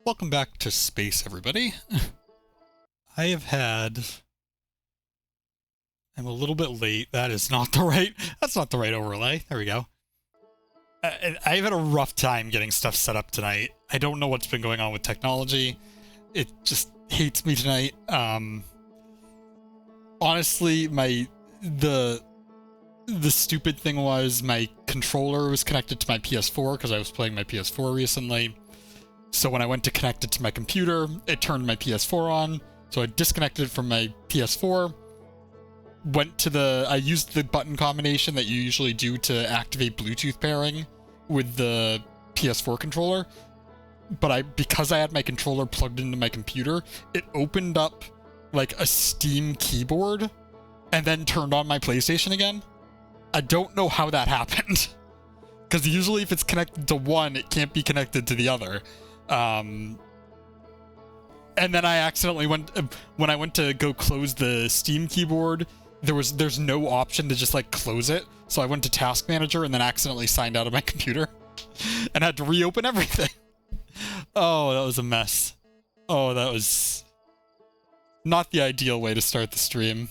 Welcome back to space, everybody. I'm a little bit late. That's not the right overlay. There we go. I've had a rough time getting stuff set up tonight. I don't know what's been going on with technology. It just hates me tonight. Honestly, the stupid thing was my controller was connected to my PS4 because I was playing my PS4 recently. So when I went to connect it to my computer, it turned my PS4 on. So I disconnected it from my PS4. I used the button combination that you usually do to activate Bluetooth pairing with the PS4 controller. But because I had my controller plugged into my computer, it opened up like a Steam keyboard and then turned on my PlayStation again. I don't know how that happened. Because usually if it's connected to one, it can't be connected to the other. And then I accidentally when I went to go close the Steam keyboard, there's no option to just like close it. So I went to Task Manager and then accidentally signed out of my computer and had to reopen everything. Oh, that was a mess. Oh, that was not the ideal way to start the stream.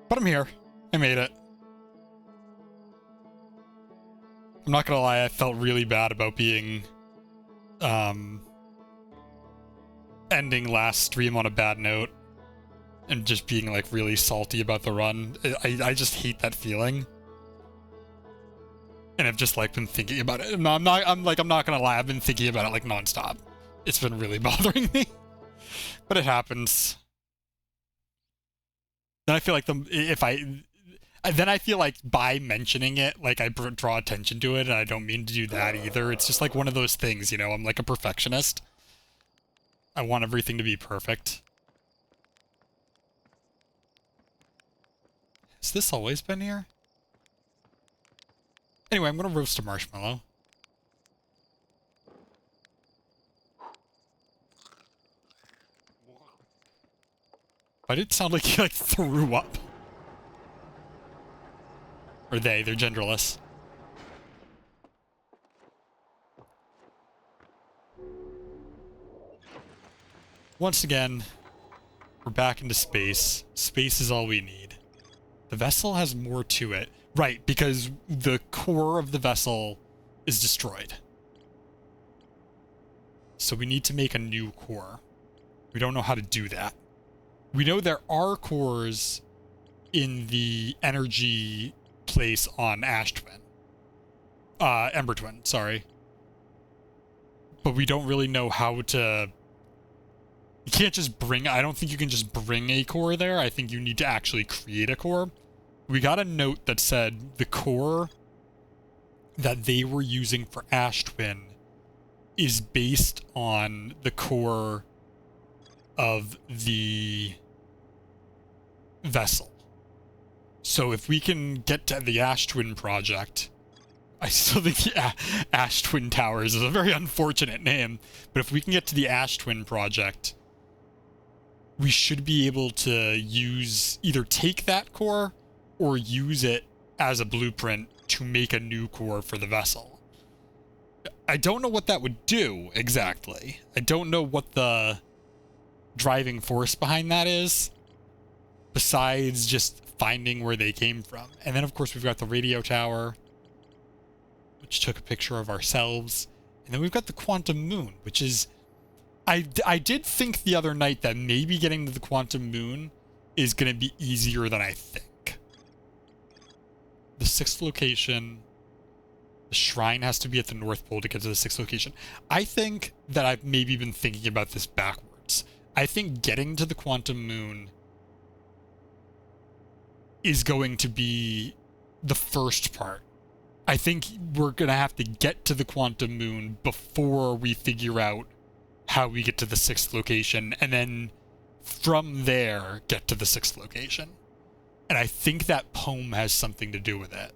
But I'm here. I made it. I'm not gonna lie, I felt really bad about being, ending last stream on a bad note. And just being, like, really salty about the run. I just hate that feeling. And I've just, like, been thinking about it. I'm not gonna lie, I've been thinking about it, like, nonstop. It's been really bothering me. But it happens. Then I feel like I feel like by mentioning it, like I draw attention to it, and I don't mean to do that either. It's just like one of those things, you know? I'm like a perfectionist. I want everything to be perfect. Has this always been here? Anyway, I'm gonna roast a marshmallow. Why did it sound like he, like, threw up? Or they're genderless. Once again, we're back into space. Space is all we need. The vessel has more to it. Right, because the core of the vessel is destroyed. So we need to make a new core. We don't know how to do that. We know there are cores in the energy place on Ash Twin. Ember Twin, sorry. But we don't really know how to... You can't just I don't think you can just bring a core there. I think you need to actually create a core. We got a note that said the core that they were using for Ash Twin is based on the core of the vessel. So if we can get to the Ash Twin project, I still think the Ash Twin Towers is a very unfortunate name, but if we can get to the Ash Twin project, we should be able to either take that core or use it as a blueprint to make a new core for the vessel. I don't know what that would do exactly. I don't know what the driving force behind that is, besides just finding where they came from. And then, of course, we've got the radio tower, which took a picture of ourselves. And then we've got the quantum moon, which is... I did think the other night that maybe getting to the quantum moon is going to be easier than I think. The 6th location... The shrine has to be at the North Pole to get to the 6th location. I think that I've maybe been thinking about this backwards. I think getting to the quantum moon is going to be the first part. I think we're going to have to get to the quantum moon before we figure out how we get to the 6th location, and then from there get to the 6th location. And I think that poem has something to do with it.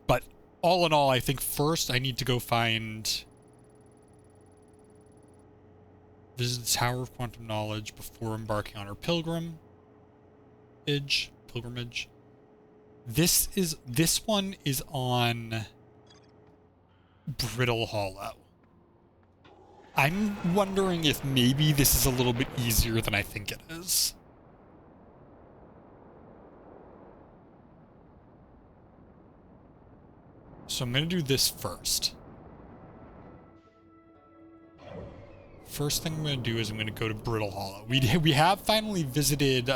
But all in all, I think first I need to go visit the Tower of Quantum Knowledge before embarking on our pilgrim. Pilgrimage. This one is on Brittle Hollow. I'm wondering if maybe this is a little bit easier than I think it is. So I'm going to do this first. First thing I'm going to do is I'm going to go to Brittle Hollow. We have finally visited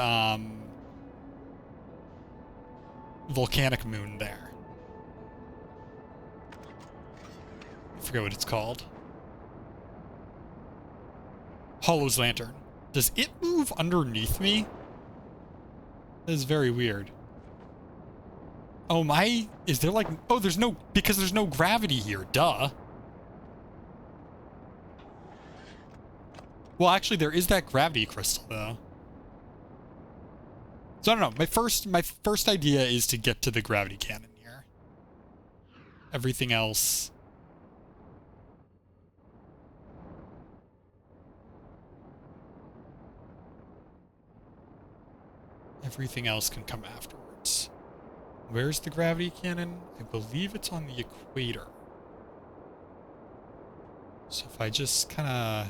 Volcanic Moon there. I forget what it's called. Hollow's Lantern. Does it move underneath me? That is very weird. Oh my, is there like, oh there's no, because there's no gravity here, duh. Well actually there is that gravity crystal though. So I don't know, my first idea is to get to the gravity cannon here. Everything else... Everything else can come afterwards. Where's the gravity cannon? I believe it's on the equator. So if I just kind of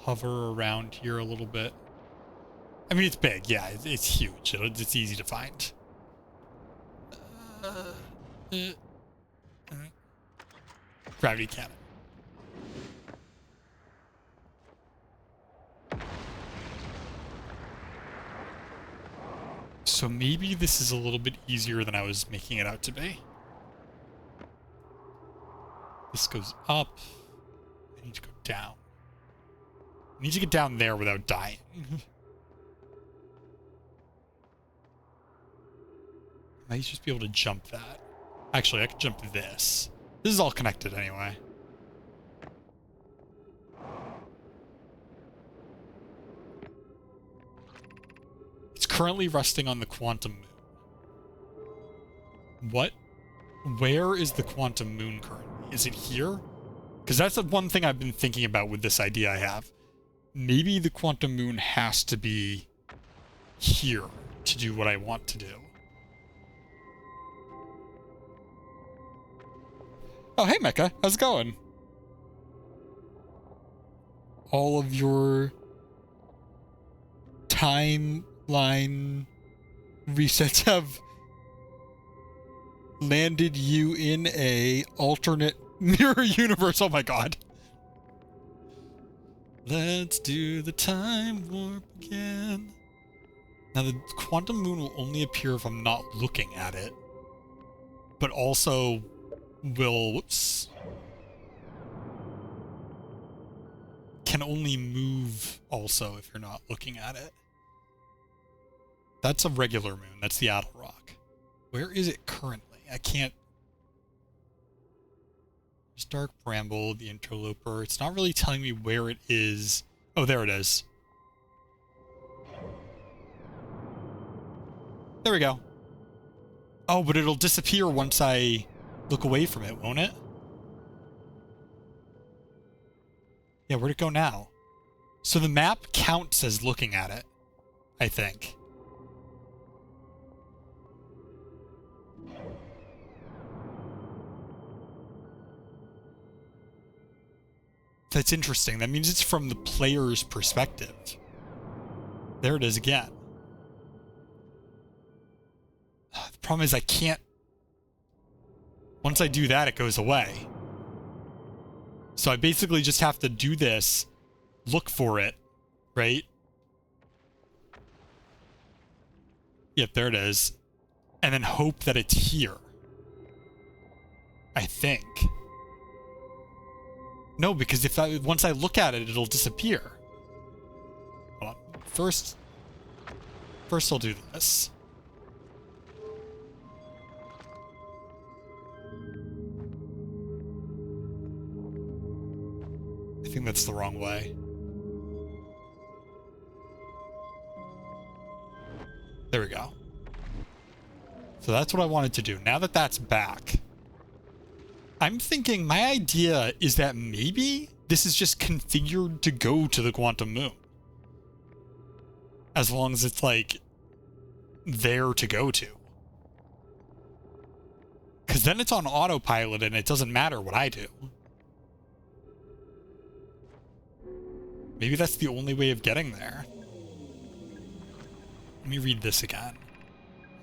hover around here a little bit. I mean, it's big. Yeah, it's huge. It's easy to find. Gravity cannon. So maybe this is a little bit easier than I was making it out to be. This goes up. I need to go down. I need to get down there without dying. I might just be able to jump that. Actually, I can jump this. This is all connected anyway. It's currently resting on the quantum moon. What? Where is the quantum moon currently? Is it here? Because that's the one thing I've been thinking about with this idea I have. Maybe the quantum moon has to be here to do what I want to do. Oh, hey, Mecha. How's it going? All of your timeline resets have landed you in a alternate mirror universe. Oh my god. Let's do the time warp again. Now the quantum moon will only appear if I'm not looking at it. But also will, whoops, can only move also if you're not looking at it. That's a regular moon. That's the Addle Rock. Where is it currently? I can't. There's Dark Bramble, the Interloper. It's not really telling me where it is. Oh, there it is. There we go. Oh, but it'll disappear once I look away from it, won't it? Yeah, where'd it go now? So the map counts as looking at it, I think. That's interesting. That means it's from the player's perspective. There it is again. The problem is I can't... Once I do that, it goes away. So I basically just have to do this, look for it, right? Yep, there it is. And then hope that it's here. I think. No, because if once I look at it, it'll disappear. Hold on. First I'll do this. I think that's the wrong way. There we go. So that's what I wanted to do. Now that that's back, I'm thinking my idea is that maybe this is just configured to go to the quantum moon. as long as it's, like, there to go to. Because then it's on autopilot and it doesn't matter what I do. Maybe that's the only way of getting there. Let me read this again.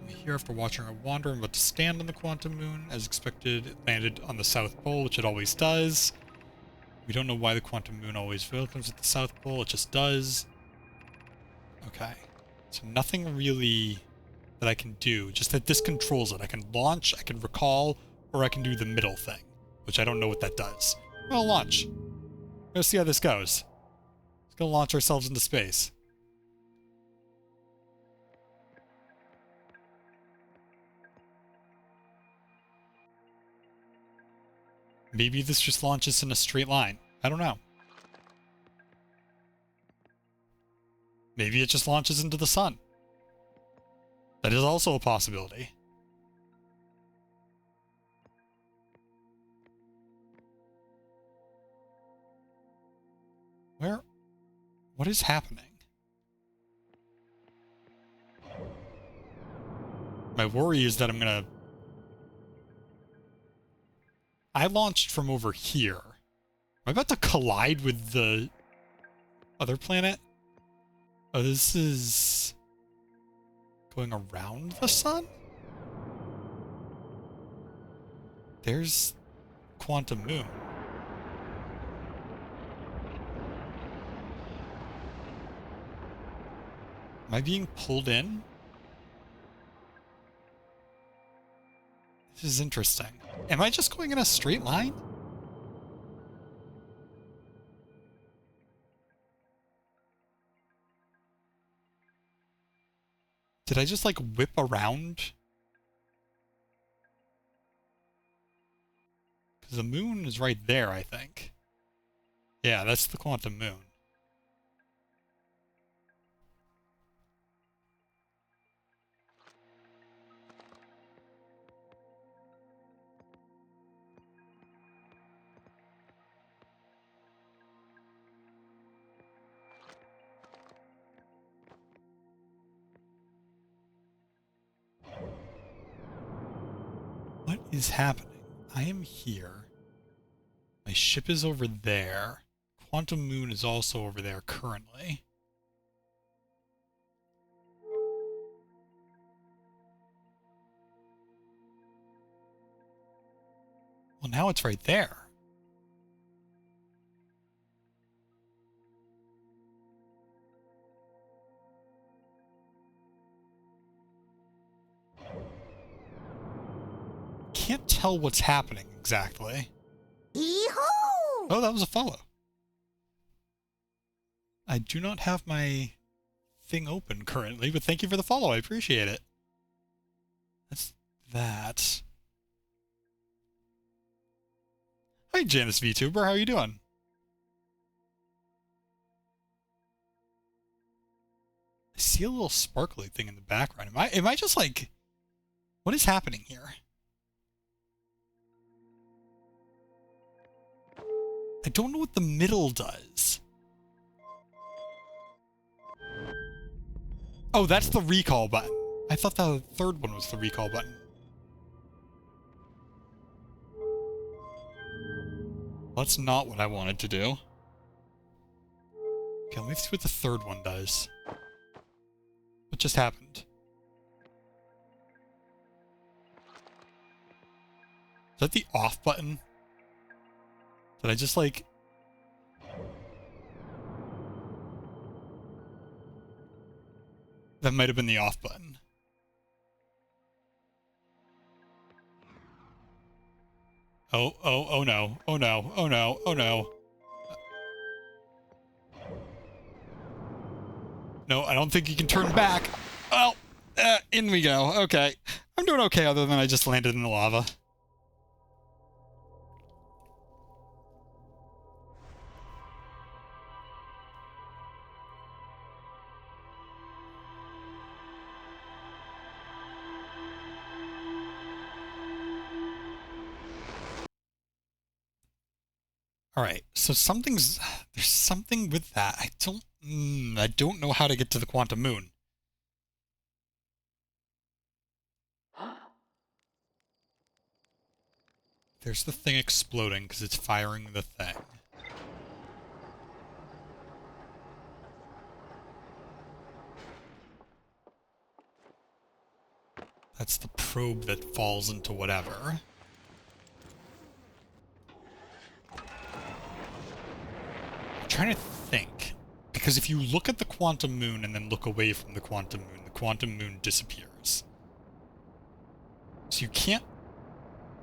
Here, after watching her wander, I'm about to stand on the quantum moon. As expected, it landed on the South Pole, which it always does. We don't know why the quantum moon always comes at the South Pole, it just does. Okay. So nothing really that I can do, just that this controls it. I can launch, I can recall, or I can do the middle thing, which I don't know what that does. Well, launch. Let's see how this goes. Let's go launch ourselves into space. Maybe this just launches in a straight line. I don't know. Maybe it just launches into the sun. That is also a possibility. What is happening? My worry is that I launched from over here. Am I about to collide with the other planet? Oh, this is going around the sun? There's quantum moon. Am I being pulled in? This is interesting. Am I just going in a straight line? Did I just, like, whip around? Because the moon is right there, I think. Yeah, that's the quantum moon. What is happening? I am here. My ship is over there. Quantum moon is also over there currently. Well, now it's right there. Can't tell what's happening exactly. Yee-hoo! Oh, that was a follow. I do not have my thing open currently, but thank you for the follow. I appreciate it. That's that. Hi, Janice VTuber. How are you doing? I see a little sparkly thing in the background. Am I just like... What is happening here? I don't know what the middle does. Oh, that's the recall button. I thought the third one was the recall button. That's not what I wanted to do. Okay, let me see what the third one does. What just happened? Is that the off button? Did I just, like... That might have been the off button. Oh no. Oh no. Oh no. Oh no. No, I don't think you can turn back. Well, in we go. Okay. I'm doing okay other than I just landed in the lava. All right, so there's something with that. I don't I don't know how to get to the quantum moon. There's the thing exploding because it's firing the thing. That's the probe that falls into whatever. I'm trying to think. Because if you look at the quantum moon and then look away from the quantum moon disappears. So you can't...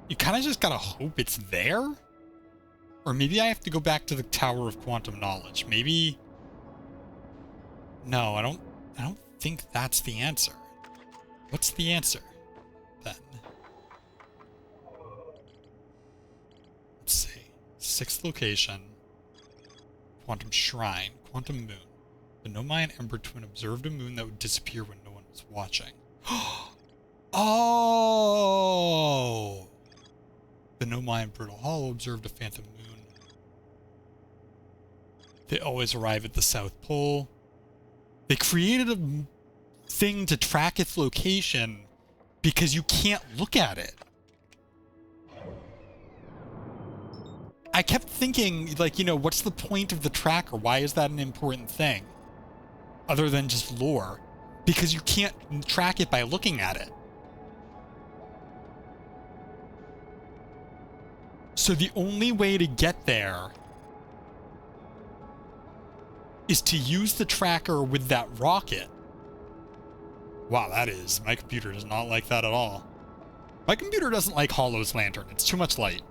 You kind of just gotta hope it's there? Or maybe I have to go back to the Tower of Quantum Knowledge. Maybe... No, I don't think that's the answer. What's the answer, then? Let's see. 6th location. Quantum Shrine. Quantum Moon. The Nomai and Ember Twin observed a moon that would disappear when no one was watching. Oh! The Nomai and Brittle Hollow observed a phantom moon. They always arrive at the South Pole. They created a thing to track its location because you can't look at it. I kept thinking, like, you know, what's the point of the tracker? Why is that an important thing? Other than just lore. Because you can't track it by looking at it. So the only way to get there is to use the tracker with that rocket. Wow, that is... My computer does not like that at all. My computer doesn't like Hollow's lantern. It's too much light.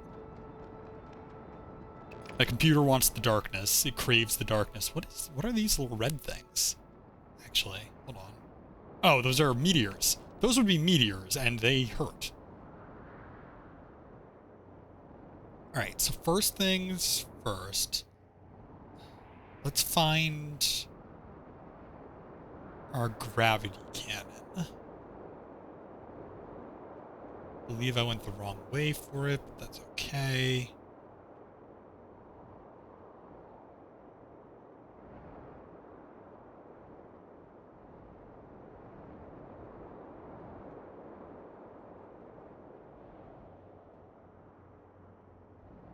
My computer wants the darkness. It craves the darkness. What are these little red things? Actually, hold on. Oh, those are meteors. Those would be meteors, and they hurt. Alright, so first things first. Let's find our gravity cannon. I believe I went the wrong way for it, but that's okay.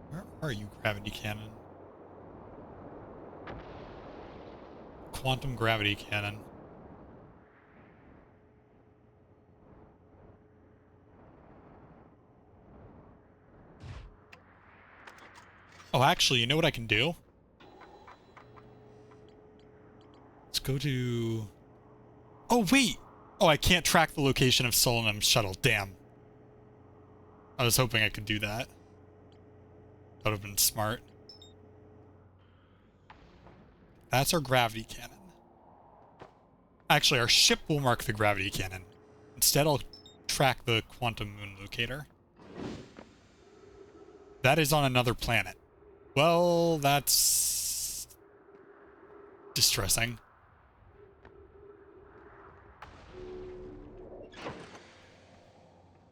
Where are you, gravity cannon? Quantum gravity cannon. Oh, actually, you know what I can do? Let's go to... Oh, wait! Oh, I can't track the location of Solanum's shuttle. Damn. I was hoping I could do that. That would have been smart. That's our gravity cannon. Actually, our ship will mark the gravity cannon. Instead, I'll track the quantum moon locator. That is on another planet. Well, that's... distressing.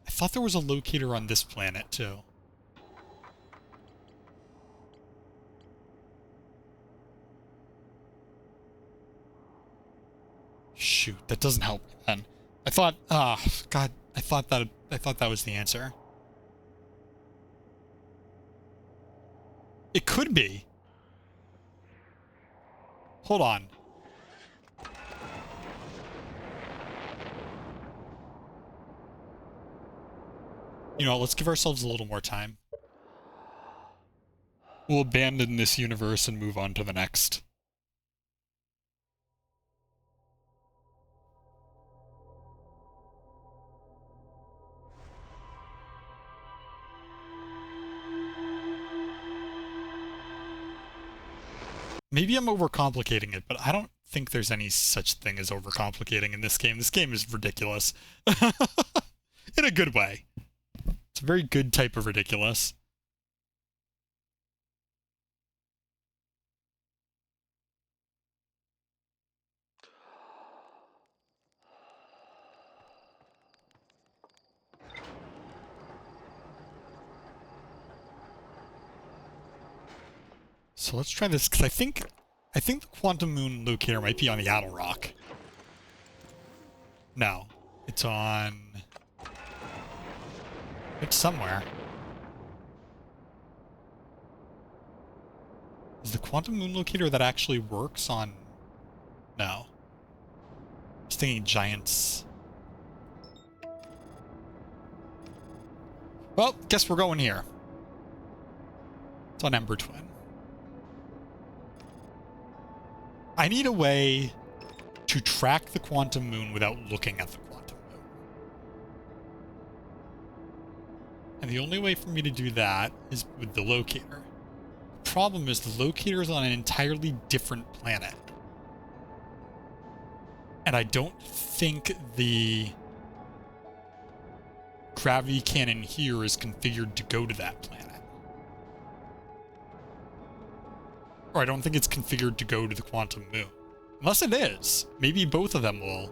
I thought there was a locator on this planet, too. Shoot, that doesn't help me, then. I thought, God, I thought that was the answer. It could be. Hold on. You know, let's give ourselves a little more time. We'll abandon this universe and move on to the next. Maybe I'm overcomplicating it, but I don't think there's any such thing as overcomplicating in this game. This game is ridiculous. In a good way. It's a very good type of ridiculous. So let's try this, because I think I think the quantum moon locator might be on the Adel Rock. No, it's on... It's somewhere. Is the quantum moon locator that actually works on... No. I was thinking giants. Well, guess we're going here. It's on Ember Twin. I need a way to track the quantum moon without looking at the quantum moon. And the only way for me to do that is with the locator. The problem is the locator is on an entirely different planet. And I don't think the gravity cannon here is configured to go to that planet. Or I don't think it's configured to go to the quantum moon. Unless it is. Maybe both of them will.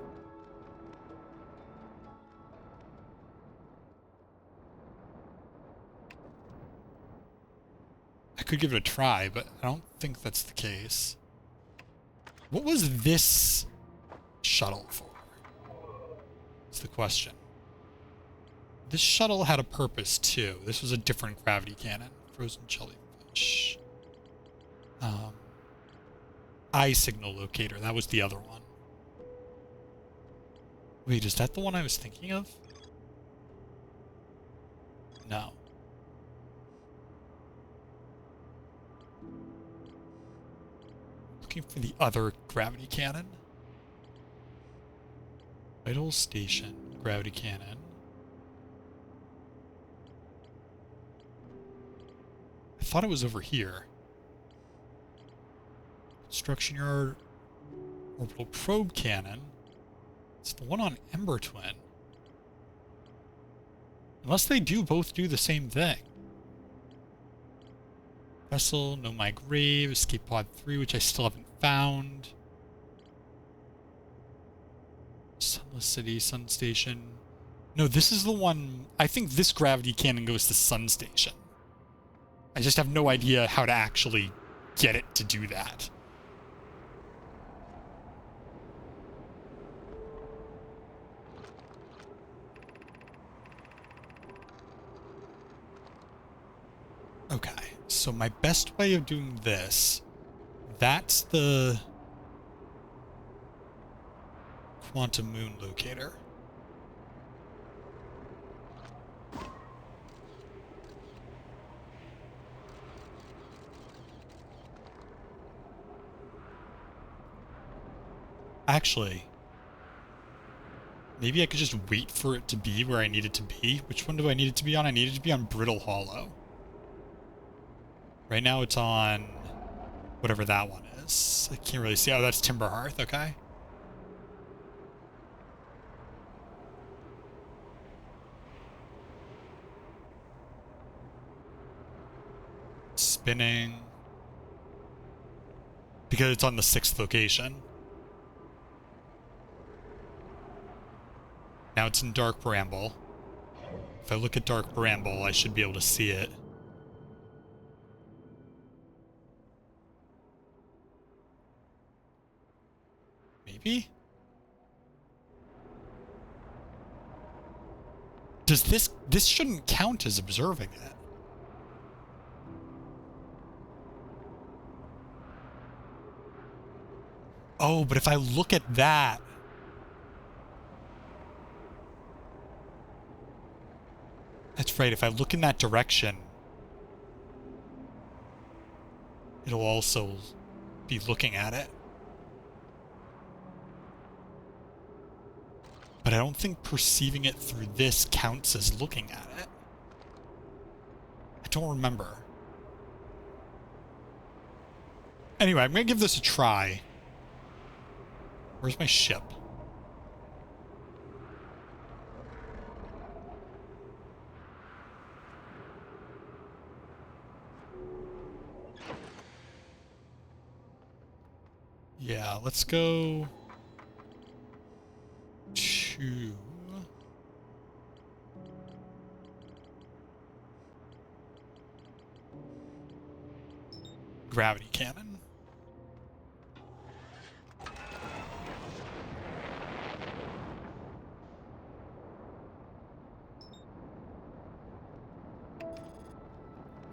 I could give it a try, but I don't think that's the case. What was this shuttle for? That's the question. This shuttle had a purpose, too. This was a different gravity cannon. Frozen jellyfish. Eye signal locator. That was the other one. Wait, is that the one I was thinking of? No. Looking for the other gravity cannon. Vital station. Gravity cannon. I thought it was over here. Construction yard, orbital probe cannon. It's the one on Ember Twin. Unless they do both do the same thing. Vessel, Know My Grave, Escape Pod 3, which I still haven't found. Sunless City, Sun Station. No, this is the one... I think this gravity cannon goes to Sun Station. I just have no idea how to actually get it to do that. Okay, so my best way of doing this, that's the quantum moon locator. Actually, maybe I could just wait for it to be where I need it to be. Which one do I need it to be on? I need it to be on Brittle Hollow. Right now it's on whatever that one is. I can't really see. Oh, that's Timber Hearth, okay. Spinning. Because it's on the 6th location. Now it's in Dark Bramble. If I look at Dark Bramble, I should be able to see it. Maybe? Does this shouldn't count as observing it. Oh, but if I look at that... That's right, if I look in that direction, it'll also be looking at it. But I don't think perceiving it through this counts as looking at it. I don't remember. Anyway, I'm going to give this a try. Where's my ship? Yeah, let's go to gravity cannon.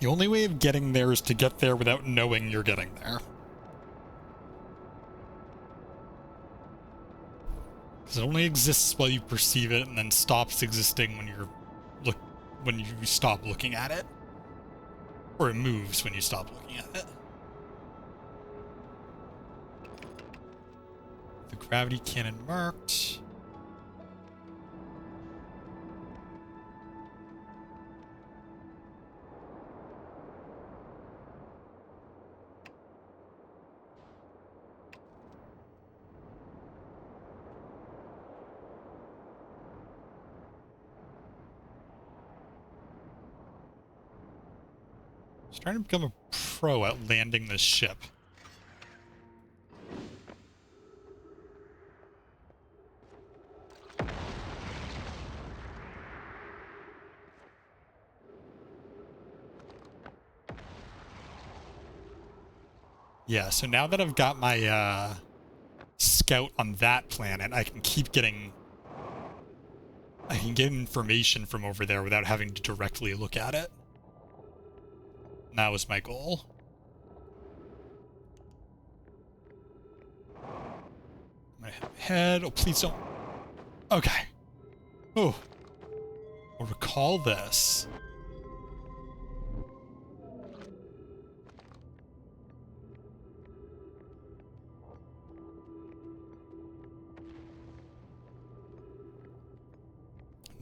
The only way of getting there is to get there without knowing you're getting there. Because it only exists while you perceive it, and then stops existing when when you stop looking at it. Or it moves when you stop looking at it. The gravity cannon marked. I'm trying to become a pro at landing this ship. Yeah, so now that I've got my scout on that planet, I can keep getting... I can get information from over there without having to directly look at it. And that was my goal. I'm gonna head. Oh, please don't. Okay. Oh. I'll recall this.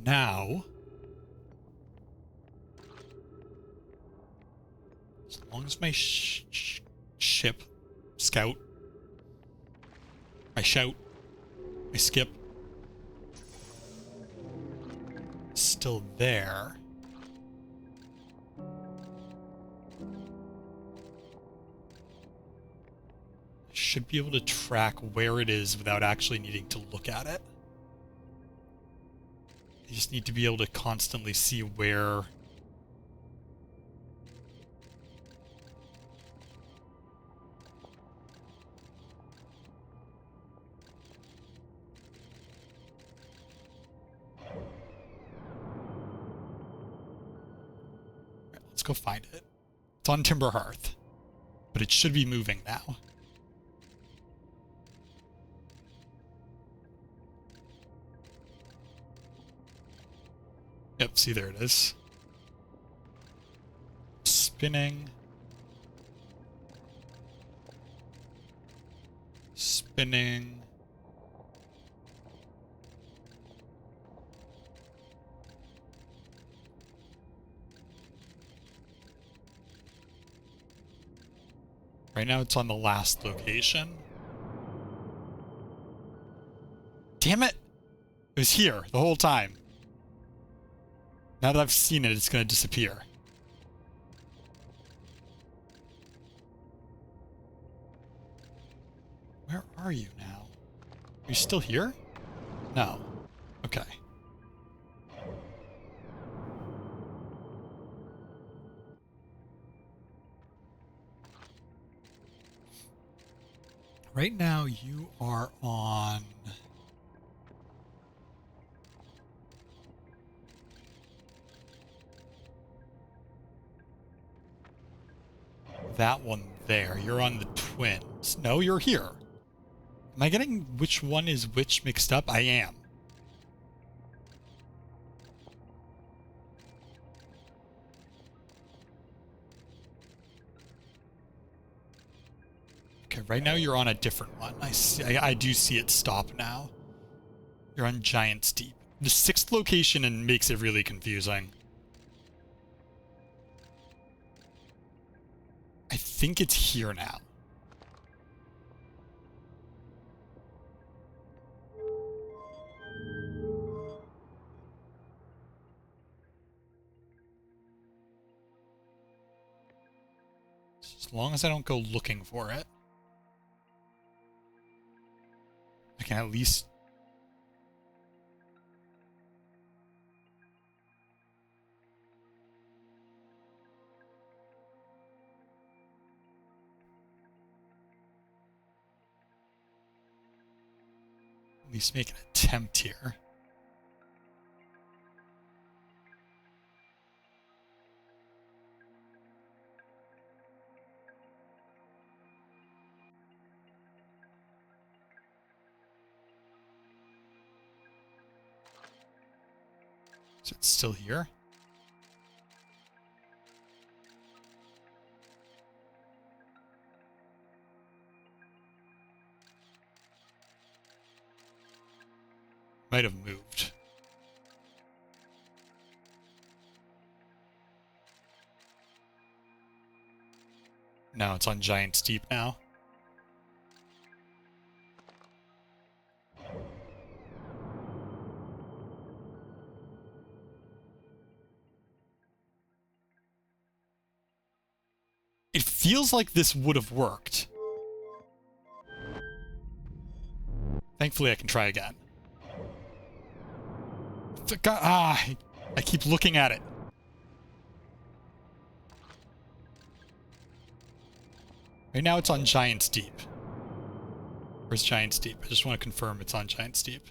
Now, as long as my ship, scout, my shout, my skip, is still there, I should be able to track where it is without actually needing to look at it. You just need to be able to constantly see where... Alright, let's go find it. It's on Timber Hearth, but it should be moving now. Yep, see, there it is. Spinning. Spinning. Right now it's on the last location. Damn it! It was here the whole time. Now that I've seen it, it's going to disappear. Where are you now? Are you still here? No. Okay. Right now you are on... that one there. You're on the twins. No, you're here. Am I getting which one is which mixed up? I am. Okay, right now you're on a different one. I do see it stop now. You're on Giant's Deep. The 6th location and makes it really confusing. I think it's here now. As long as I don't go looking for it, I can at least... at least make an attempt here. Is it still here? Might have moved. No, it's on Giant Steep now. It feels like this would have worked. Thankfully, I can try again. I keep looking at it. Right now it's on Giant Steep. Where's Giant Steep? I just want to confirm it's on Giant Steep.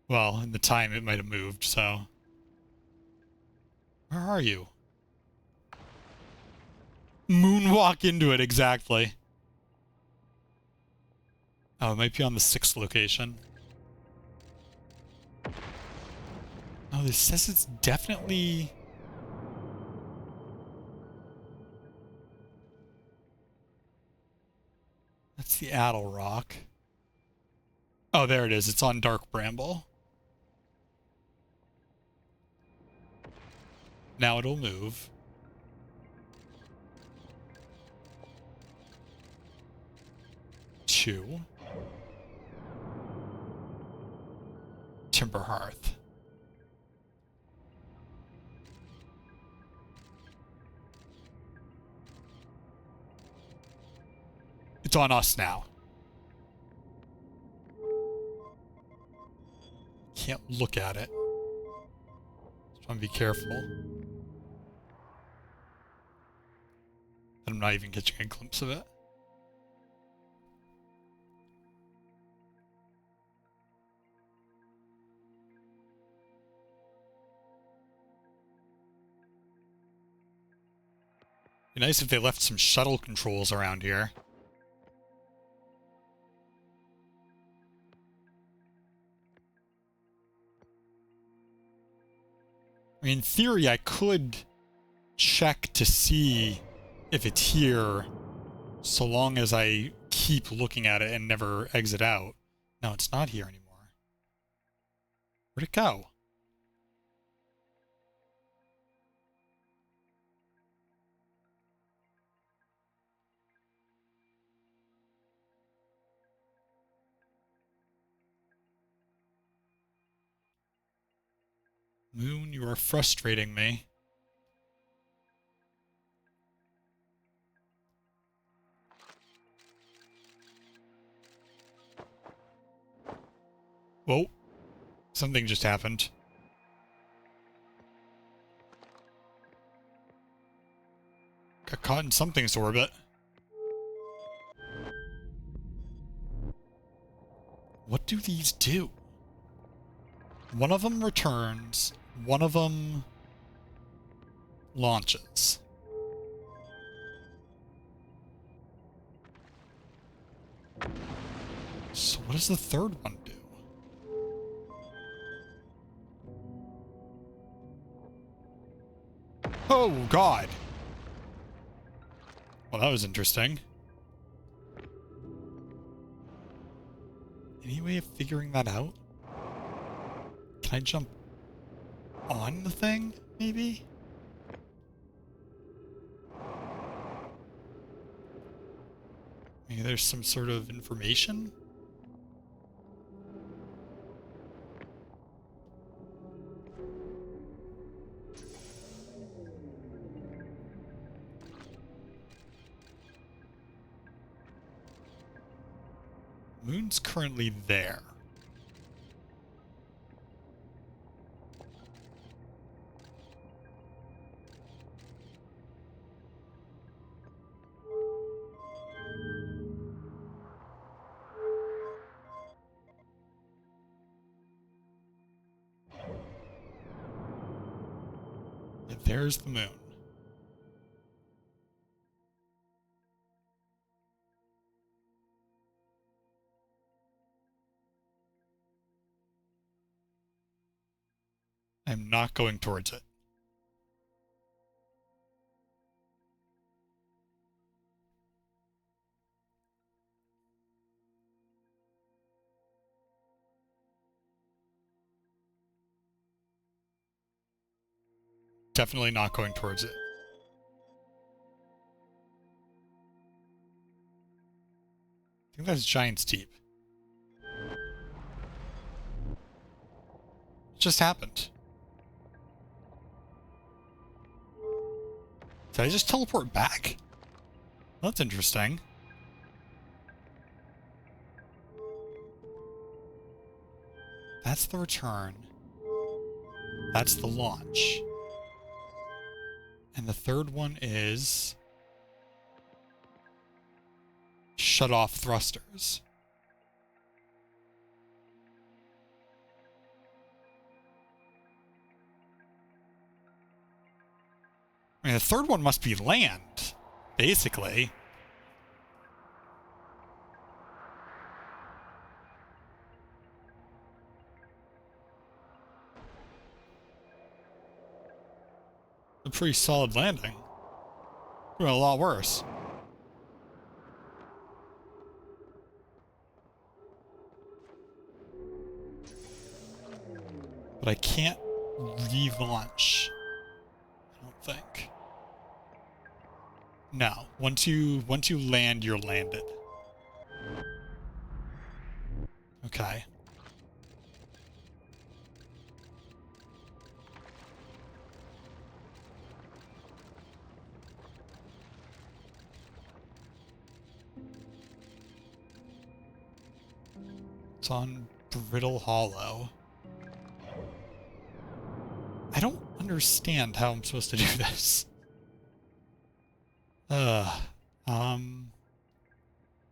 Well, in the time it might have moved, so... Where are you? Moonwalk into it, exactly. Oh, it might be on the 6th location. Oh, this says it's definitely... That's the Addle Rock. Oh, there it is. It's on Dark Bramble. Now it'll move. Two. Timber Hearth. It's on us now. Can't look at it. Just want to be careful. I'm not even catching a glimpse of it. Be nice if they left some shuttle controls around here. I mean, in theory, I could check to see if it's here so long as I keep looking at it and never exit out. No, it's not here anymore. Where'd it go? Moon, you are frustrating me. Whoa. Something just happened. Got caught in something's orbit. What do these do? One of them returns. One of them launches. So what does the third one do? Oh, God. Well, that was interesting. Any way of figuring that out? Can I jump on the thing, maybe? Maybe there's some sort of information? Moon's currently there. Yeah, there's the moon. not going towards it. Definitely not going towards it. I think that's Giant's Deep. It just happened. Did I just teleport back? That's interesting. That's the return. That's the launch. And the third one is shut off thrusters. I mean, the third one must be land, basically. A pretty solid landing. Well, a lot worse. But I can't relaunch. I don't think. No. Once you land, you're landed. Okay. It's on Brittle Hollow. I don't understand how I'm supposed to do this.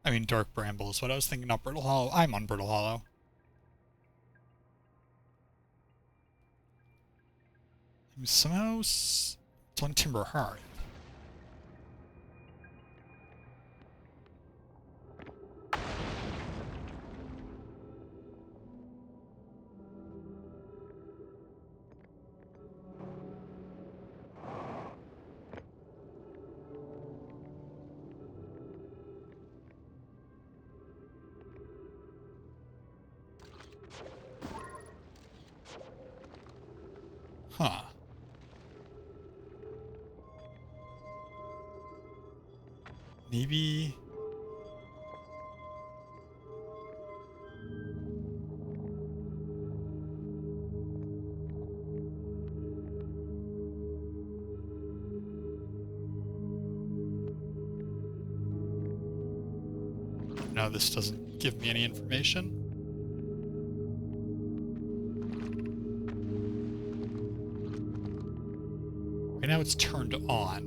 I mean, Dark Bramble is what I was thinking, not Brittle Hollow. I'm on Brittle Hollow. Somehow it's on Timber Hearth. Huh. Maybe... No, this doesn't give me any information. Right now it's turned on.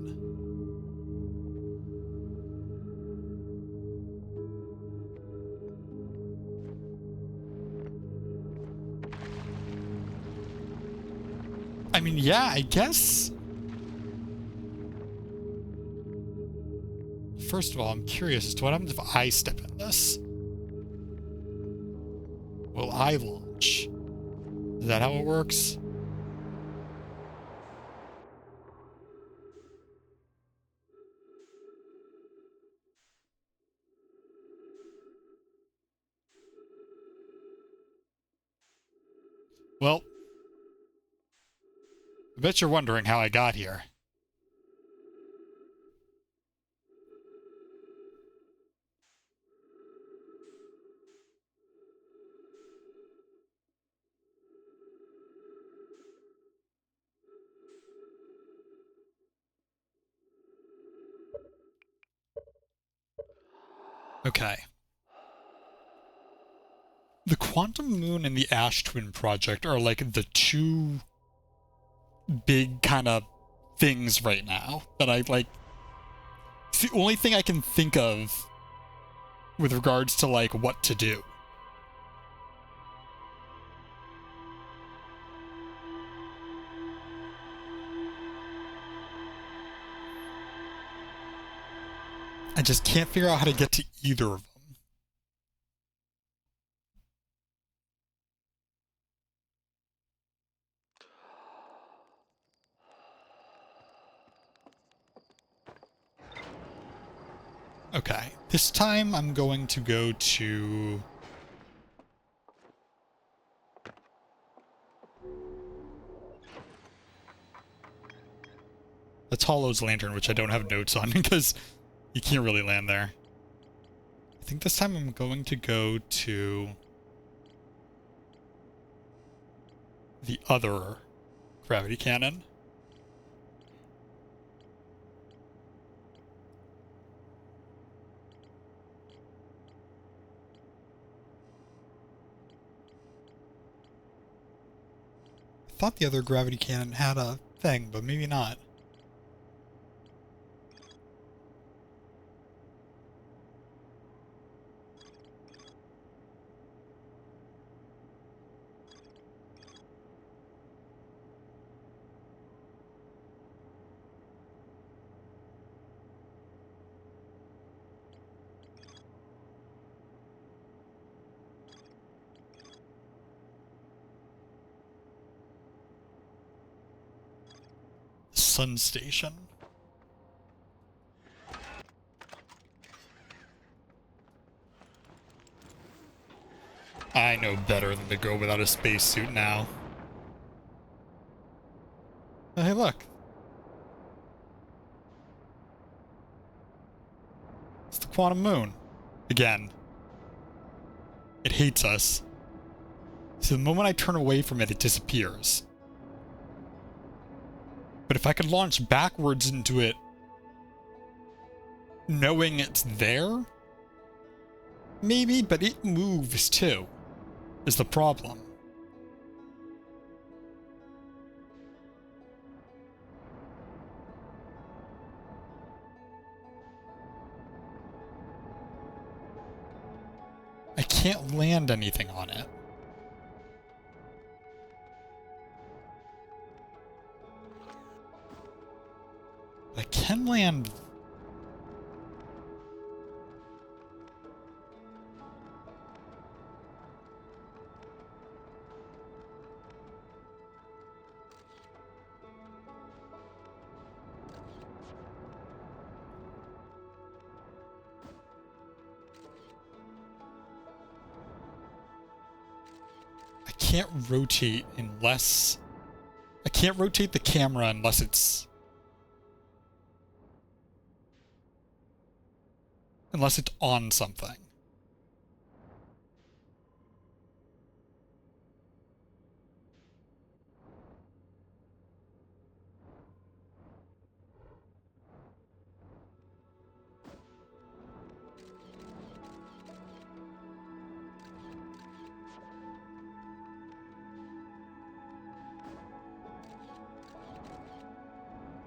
I mean, yeah, I guess. First of all, I'm curious as to what happens if I step in this. Will I launch? Is that how it works? Well, I bet you're wondering how I got here. Okay. The Quantum Moon and the Ash Twin Project are like the two big kind of things right now that I like. It's the only thing I can think of with regards to like what to do. I just can't figure out how to get to either of them. Okay, this time I'm going to go to... That's Hollow's Lantern, which I don't have notes on because you can't really land there. I think this time I'm going to go to the other gravity cannon. I thought the other gravity cannon had a thing, but maybe not. Sun Station. I know better than to go without a spacesuit now. Oh, hey, look. It's the Quantum Moon. Again. It hates us. So the moment I turn away from it, it disappears. But if I could launch backwards into it, knowing it's there, maybe, but it moves too, is the problem. I can't land anything on it. I can land... I can't rotate unless... I can't rotate the camera unless it's... Unless it's on something.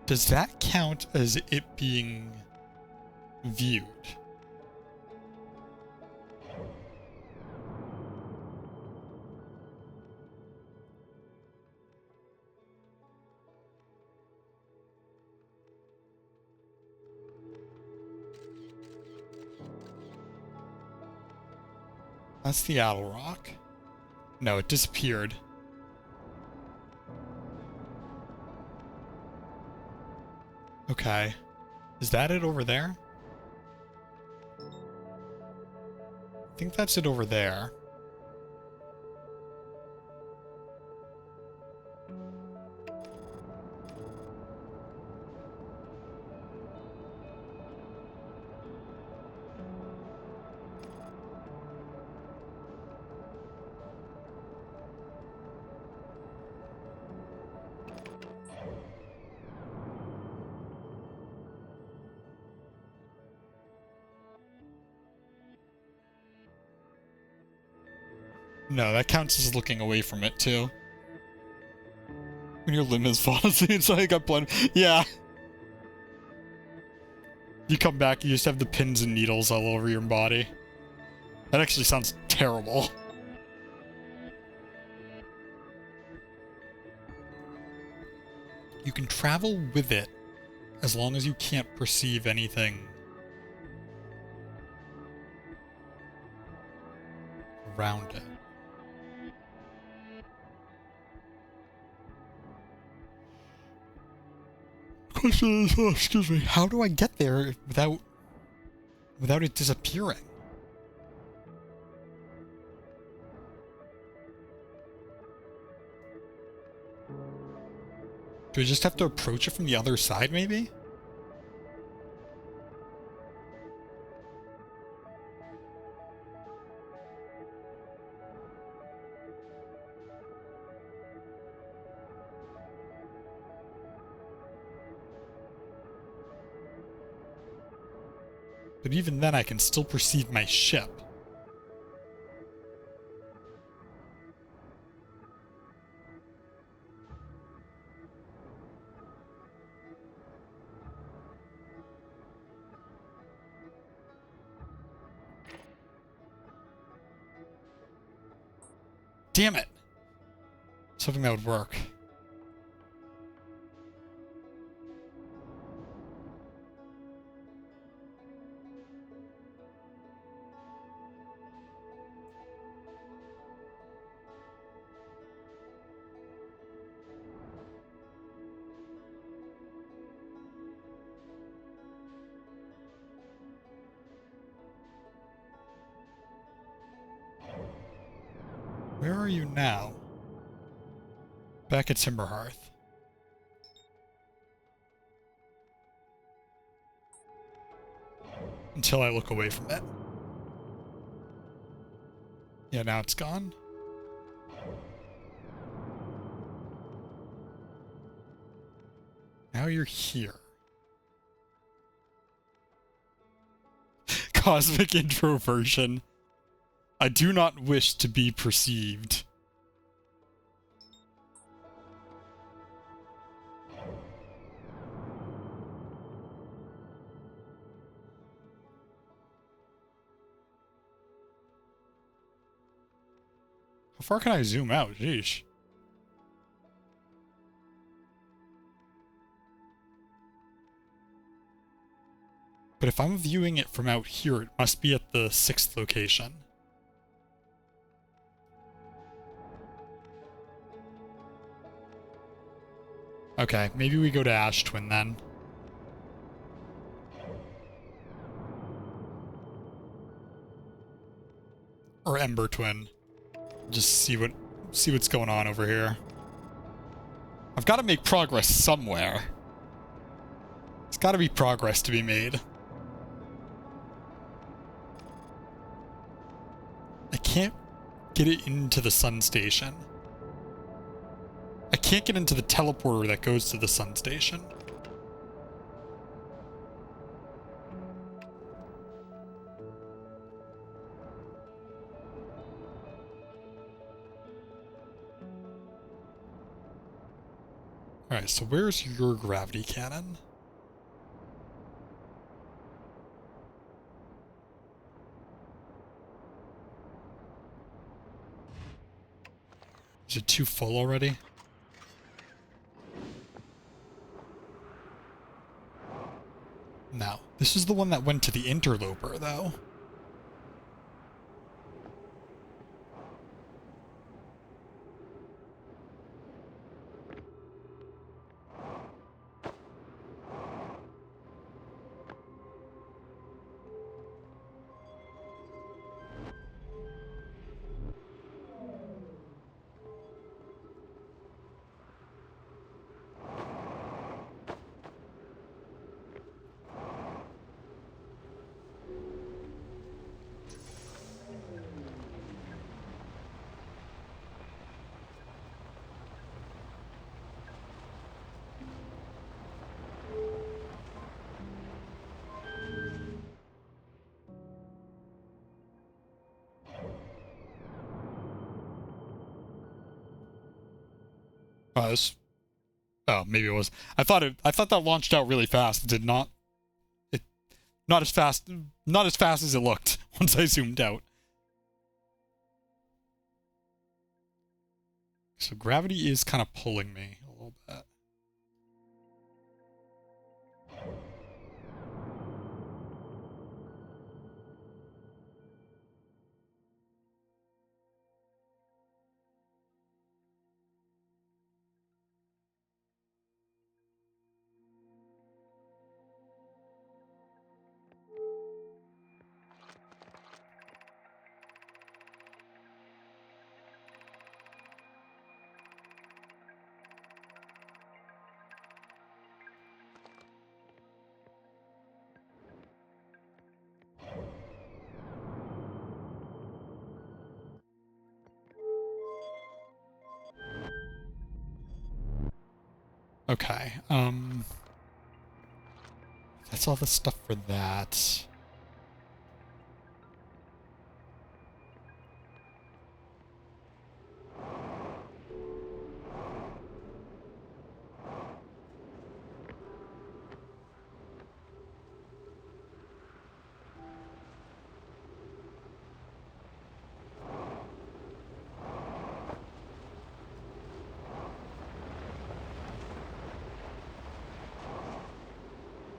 Does that count as it being viewed? That's the Owl Rock. No, it disappeared. Okay. Is that it over there? I think that's it over there. No, that counts as looking away from it, too. When your limb is fallen asleep, it's like I blend. Yeah. You come back, you just have the pins and needles all over your body. That actually sounds terrible. You can travel with it as long as you can't perceive anything around it. Question is, oh, excuse me, how do I get there without it disappearing. Do I just have to approach it from the other side, maybe? But even then, I can still perceive my ship. Damn it! Something that would work. Where are you now? Back at Timberhearth. Until I look away from it. Yeah, now it's gone. Now you're here. Cosmic introversion. I do not wish to be perceived. How far can I zoom out? Jeez. But if I'm viewing it from out here, it must be at the 6th location. Okay, maybe we go to Ash Twin then. Or Ember Twin. Just see what's going on over here. I've got to make progress somewhere. There's got to be progress to be made. I can't get it into the sun station. I can't get into the teleporter that goes to the sun station. Alright, so where's your gravity cannon? Is it too full already? No. This is the one that went to the interloper, though. Oh, maybe it was. I thought that launched out really fast. It did not. It not as fast as it looked once I zoomed out. So gravity is kind of pulling me a little bit. Okay, that's all the stuff for that.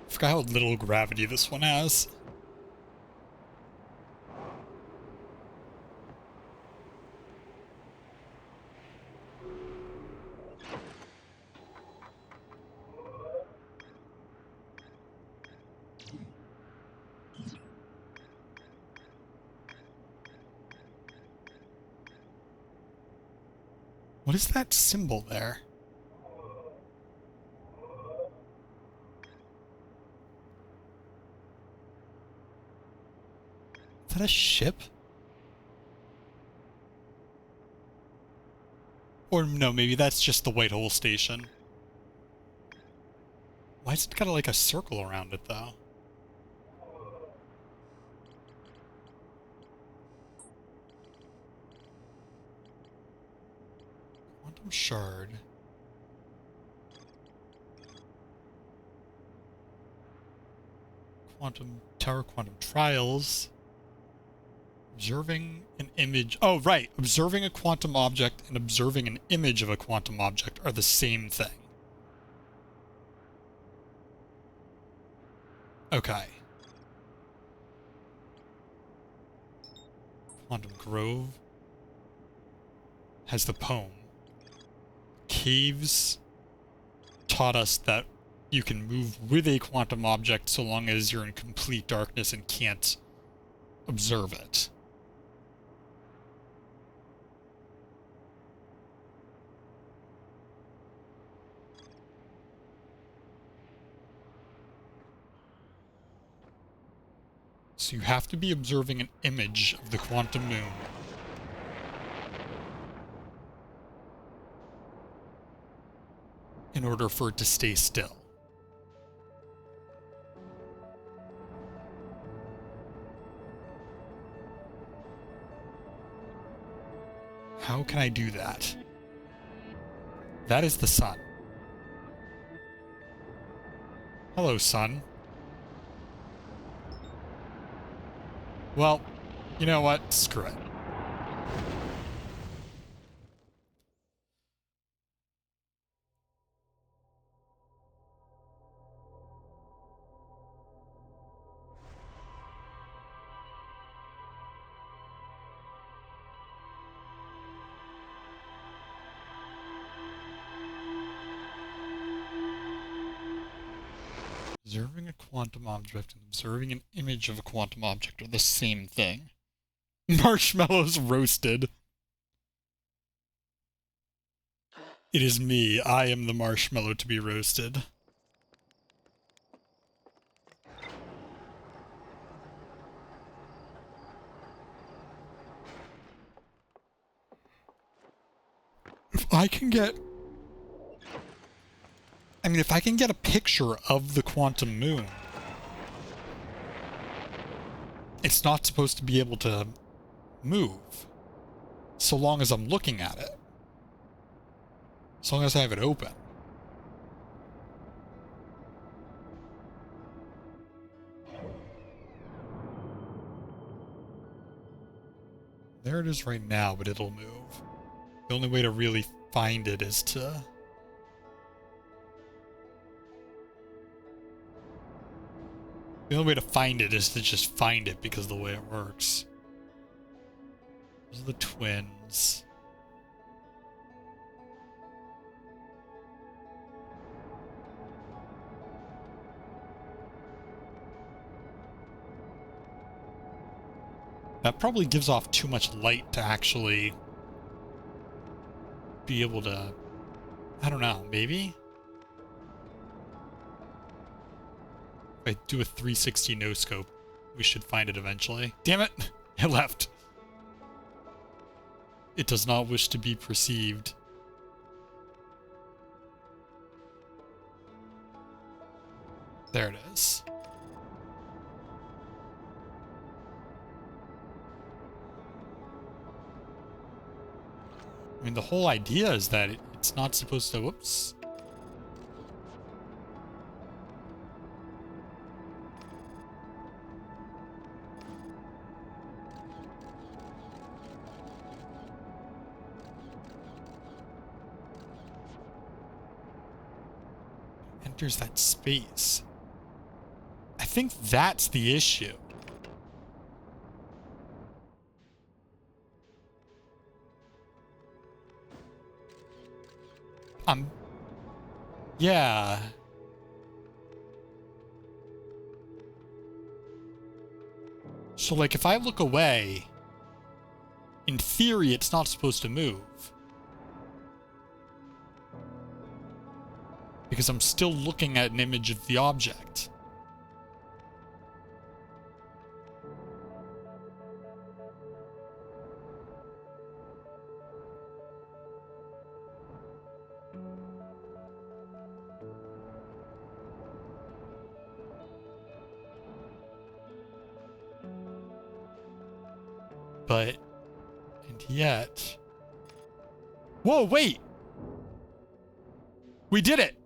I forgot how little gravity this one has. What is that symbol there? Is that a ship? Or no, maybe that's just the White Hole Station. Why is it got like a circle around it, though? Quantum Shard. Quantum Tower, Quantum Trials. Observing an image. Oh, right. Observing a quantum object and observing an image of a quantum object are the same thing. Okay. Quantum Grove has the poem. Caves taught us that you can move with a quantum object so long as you're in complete darkness and can't observe it. So you have to be observing an image of the quantum moon. In order for it to stay still. How can I do that? That is the sun. Hello, sun. Well, you know what? Screw it. Observing a quantum object and observing an image of a quantum object are the same thing. Marshmallows roasted. It is me. I am the marshmallow to be roasted. If I can get... I mean, if I can get a picture of the quantum moon, it's not supposed to be able to move so long as I'm looking at it. As long as I have it open. There it is right now, but it'll move. The only way to really find it is to... The only way to find it is to just find it because of the way it works. Those are the twins. That probably gives off too much light to actually be able to... I don't know, maybe? If I do a 360 no-scope, we should find it eventually. Damn it! It left. It does not wish to be perceived. There it is. I mean, the whole idea is that it's not supposed to... Whoops. Enters that space. I think that's the issue. Yeah. So, like, if I look away, in theory, it's not supposed to move. Because I'm still looking at an image of the object. But, and yet... Whoa, wait! We did it!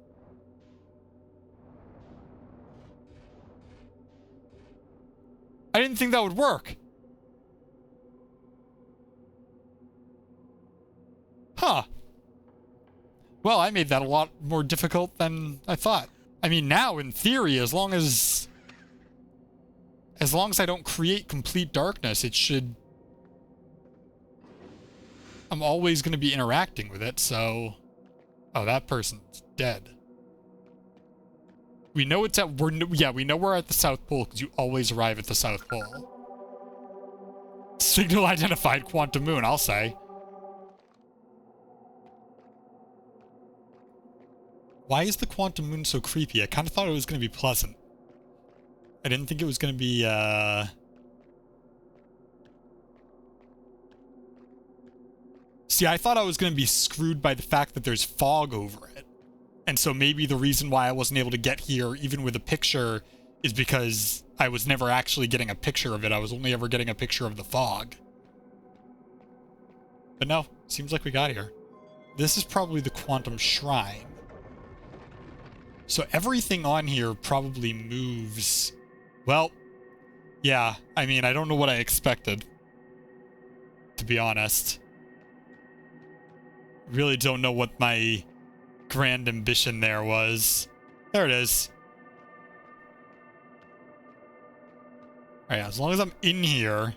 I didn't think that would work. Huh. Well, I made that a lot more difficult than I thought. I mean, now, in theory, as long as I don't create complete darkness, it should... I'm always going to be interacting with it, so... Oh, that person's dead. We know it's at... we know we're at the South Pole, because you always arrive at the South Pole. Signal identified, Quantum Moon, I'll say. Why is the Quantum Moon so creepy? I kind of thought it was going to be pleasant. I didn't think it was going to be, See, I thought I was going to be screwed by the fact that there's fog over it. And so maybe the reason why I wasn't able to get here, even with a picture, is because I was never actually getting a picture of it. I was only ever getting a picture of the fog. But no, seems like we got here. This is probably the Quantum Shrine. So everything on here probably moves... Well, yeah, I mean, I don't know what I expected, to be honest. Really don't know what my grand ambition there was. There it is. Alright, as long as I'm in here...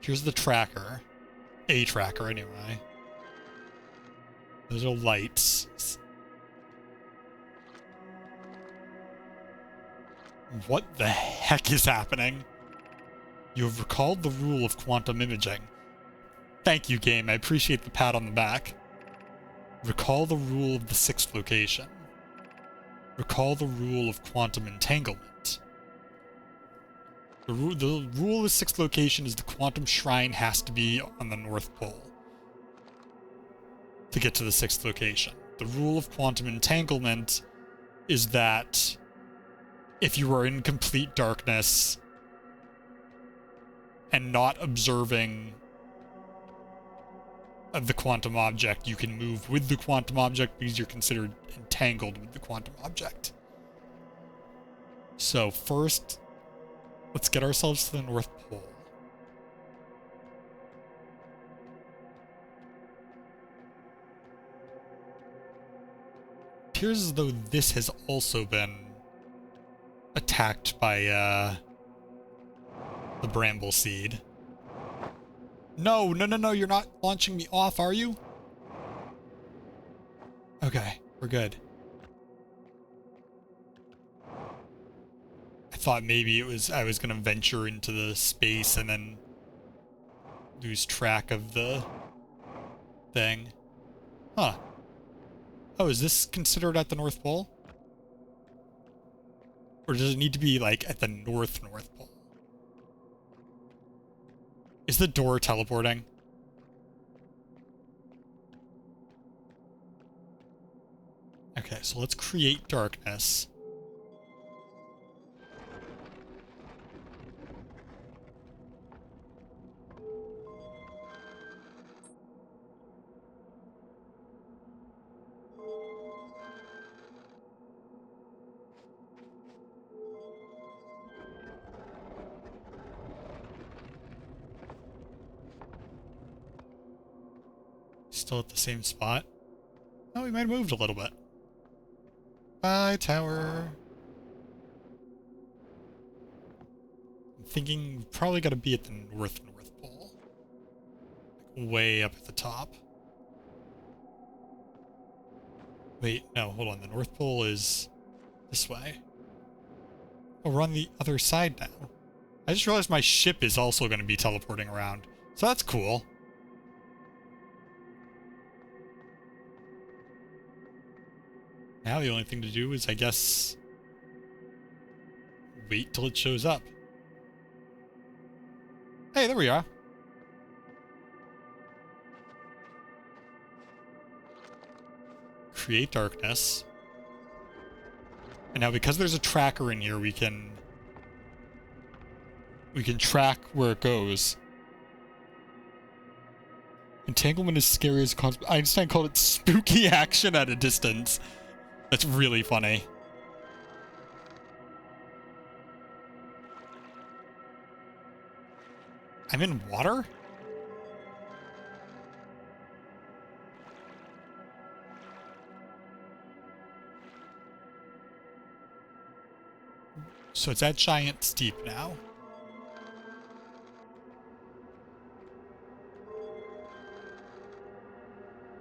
Here's the tracker. A tracker, anyway. Those are lights. What the heck is happening? You have recalled the rule of quantum imaging. Thank you, game. I appreciate the pat on the back. Recall the rule of the sixth location. Recall the rule of quantum entanglement. The rule of the sixth location is the quantum shrine has to be on the North Pole to get to the sixth location. The rule of quantum entanglement is that if you are in complete darkness and not observing the quantum object, you can move with the quantum object because you're considered entangled with the quantum object. So first, let's get ourselves to the North Pole. It appears as though this has also been attacked by the bramble seed. No, you're not launching me off, are you? Okay, we're good. I thought maybe I was gonna venture into the space and then lose track of the thing. Huh. Oh, is this considered at the North Pole? Or does it need to be, like, at the North Pole? Is the door teleporting? Okay, so let's create darkness. Still at the same spot. Oh, we might have moved a little bit. Bye, tower. I'm thinking we've probably got to be at the North Pole. Like way up at the top. Wait, no, hold on. The North Pole is this way. Oh, we're on the other side now. I just realized my ship is also going to be teleporting around. So that's cool. Now the only thing to do is, I guess, wait till it shows up. Hey, there we are. Create darkness. And now because there's a tracker in here, we can track where it goes. Entanglement is scary as Einstein called it spooky action at a distance. That's really funny. I'm in water? So it's at Giant Steep now.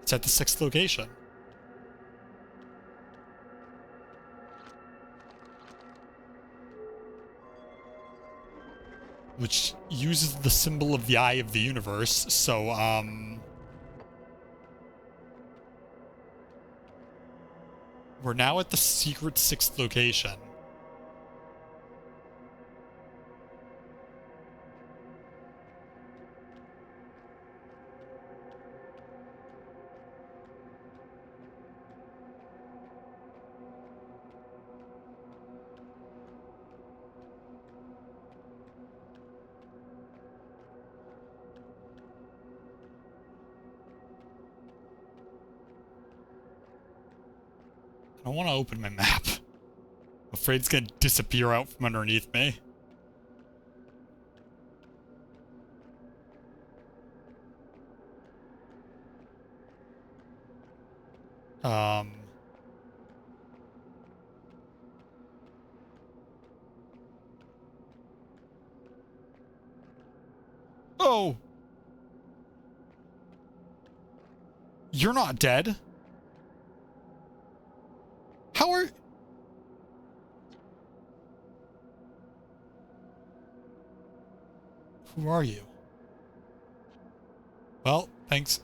It's at the 6th location. Which uses the symbol of the eye of the universe, so, we're now at the secret 6th location. I don't want to open my map. I'm afraid it's going to disappear out from underneath me. Oh! You're not dead. How are... Who are you? Well, thanks.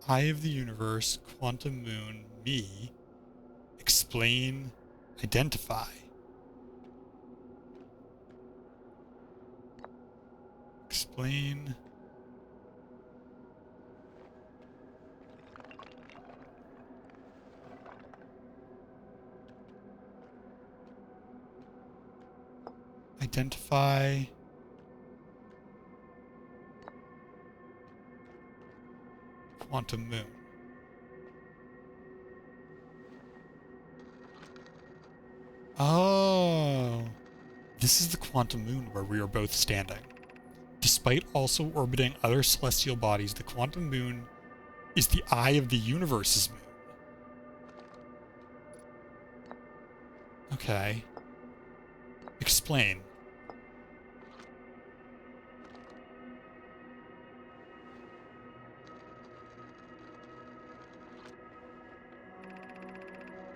Eye of the universe, quantum moon, me, explain, identify. Explain. Identify. Quantum moon. Oh. This is the quantum moon where we are both standing. Despite also orbiting other celestial bodies, the quantum moon is the eye of the universe's moon. Okay. Explain.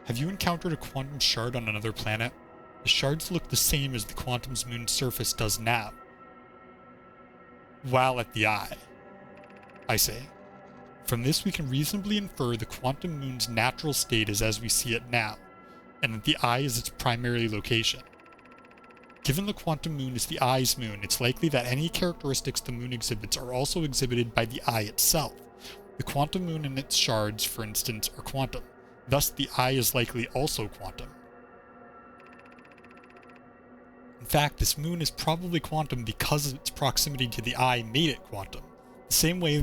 Have you encountered a quantum shard on another planet? The shards look the same as the quantum's moon's surface does now, while at the eye. I say. From this we can reasonably infer the quantum moon's natural state is as we see it now, and that the eye is its primary location. Given the quantum moon is the eye's moon, it's likely that any characteristics the moon exhibits are also exhibited by the eye itself. The quantum moon and its shards, for instance, are quantum. Thus, the eye is likely also quantum. In fact, this moon is probably quantum because of its proximity to the eye made it quantum. The same way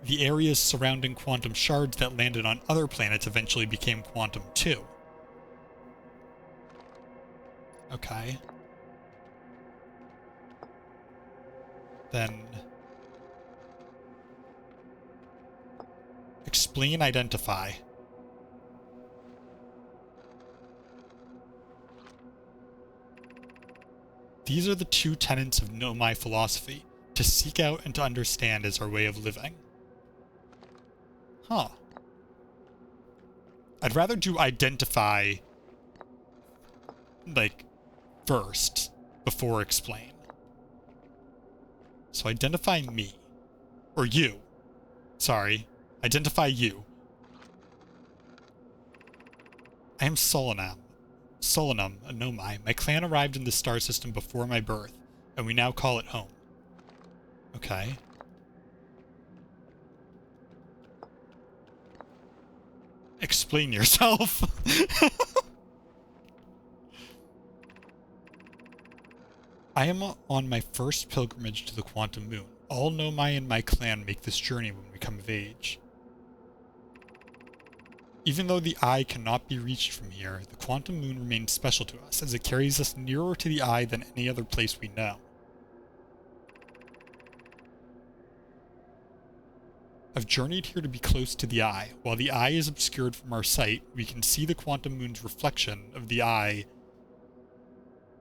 the areas surrounding quantum shards that landed on other planets eventually became quantum too. Okay. Then explain, identify. These are the two tenets of Nomai philosophy. To seek out and to understand is our way of living. Huh. I'd rather do identify, like, first, before explain. So identify me. Or you. Sorry. Identify you. I am Solanum, a Nomai. My clan arrived in the star system before my birth, and we now call it home. Okay. Explain yourself. I am on my first pilgrimage to the quantum moon. All Nomai in my clan make this journey when we come of age. Even though the eye cannot be reached from here, the quantum moon remains special to us, as it carries us nearer to the eye than any other place we know. I've journeyed here to be close to the eye. While the eye is obscured from our sight, we can see the quantum moon's reflection of the eye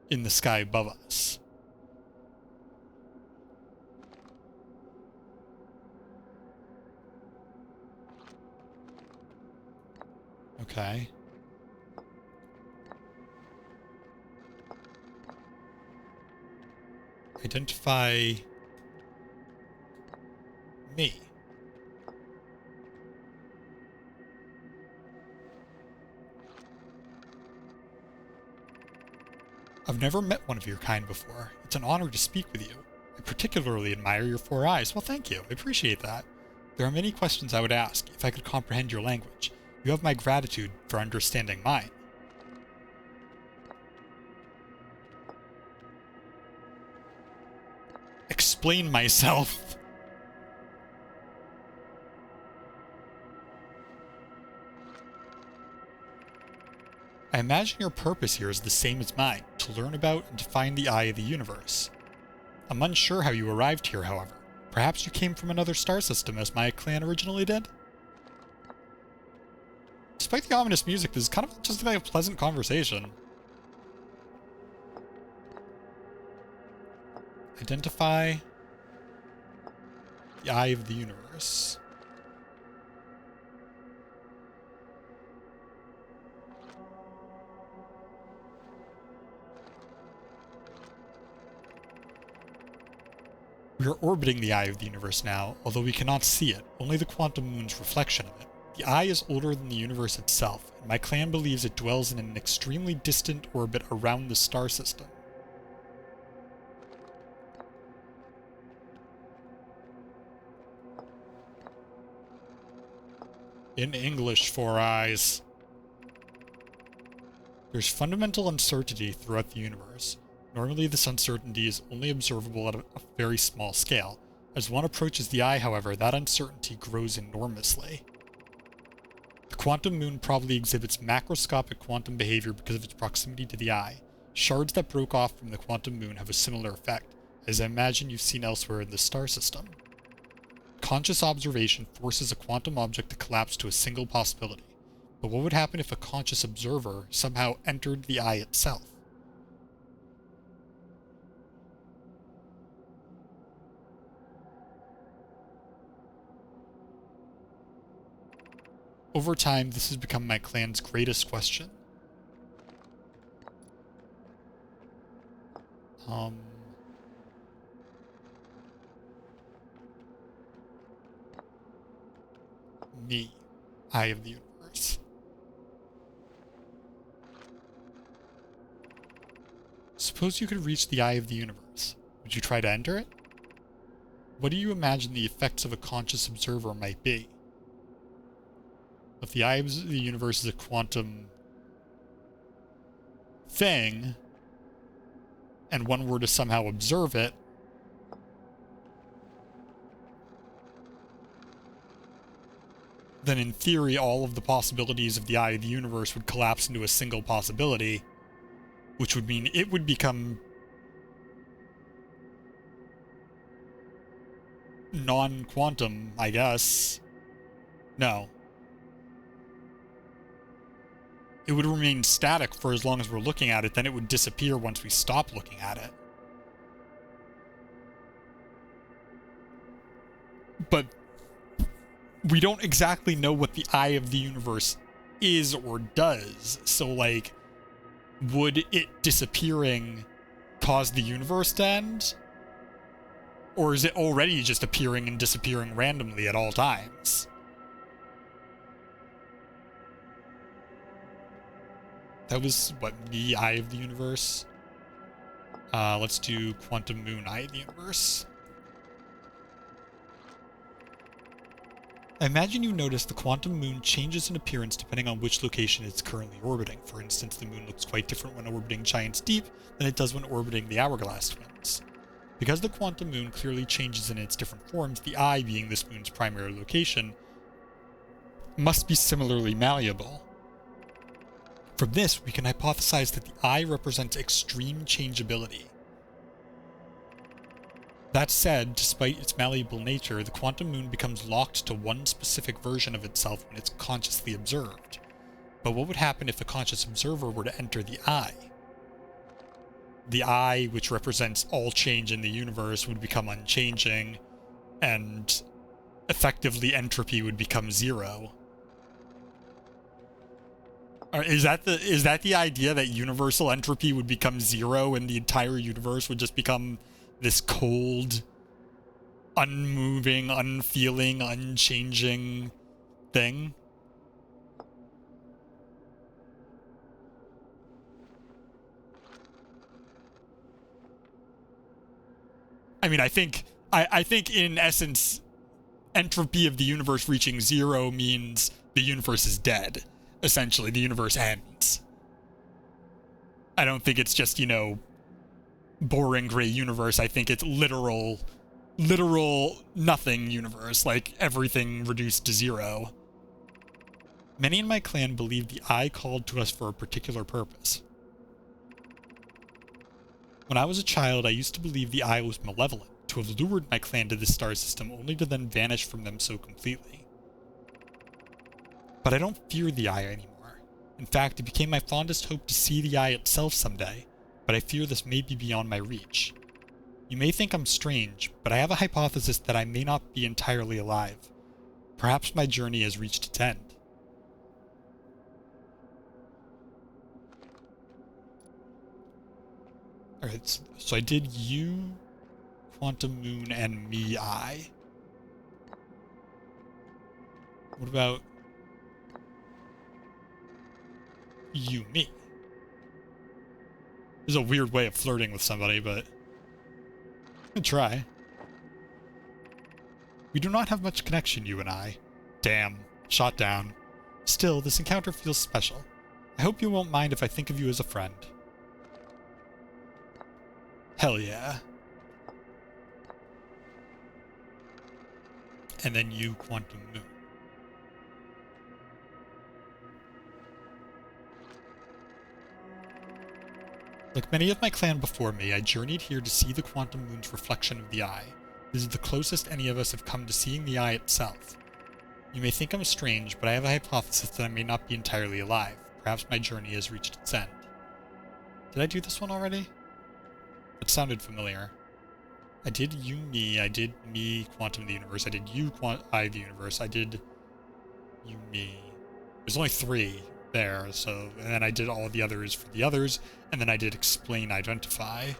in the sky above us. Okay. Identify me. I've never met one of your kind before. It's an honor to speak with you. I particularly admire your 4 eyes. Well, thank you. I appreciate that. There are many questions I would ask if I could comprehend your language. You have my gratitude for understanding mine. Explain myself. I imagine your purpose here is the same as mine, to learn about and to find the eye of the universe. I'm unsure how you arrived here, however. Perhaps you came from another star system, as my clan originally did? Despite the ominous music, this is kind of just like a pleasant conversation. Identify the eye of the universe. We are orbiting the eye of the universe now, although we cannot see it, only the quantum moon's reflection of it. The eye is older than the universe itself, and my clan believes it dwells in an extremely distant orbit around the star system. In English, 4 eyes. There's fundamental uncertainty throughout the universe. Normally, this uncertainty is only observable at a very small scale. As one approaches the eye, however, that uncertainty grows enormously. The quantum moon probably exhibits macroscopic quantum behavior because of its proximity to the eye. Shards that broke off from the quantum moon have a similar effect, as I imagine you've seen elsewhere in the star system. Conscious observation forces a quantum object to collapse to a single possibility. But what would happen if a conscious observer somehow entered the eye itself? Over time, this has become my clan's greatest question. Me, eye of the universe. Suppose you could reach the eye of the universe. Would you try to enter it? What do you imagine the effects of a conscious observer might be? If the eye of the universe is a quantum thing, and one were to somehow observe it, then in theory all of the possibilities of the eye of the universe would collapse into a single possibility, which would mean it would become non-quantum, I guess. No. It would remain static for as long as we're looking at it, then it would disappear once we stop looking at it. But we don't exactly know what the eye of the universe is or does, so, like, would it disappearing cause the universe to end? Or is it already just appearing and disappearing randomly at all times? That was, what, the eye of the universe? Let's do quantum moon eye of the universe. I imagine you notice the quantum moon changes in appearance depending on which location it's currently orbiting. For instance, the moon looks quite different when orbiting Giant's Deep than it does when orbiting the Hourglass Twins. Because the quantum moon clearly changes in its different forms, the eye, being this moon's primary location, must be similarly malleable. From this, we can hypothesize that the eye represents extreme changeability. That said, despite its malleable nature, the quantum moon becomes locked to one specific version of itself when it's consciously observed. But what would happen if a conscious observer were to enter the eye? The eye, which represents all change in the universe, would become unchanging, and effectively entropy would become zero. Is that the idea, that universal entropy would become zero and the entire universe would just become this cold, unmoving, unfeeling, unchanging thing? I mean, I think in essence, entropy of the universe reaching zero means the universe is dead. Essentially, the universe ends. I don't think it's just, boring gray universe. I think it's literal nothing universe, like everything reduced to zero. Many in my clan believe the eye called to us for a particular purpose. When I was a child, I used to believe the eye was malevolent, to have lured my clan to this star system only to then vanish from them so completely. But I don't fear the eye anymore. In fact, it became my fondest hope to see the eye itself someday, but I fear this may be beyond my reach. You may think I'm strange, but I have a hypothesis that I may not be entirely alive. Perhaps my journey has reached its end. Alright, so I did you, Quantum Moon, and me, eye. What about you, me? This is a weird way of flirting with somebody, but I'm gonna try. We do not have much connection, you and I. Damn, shot down. Still, this encounter feels special. I hope you won't mind if I think of you as a friend. Hell yeah. And then you, Quantum Moon. Like many of my clan before me, I journeyed here to see the Quantum Moon's reflection of the eye. This is the closest any of us have come to seeing the eye itself. You may think I'm strange, but I have a hypothesis that I may not be entirely alive. Perhaps my journey has reached its end. Did I do this one already? It sounded familiar. I did you, me. I did me, Quantum of the Universe. I did you, I, the Universe. I did you, me. There's only 3 there, so... And then I did all the others for the others, and then I did explain, identify. So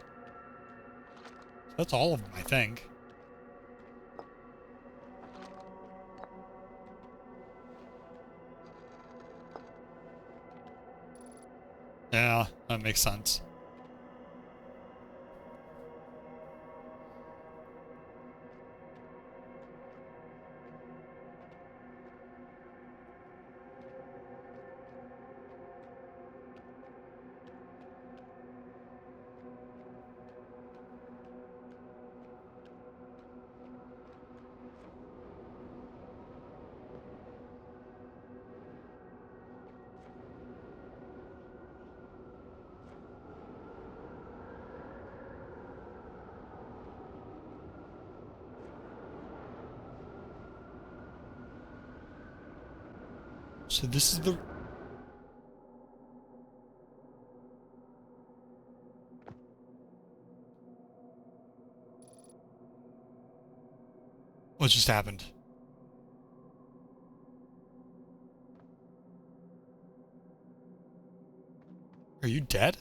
that's all of them, I think. Yeah, that makes sense. So this is the... What just happened? Are you dead?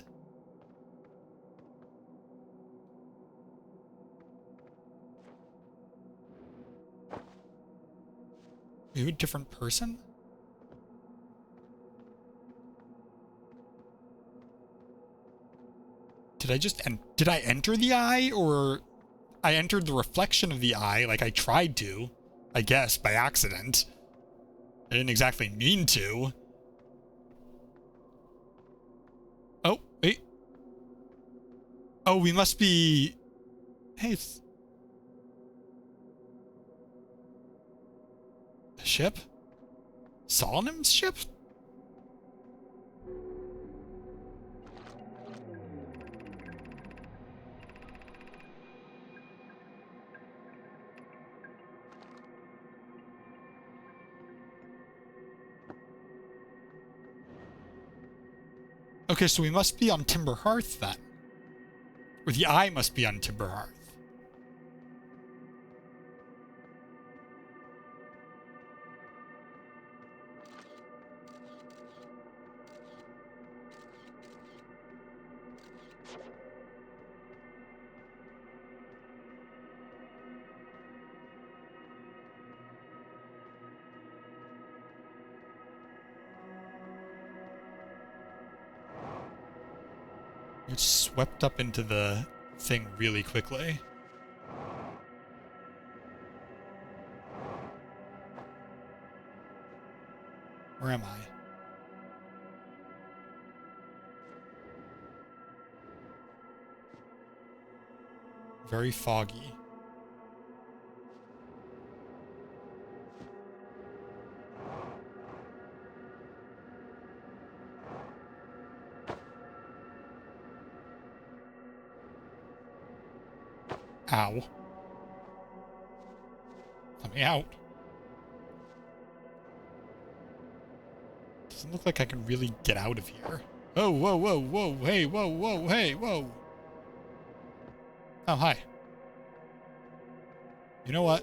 Are you a different person? Did I enter the eye, or I entered the reflection of the eye like I tried to, I guess, by accident. I didn't exactly mean to. Oh, wait. Oh, we must be... Hey, it's... A ship? Solomon's ship? Okay, so we must be on Timber Hearth then. Or the eye must be on Timber Hearth. It swept up into the thing really quickly. Where am I? Very foggy. Ow. Let me out. Doesn't look like I can really get out of here. Oh, whoa, whoa, whoa, hey, whoa, whoa, hey, whoa. Oh, hi. You know what?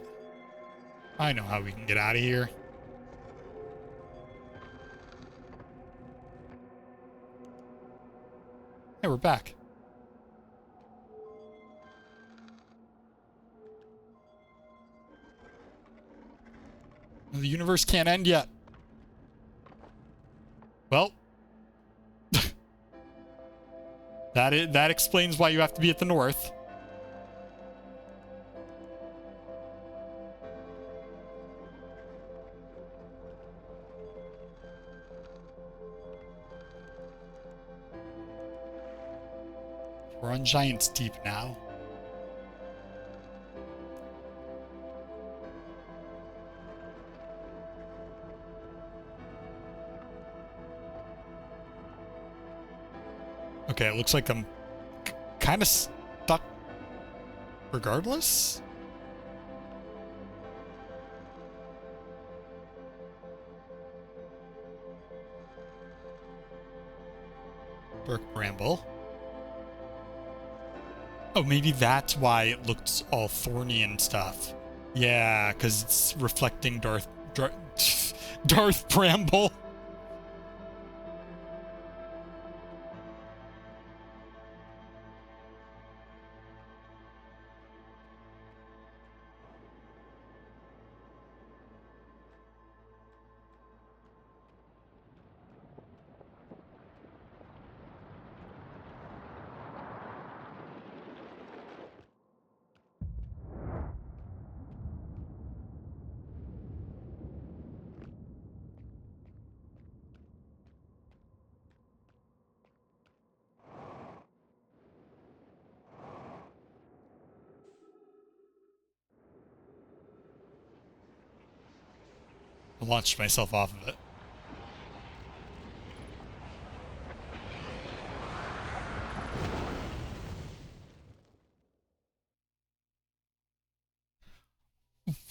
I know how we can get out of here. Hey, we're back. The universe can't end yet. Well, that explains why you have to be at the north. We're on Giant's Deep now. Okay, it looks like I'm kind of stuck regardless. Burke Bramble. Oh, maybe that's why it looked all thorny and stuff. Yeah, because it's reflecting Darth Bramble. I launched myself off of it.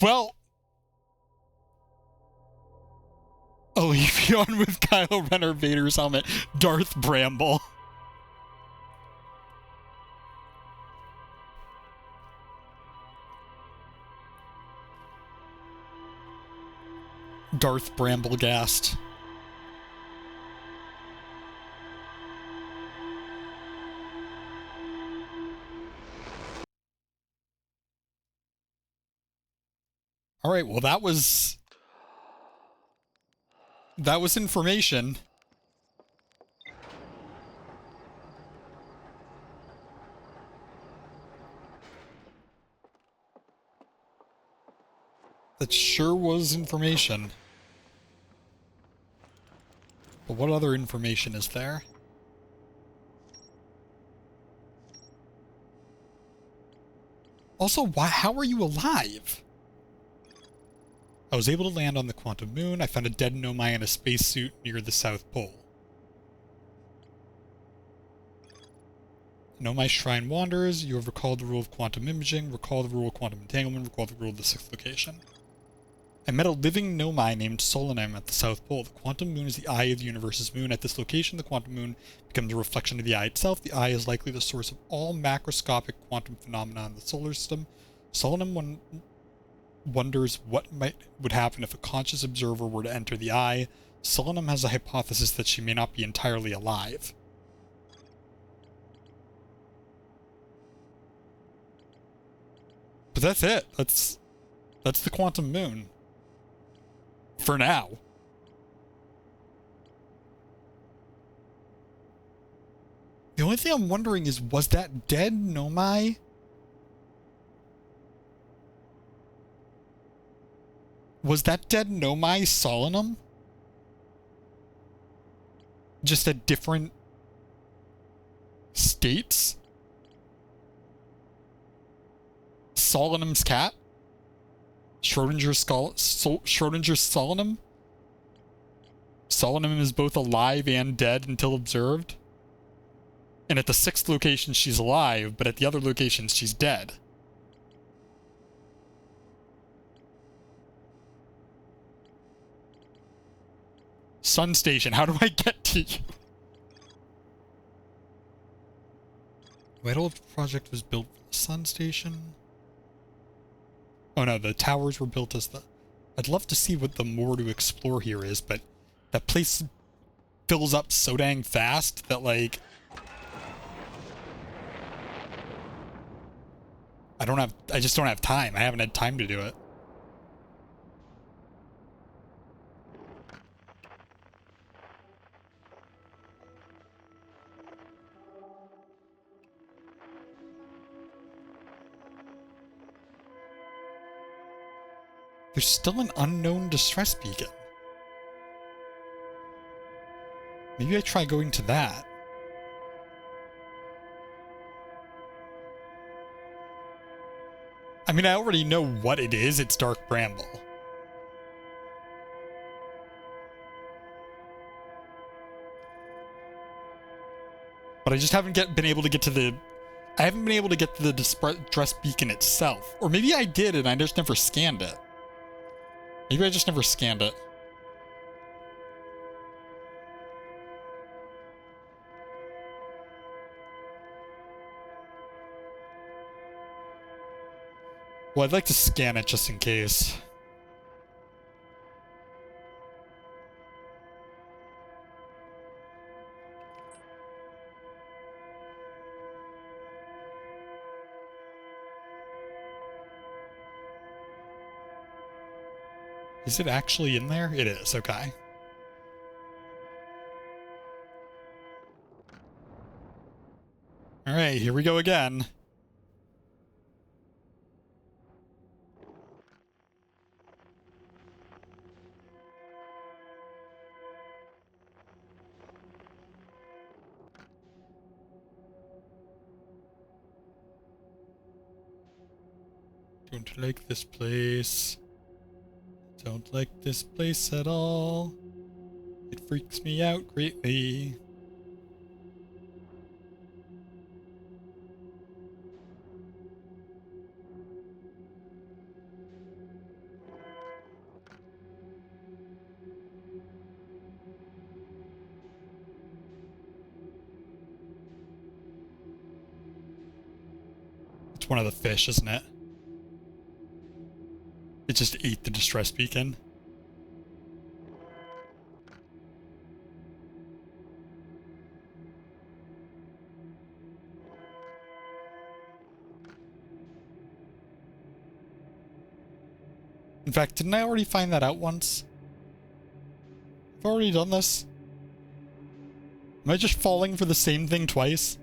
Well, oh, Leafeon with Kylo Ren or Vader's helmet. Darth Bramble. Darth Bramblegast. Alright, well that was information. That sure was information. But what other information is there? Also, how are you alive? I was able to land on the quantum moon. I found a dead Nomai in a spacesuit near the South Pole. Nomai Shrine wanders. You have recalled the rule of quantum imaging. Recall the rule of quantum entanglement. Recall the rule of the sixth location. I met a living Nomai named Solonym at the South Pole. The quantum moon is the eye of the universe's moon. At this location, the quantum moon becomes a reflection of the eye itself. The eye is likely the source of all macroscopic quantum phenomena in the solar system. Solonym wonders what would happen if a conscious observer were to enter the eye. Solonym has a hypothesis that she may not be entirely alive. But that's it. That's the quantum moon. For now. The only thing I'm wondering is, was that dead Nomai? Was that dead Nomai Solonym? Just at different states? Solonym's cat? Schrodinger's Solonym? Solonym is both alive and dead until observed. And at the sixth location she's alive, but at the other locations she's dead. Sun Station, how do I get to you? White Old Project was built for the Sun Station. Oh no, the towers were built as the... I'd love to see what the more to explore here is, but that place fills up so dang fast that, like... I just don't have time. I haven't had time to do it. There's still an unknown distress beacon. Maybe I try going to that. I mean, I already know what it is. It's Dark Bramble. But I just haven't been able to get to the... I haven't been able to get to the distress beacon itself. Or maybe I did and I just never scanned it. Maybe I just never scanned it. Well, I'd like to scan it just in case. Is it actually in there? It is, okay. Alright, here we go again. Don't like this place. Don't like this place at all. It freaks me out greatly. It's one of the fish, isn't it? It just ate the distress beacon. In fact, didn't I already find that out once? I've already done this. Am I just falling for the same thing twice?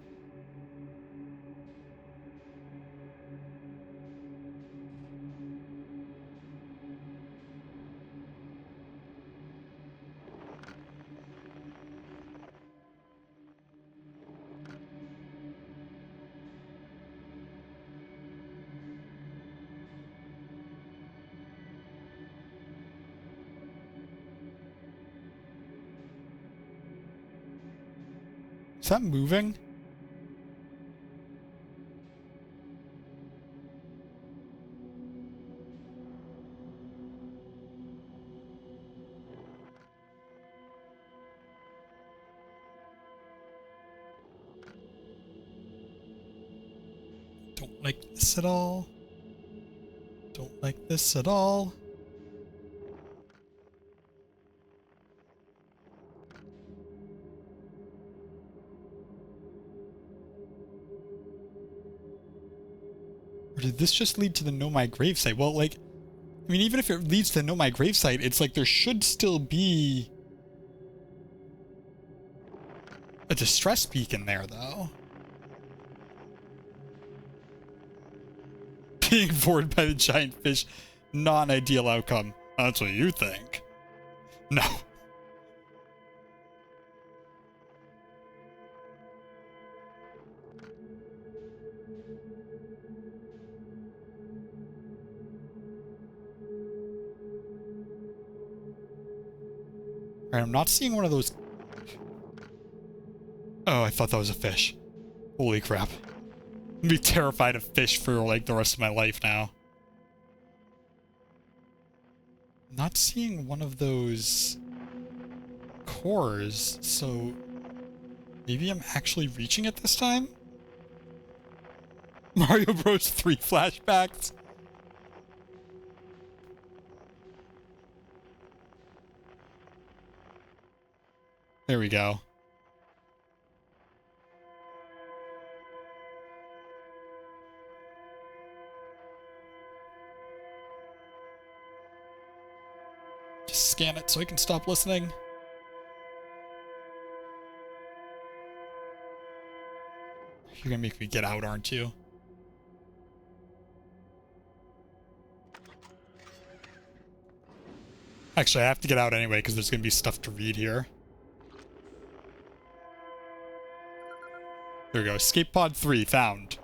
Is that moving? Don't like this at all. Don't like this at all. Or did this just lead to the Know My Gravesite? Well, like, I mean, even if it leads to the Know My Gravesite, it's like there should still be a distress beacon there, though. Being bored by the giant fish, not an ideal outcome. That's what you think. No. Alright, I'm not seeing one of those. Oh, I thought that was a fish. Holy crap. I'm gonna be terrified of fish for, like, the rest of my life now. Not seeing one of those cores, so maybe I'm actually reaching it this time? Mario Bros. 3 flashbacks? There we go. Just scan it so I can stop listening. You're gonna make me get out, aren't you? Actually, I have to get out anyway because there's gonna be stuff to read here. There we go. Escape pod 3 found.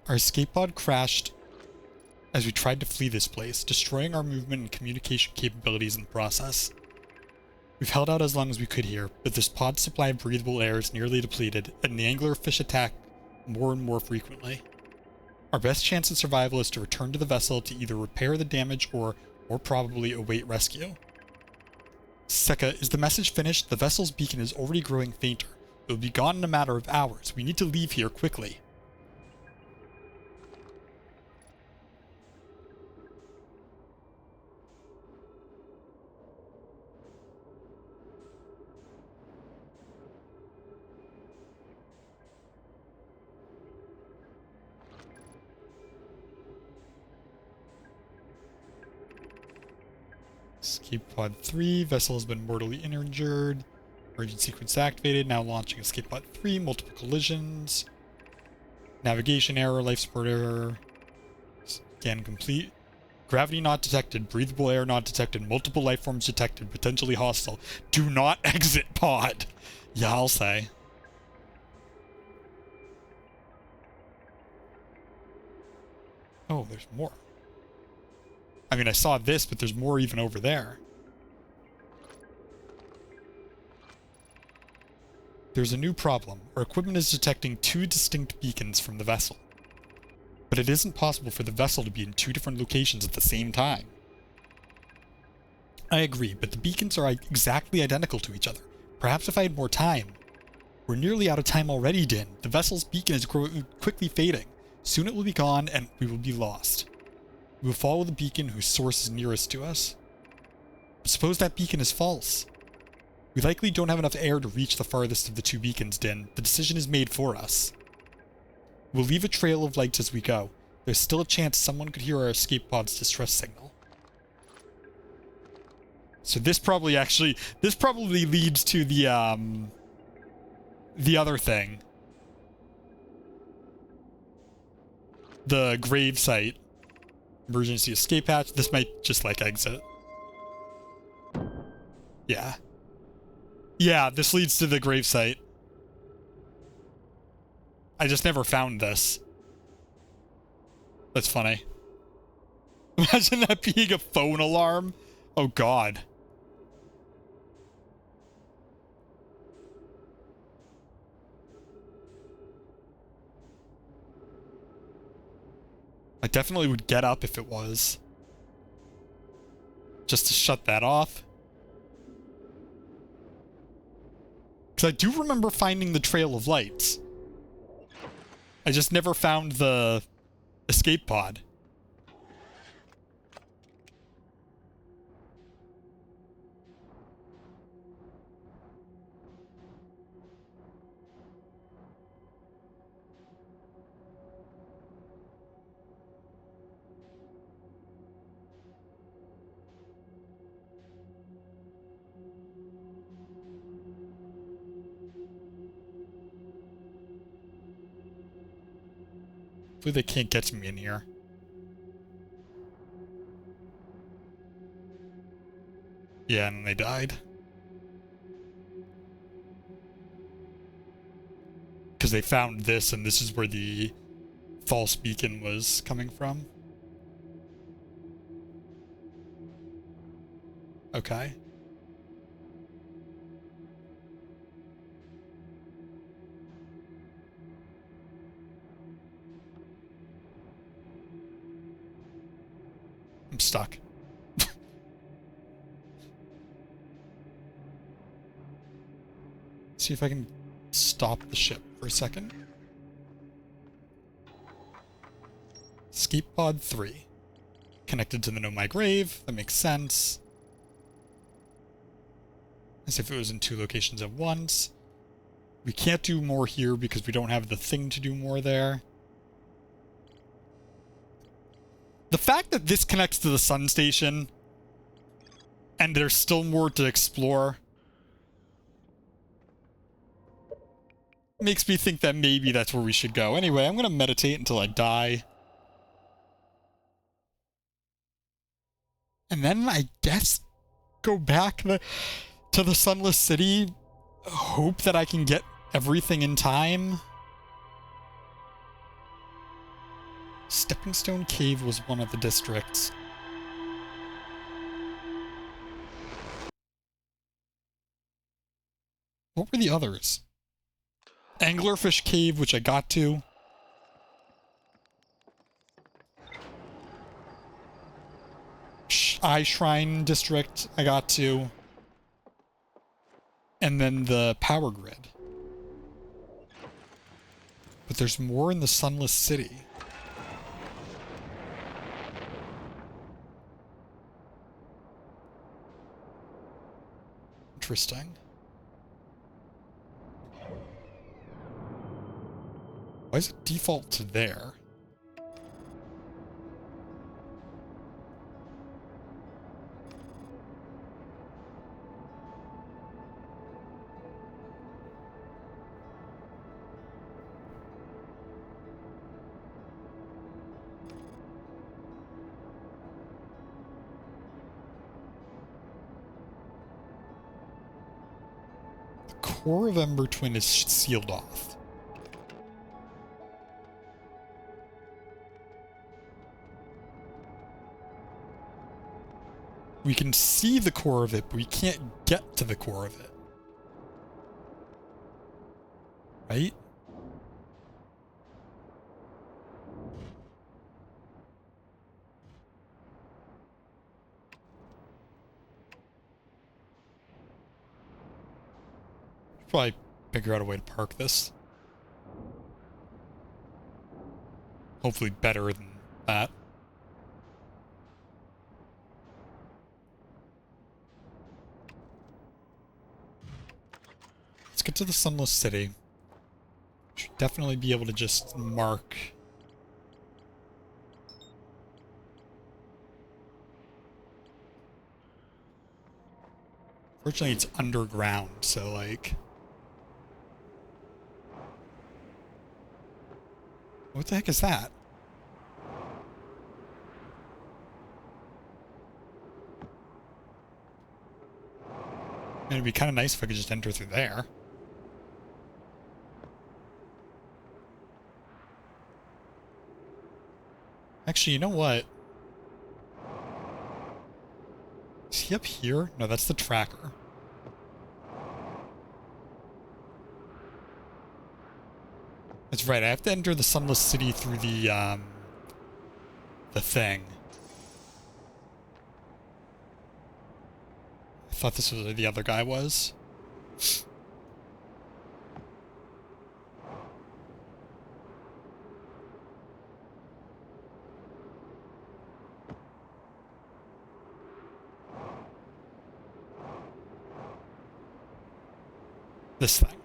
Our escape pod crashed as we tried to flee this place, destroying our movement and communication capabilities in the process. We've held out as long as we could here, but this pod's supply of breathable air is nearly depleted, and the anglerfish attack more and more frequently. Our best chance of survival is to return to the vessel to either repair the damage or, more probably, await rescue. Seka, is the message finished? The vessel's beacon is already growing fainter. It will be gone in a matter of hours. We need to leave here quickly. Escape pod 3, vessel has been mortally injured. Emergency sequence activated, now launching escape pod 3, multiple collisions. Navigation error, life support error. Scan complete. Gravity not detected, breathable air not detected, multiple life forms detected, potentially hostile. Do not exit pod. Yeah, I'll say. Oh, there's more. I mean, I saw this, but there's more even over there. There's a new problem. Our equipment is detecting 2 distinct beacons from the vessel. But it isn't possible for the vessel to be in 2 different locations at the same time. I agree, but the beacons are exactly identical to each other. Perhaps if I had more time. We're nearly out of time already, Din. The vessel's beacon is quickly fading. Soon it will be gone, and we will be lost. We will follow the beacon whose source is nearest to us. But suppose that beacon is false. We likely don't have enough air to reach the farthest of the 2 beacons, Din. The decision is made for us. We'll leave a trail of lights as we go. There's still a chance someone could hear our escape pod's distress signal. So this probably leads to the other thing. The grave site. Emergency escape hatch. This might just, like, exit. Yeah. Yeah, this leads to the grave site. I just never found this. That's funny. Imagine that being a phone alarm. Oh, God. I definitely would get up if it was. Just to shut that off. Because I do remember finding the trail of lights. I just never found the escape pod. Hopefully they can't get me in here. Yeah, and they died. Because they found this, and this is where the false beacon was coming from. Okay. I'm stuck. See if I can stop the ship for a second. Escape pod 3. Connected to the Know My Grave. That makes sense. As if it was in 2 locations at once. We can't do more here because we don't have the thing to do more there. The fact that this connects to the sun station and there's still more to explore makes me think that maybe that's where we should go. Anyway, I'm going to meditate until I die. And then I guess go back to the Sunless City. Hope that I can get everything in time. Stepping Stone Cave was one of the districts. What were the others? Anglerfish Cave, which I got to. Eye Shrine District, I got to. And then the Power Grid. But there's more in the Sunless City. Interesting. Why is it default to there? Core of Ember Twin is sealed off. We can see the core of it, but we can't get to the core of it. Right? Probably figure out a way to park this. Hopefully better than that. Let's get to the Sunless City. Should definitely be able to just mark. Fortunately, it's underground, so like... What the heck is that? It'd be kind of nice if I could just enter through there. Actually, you know what? Is he up here? No, that's the tracker. That's right, I have to enter the Sunless City through the thing. I thought this was where the other guy was. This thing.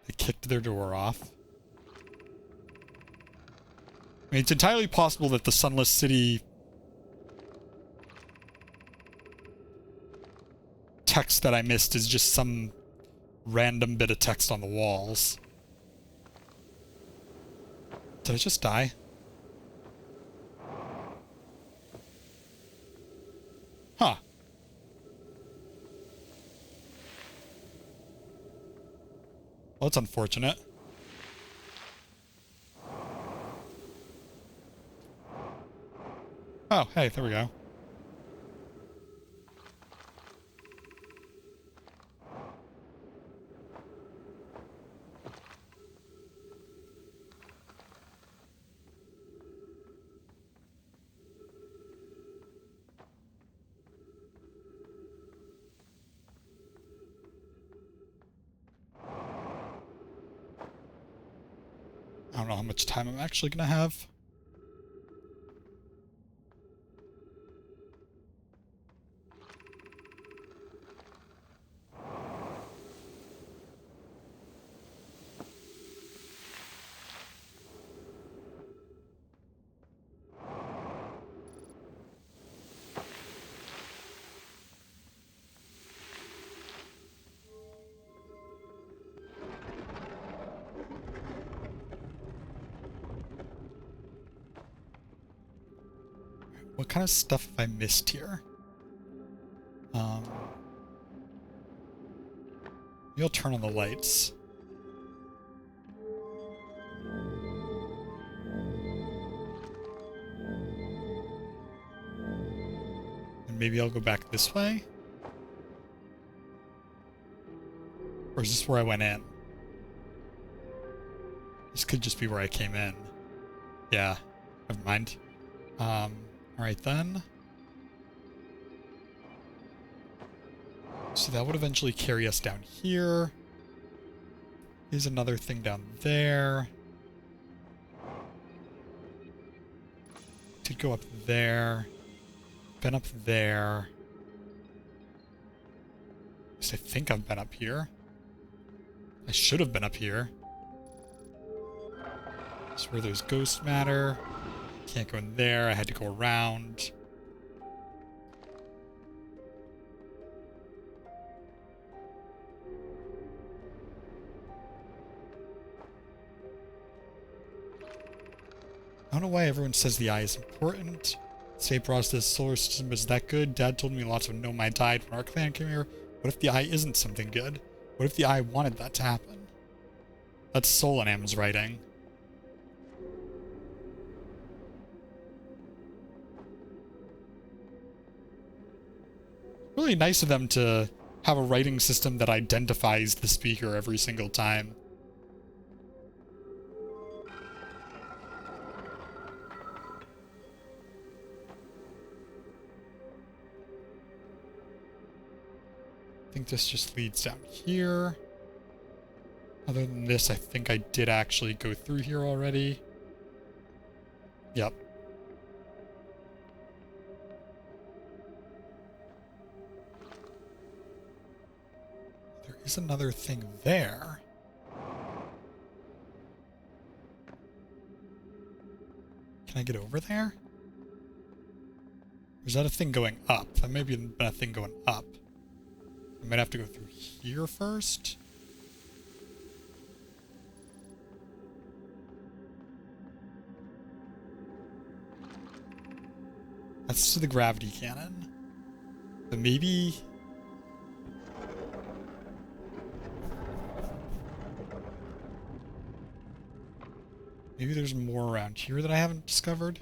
They kicked their door off. I mean, it's entirely possible that the Sunless City text that I missed is just some random bit of text on the walls. Did I just die? Huh. Well, that's unfortunate. Oh, hey, there we go. I don't know how much time I'm actually gonna have. What kind of stuff have I missed here? Maybe I'll turn on the lights. And maybe I'll go back this way? Or is this where I went in? This could just be where I came in. Yeah, never mind. Alright then. So that would eventually carry us down here. Here's another thing down there. Did go up there. Been up there. At least I think I've been up here. I should have been up here. This is where there's ghost matter. Can't go in there. I had to go around. I don't know why everyone says the eye is important. Say brought us to the solar system is that good. Dad told me lots of Nomai died when our clan came here. What if the eye isn't something good? What if the eye wanted that to happen? That's Solanam's writing. Really nice of them to have a writing system that identifies the speaker every single time. I think this just leads down here. Other than this, I think I did actually go through here already. Yep. There is another thing there. Can I get over there? Or is that a thing going up? That may be a thing going up. I might have to go through here first. That's to the gravity cannon. But maybe... maybe there's more around here that I haven't discovered.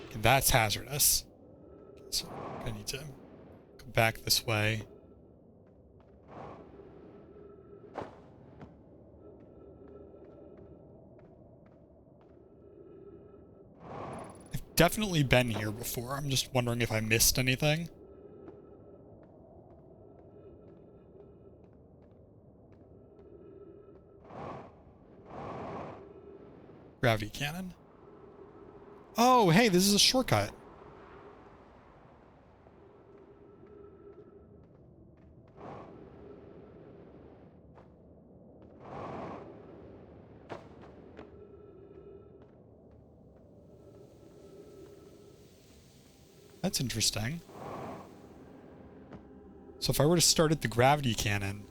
Okay, that's hazardous. So I need to go back this way. I've definitely been here before. I'm just wondering if I missed anything. Gravity cannon. Oh, hey, this is a shortcut. That's interesting. So if I were to start at the gravity cannon...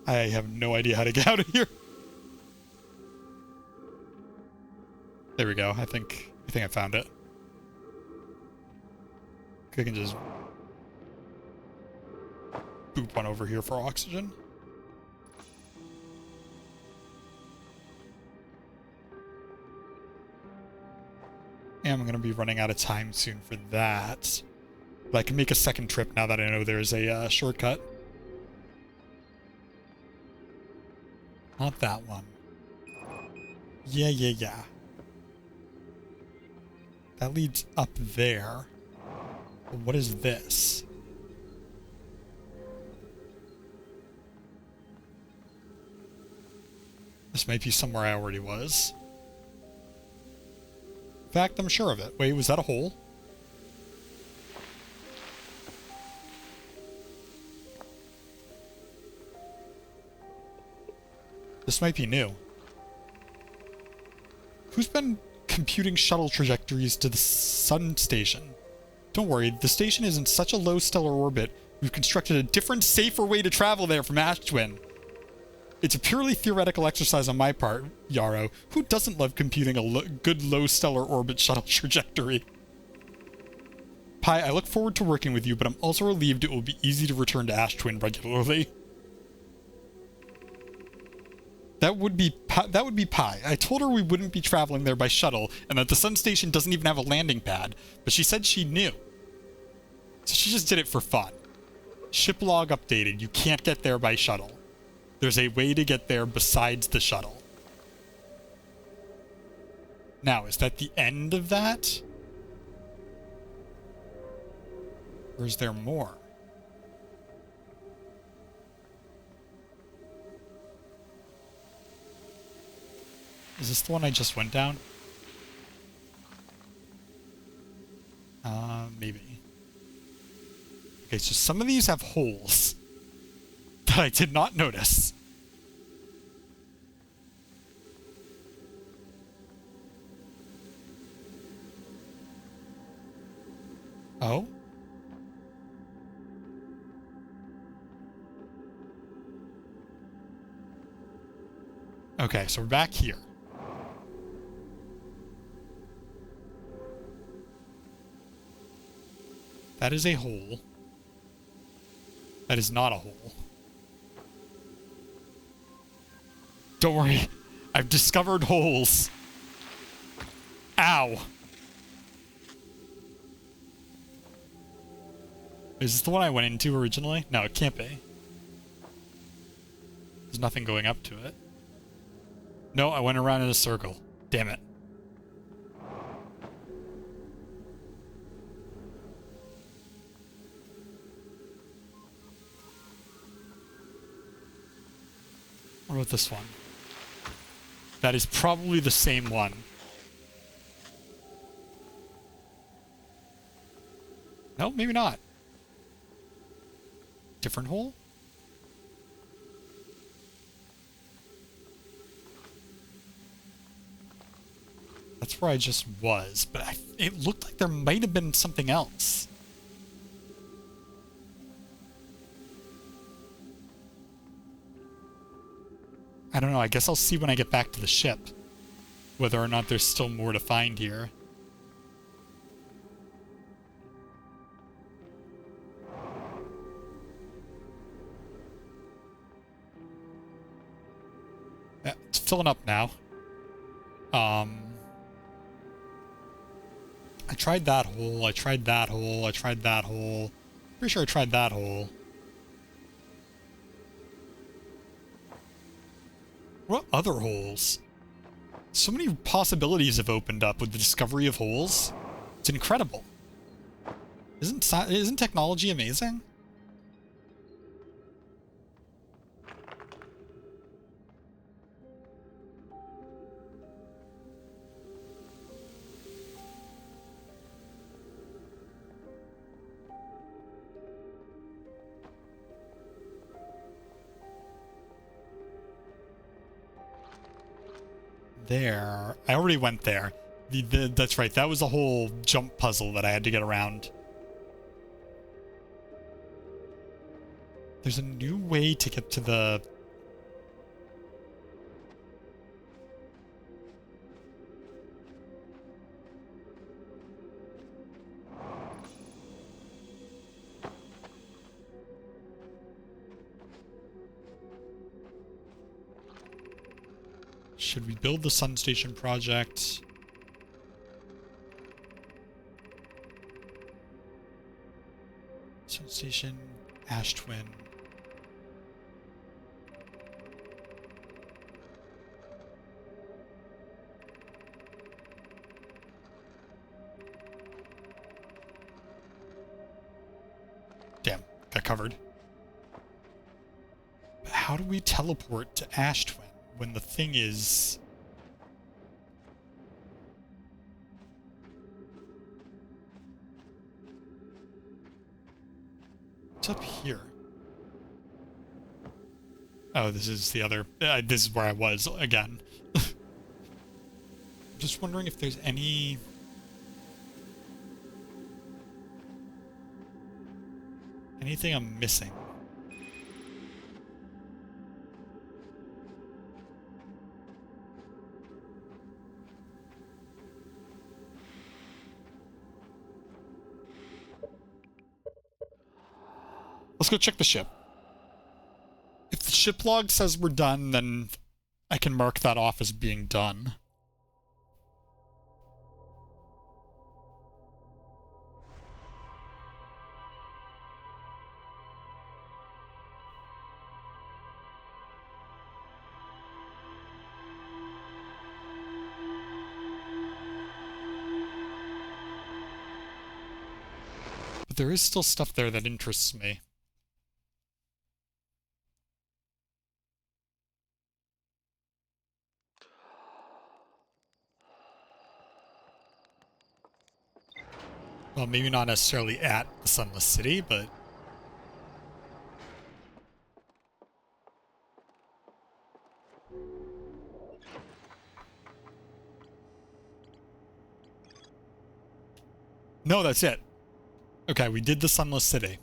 I have no idea how to get out of here. There we go. I think I found it. I can just boop one over here for oxygen. And I'm going to be running out of time soon for that. But I can make a second trip now that I know there's a shortcut. Not that one. Yeah. That leads up there. But what is this? This might be somewhere I already was. In fact, I'm sure of it. Wait, was that a hole? This might be new. Who's been computing shuttle trajectories to the sun station? Don't worry, the station is in such a low stellar orbit, we've constructed a different, safer way to travel there from Ash Twin. It's a purely theoretical exercise on my part, Yarrow. Who doesn't love computing a good low stellar orbit shuttle trajectory? Pi, I look forward to working with you, but I'm also relieved it will be easy to return to Ash Twin regularly. That would be Pi. I told her we wouldn't be traveling there by shuttle, and that the sun station doesn't even have a landing pad, but she said she knew. So she just did it for fun. Ship log updated. You can't get there by shuttle. There's a way to get there besides the shuttle. Now, is that the end of that? Or is there more? Is this the one I just went down? Maybe. Okay, so some of these have holes that I did not notice. Oh? Okay, so we're back here. That is a hole. That is not a hole. Don't worry. I've discovered holes. Ow. Is this the one I went into originally? No, it can't be. There's nothing going up to it. No, I went around in a circle. Damn it. What about this one? That is probably the same one. No, maybe not. Different hole? That's where I just was, but it looked like there might have been something else. I don't know, I guess I'll see when I get back to the ship whether or not there's still more to find here. Yeah, it's filling up now. I tried that hole, I tried that hole, I tried that hole. Pretty sure I tried that hole. What other holes? So many possibilities have opened up with the discovery of holes. It's incredible. Isn't technology amazing? There. I already went there. That's right. That was a whole jump puzzle that I had to get around. There's a new way to get to the... Should we build the Sun Station project? Sun Station, Ash Twin. Damn, got covered. But how do we teleport to Ash Twin when the thing is... What's up here? Oh, this is the other... this is where I was again. I'm just wondering if there's anything I'm missing. Let's go check the ship. If the ship log says we're done, then I can mark that off as being done. But there is still stuff there that interests me. Well, maybe not necessarily at the Sunless City, but... No, that's it. Okay, we did the Sunless City.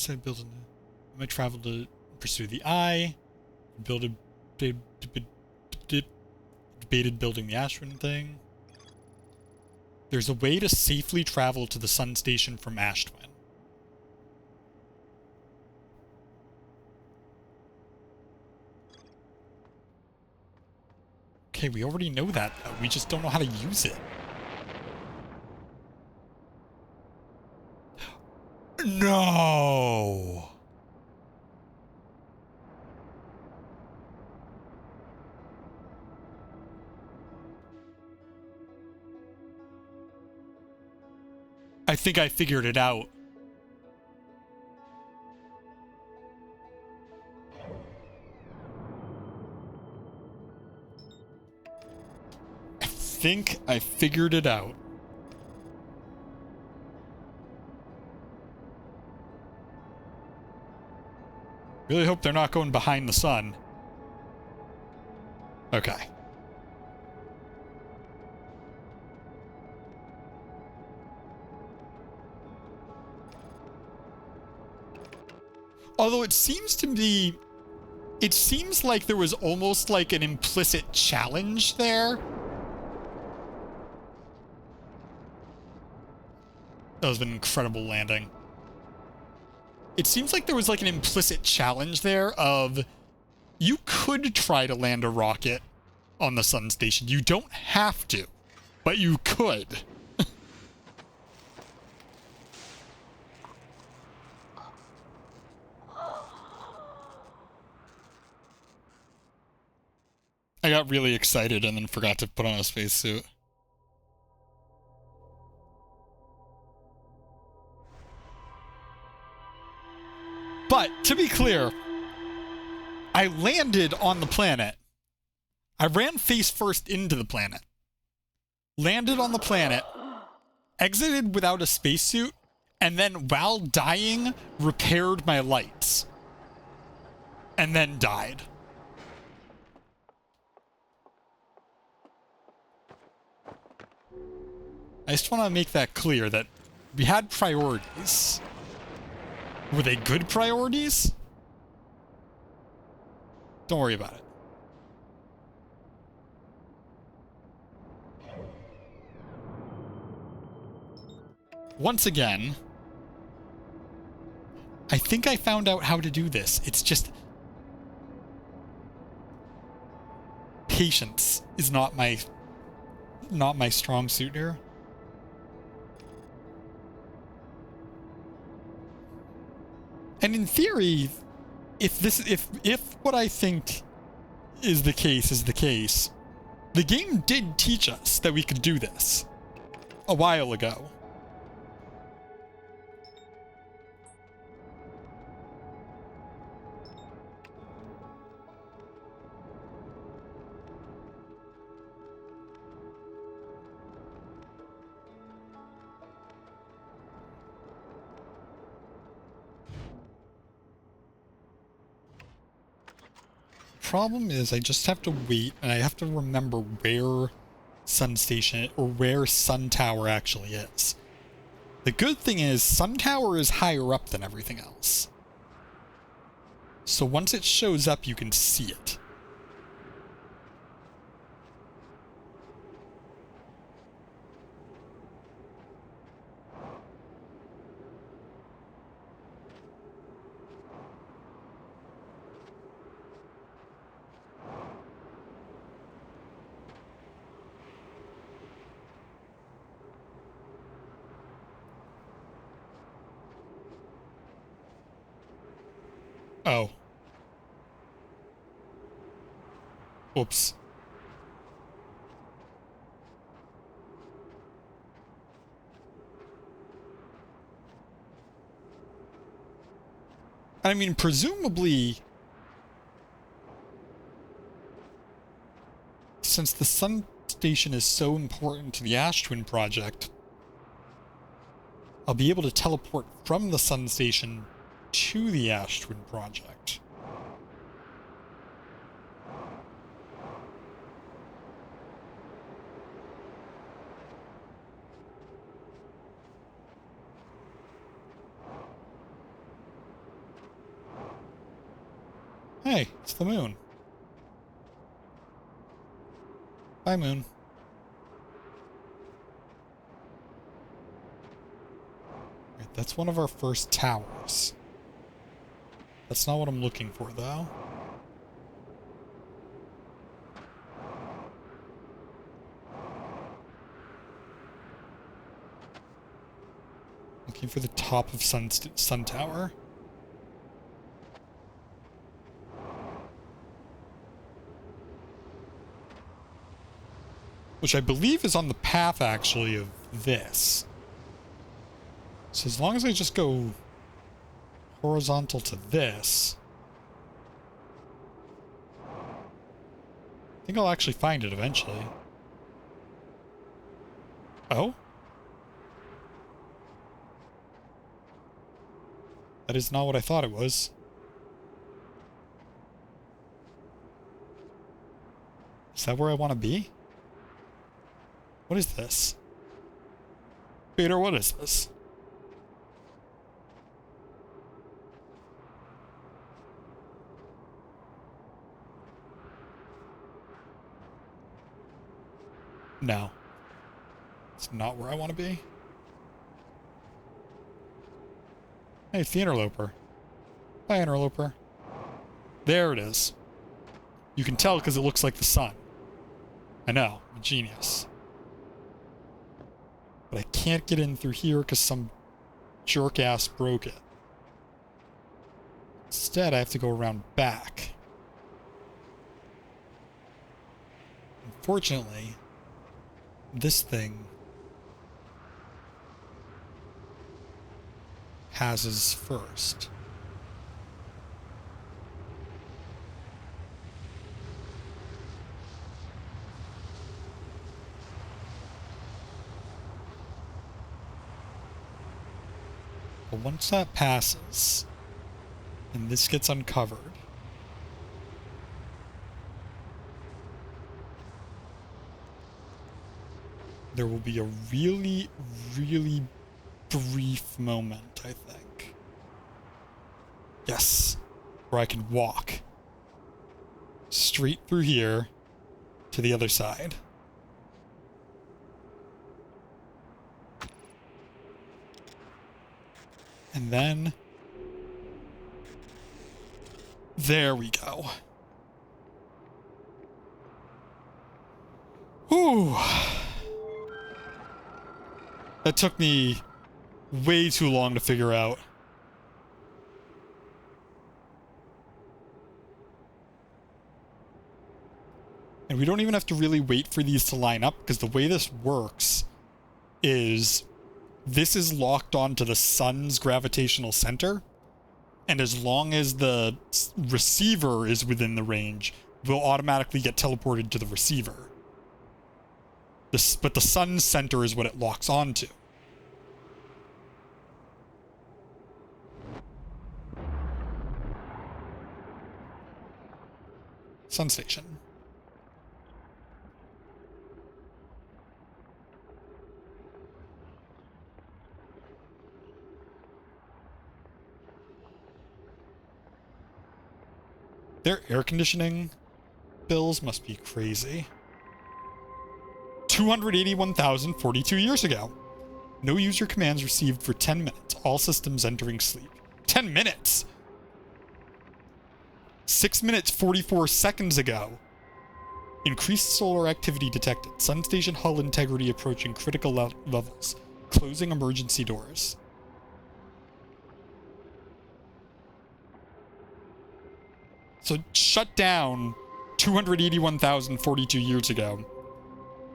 I might travel to pursue the eye. Debated building the Ashwin thing. There's a way to safely travel to the Sun Station from Ashtwin. Okay, we already know that, though. We just don't know how to use it. No! I think I figured it out. I think I figured it out. Really hope they're not going behind the sun. Okay. Although it seems to be... It seems like there was almost like an implicit challenge there. That was an incredible landing. It seems like there was like an implicit challenge there of... You could try to land a rocket on the Sun Station. You don't have to, but you could. I got really excited and then forgot to put on a spacesuit. But, to be clear, I landed on the planet. I ran face first into the planet. Landed on the planet. Exited without a spacesuit. And then, while dying, repaired my lights. And then died. I just want to make that clear that we had priorities. Were they good priorities? Don't worry about it. Once again, I think I found out how to do this. It's just... Patience is not my strong suit here. And in theory, if what I think is the case, the game did teach us that we could do this a while ago. Problem is I just have to wait and I have to remember where Sun Station or where Sun Tower actually is. The good thing is Sun Tower is higher up than everything else. So once it shows up, you can see it. Oh. Oops. I mean, presumably, since the sun station is so important to the Ash Twin project, I'll be able to teleport from the sun station to the Ash Twin project. Hey, it's the moon. Bye, moon. Right, that's one of our first towers. That's not what I'm looking for, though. Looking for the top of Sun Tower. Which I believe is on the path, actually, of this. So as long as I just go horizontal to this, I think I'll actually find it eventually. Oh? That is not what I thought it was. Is that where I want to be? What is this? Peter, what is this? No. It's not where I want to be. Hey, it's the interloper. Hi, interloper. There it is. You can tell because it looks like the sun. I know. I'm a genius. But I can't get in through here because some jerk-ass broke it. Instead, I have to go around back. Unfortunately, this thing has his first. But once that passes, and this gets uncovered, there will be a really, really brief moment, I think. Yes, where I can walk straight through here to the other side. And then, there we go. Whew. That took me way too long to figure out. And we don't even have to really wait for these to line up, because the way this works is this is locked onto the sun's gravitational center, and as long as the receiver is within the range, we'll automatically get teleported to the receiver. But the sun's center is what it locks onto. Sun station. Their air conditioning bills must be crazy. 281,042 years ago. No user commands received for 10 minutes. All systems entering sleep. 10 minutes? 6 minutes 44 seconds ago. Increased solar activity detected. Sun station hull integrity approaching critical levels. Closing emergency doors. So shut down 281,042 years ago,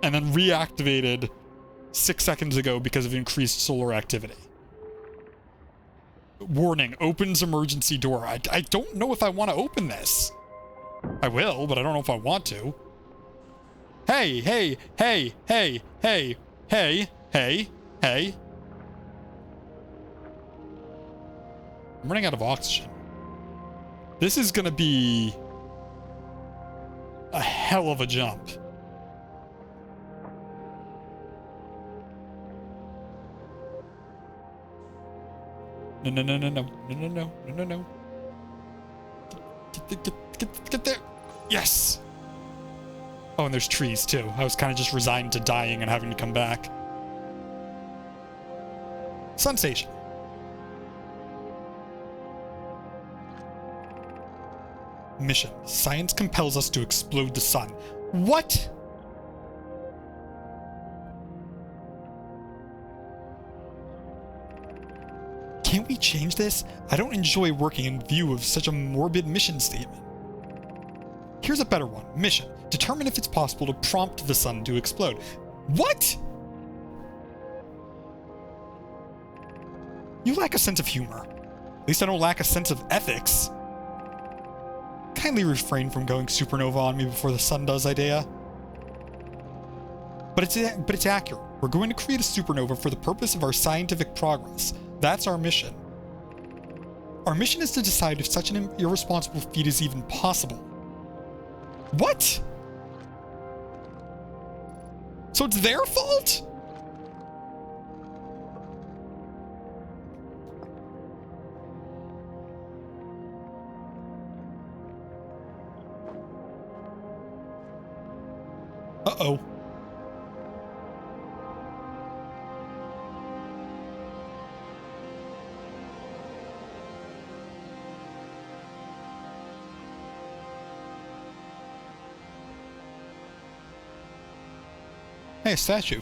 and then reactivated 6 seconds ago because of increased solar activity. Warning, opens emergency door. I don't know if I want to open this. I will, but I don't know if I want to. Hey, hey, hey, hey, hey, hey, hey, hey. I'm running out of oxygen. This is gonna be a hell of a jump. No, no, no, no, no, no, no, no, no, no, no. Get there. Yes. Oh, and there's trees too. I was kind of just resigned to dying and having to come back. Sun station. Mission. Science compels us to explode the sun. What? Can't we change this? I don't enjoy working in view of such a morbid mission statement. Here's a better one. Mission. Determine if it's possible to prompt the sun to explode. What? You lack a sense of humor. At least I don't lack a sense of ethics. Kindly refrain from going supernova on me before the sun does, Idea. But it's accurate. We're going to create a supernova for the purpose of our scientific progress. That's our mission. Our mission is to decide if such an irresponsible feat is even possible. What? So it's their fault? Uh-oh. Hey, a statue.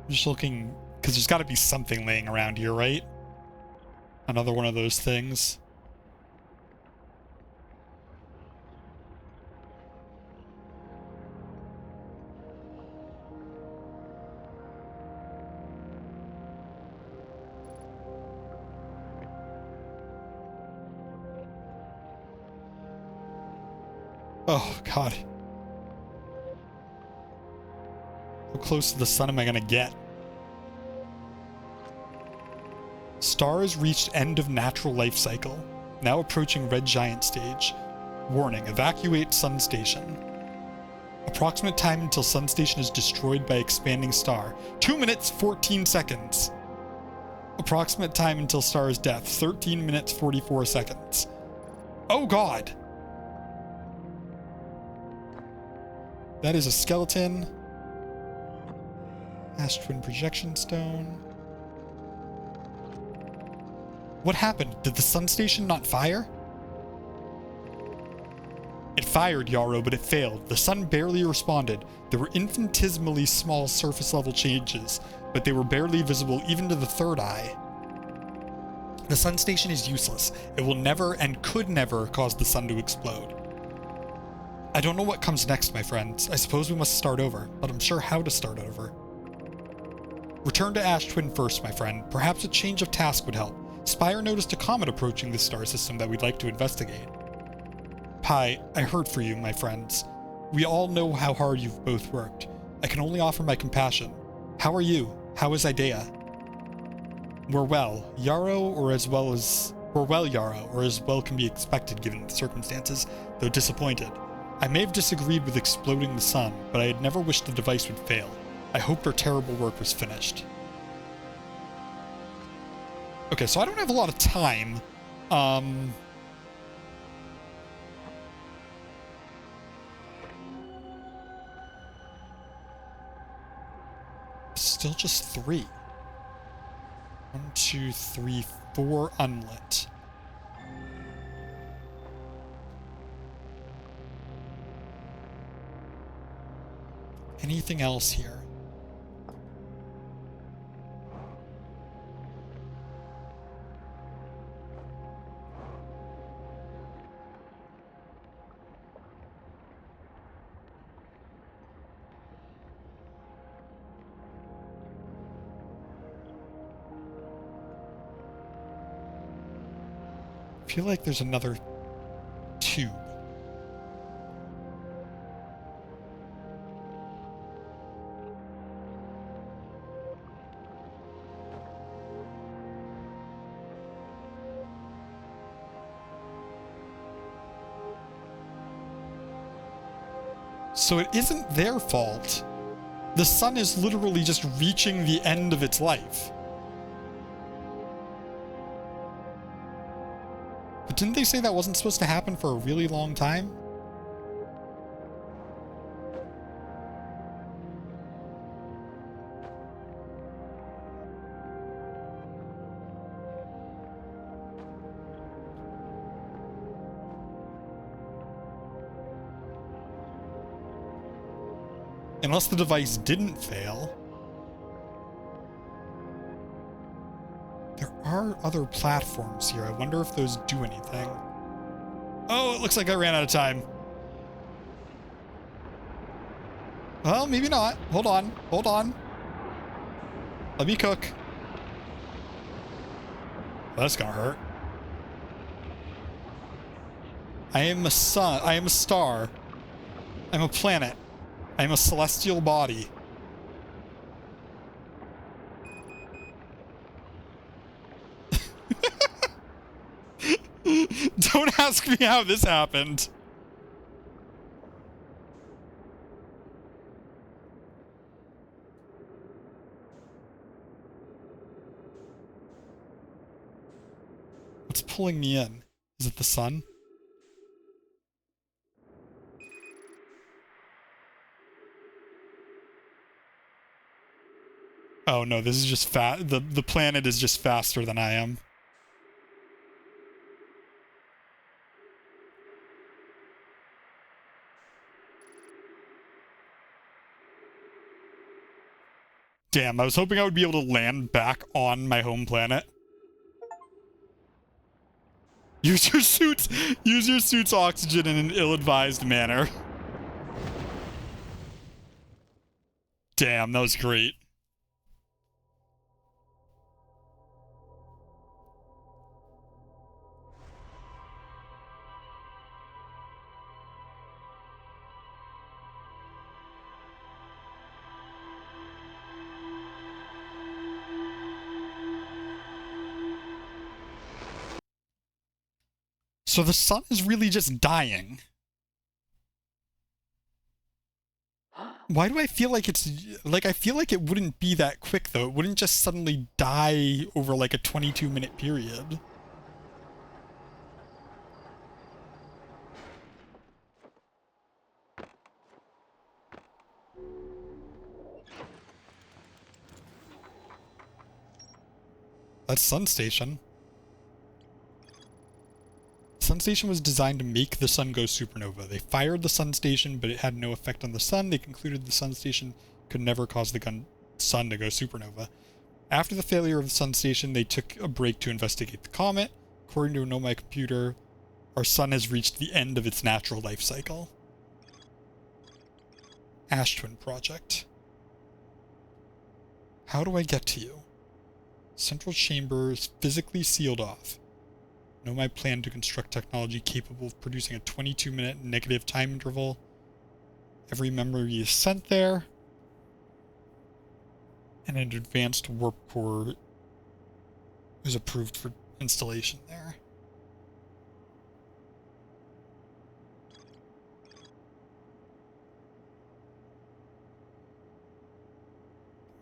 I'm just looking, because there's got to be something laying around here, right? Another one of those things. Oh, God. How close to the sun am I gonna get? Star has reached end of natural life cycle. Now approaching red giant stage. Warning, evacuate sun station. Approximate time until sun station is destroyed by expanding star. 2 minutes, 14 seconds. Approximate time until star is death. 13 minutes, 44 seconds. Oh, God. That is a skeleton. Ash Twin projection stone. What happened? Did the sun station not fire? It fired, Yarrow, but it failed. The sun barely responded. There were infinitesimally small surface level changes, but they were barely visible even to the third eye. The sun station is useless. It will never and could never cause the sun to explode. I don't know what comes next, my friends. I suppose we must start over, but I'm sure how to start over. Return to Ash Twin first, my friend. Perhaps a change of task would help. Spire noticed a comet approaching the star system that we'd like to investigate. Pi, I heard for you, my friends. We all know how hard you've both worked. I can only offer my compassion. How are you? How is Idea? We're well, Yarrow, or as well can be expected given the circumstances, though disappointed. I may have disagreed with exploding the sun, but I had never wished the device would fail. I hoped our terrible work was finished. Okay, so I don't have a lot of time. Still just 3. 1, 2, 3, 4 unlit. Anything else here? I feel like there's another tube. So it isn't their fault. The sun is literally just reaching the end of its life. But didn't they say that wasn't supposed to happen for a really long time? Unless the device didn't fail. There are other platforms here. I wonder if those do anything. Oh, it looks like I ran out of time. Well, maybe not. Hold on. Hold on. Let me cook. Well, that's gonna hurt. I am a sun. I am a star. I'm a planet. I'm a celestial body. Don't ask me how this happened. What's pulling me in? Is it the sun? Oh no, this is just fat. The planet is just faster than I am. Damn, I was hoping I would be able to land back on my home planet. Use your suit's oxygen in an ill-advised manner. Damn, that was great. So the sun is really just dying. Why do I feel like it's... Like, I feel like it wouldn't be that quick, though. It wouldn't just suddenly die over, like, a 22-minute period. That's Sun Station. Sun Station was designed to make the sun go supernova. They fired the Sun Station, but it had no effect on the sun. They concluded the Sun Station could never cause the sun to go supernova. After the failure of the Sun Station, they took a break to investigate the comet. According to a Know My Computer, our sun has reached the end of its natural life cycle. Ash Twin Project. How do I get to you? Central chamber is physically sealed off. Know my plan to construct technology capable of producing a 22-minute negative time interval. Every memory is sent there. And an advanced warp core is approved for installation there.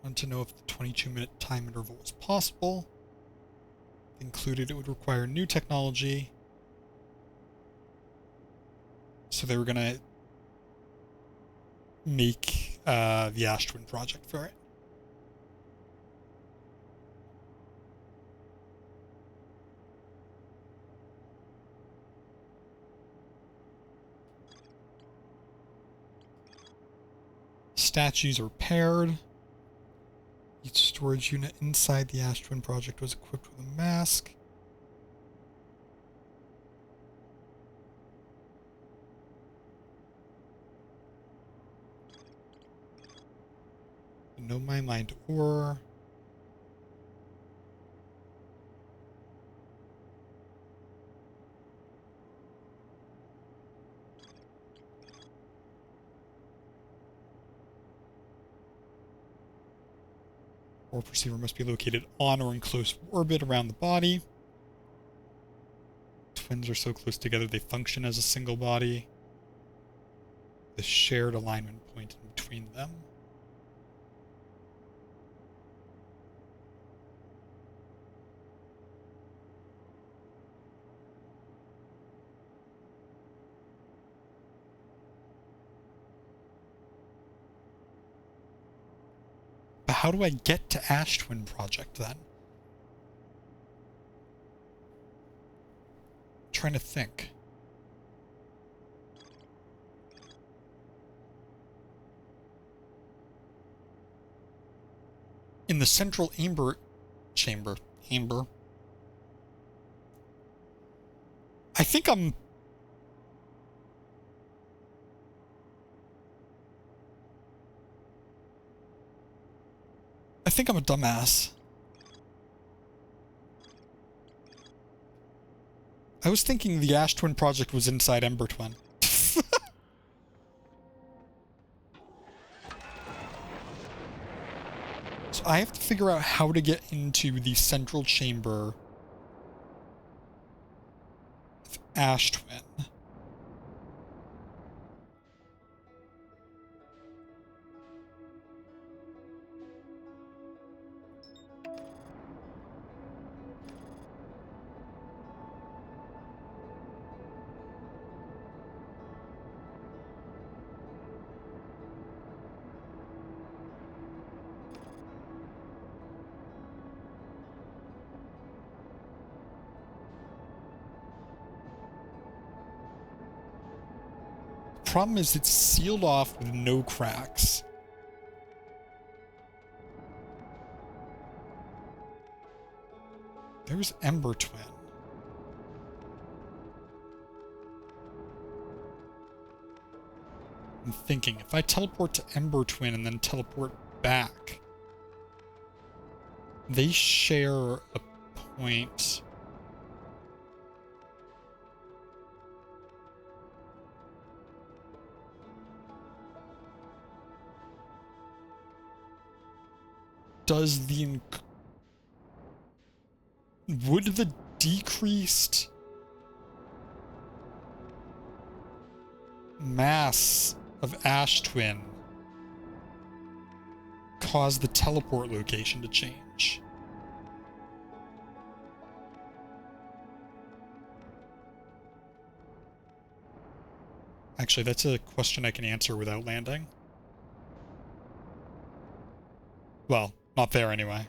I want to know if the 22-minute time interval is possible. Included, it would require new technology. So they were gonna make the Ash Twin Project for it. statues are paired. Each storage unit inside the Ash Twin project was equipped with a mask. No my mind ore. Ore perceiver must be located on or in close orbit around the body. Twins are so close together they function as a single body. The shared alignment point in between them. But how do I get to Ash Twin Project then? I'm trying to think. In the central chamber, I think I'm a dumbass. I was thinking the Ash Twin project was inside Ember Twin. So I have to figure out how to get into the central chamber of Ash Twin. Problem is it's sealed off with no cracks. There's Ember Twin. I'm thinking if I teleport to Ember Twin and then teleport back, they share a point. Does the would the decreased mass of Ash Twin cause the teleport location to change? Actually, that's a question I can answer without landing. Well, not there anyway.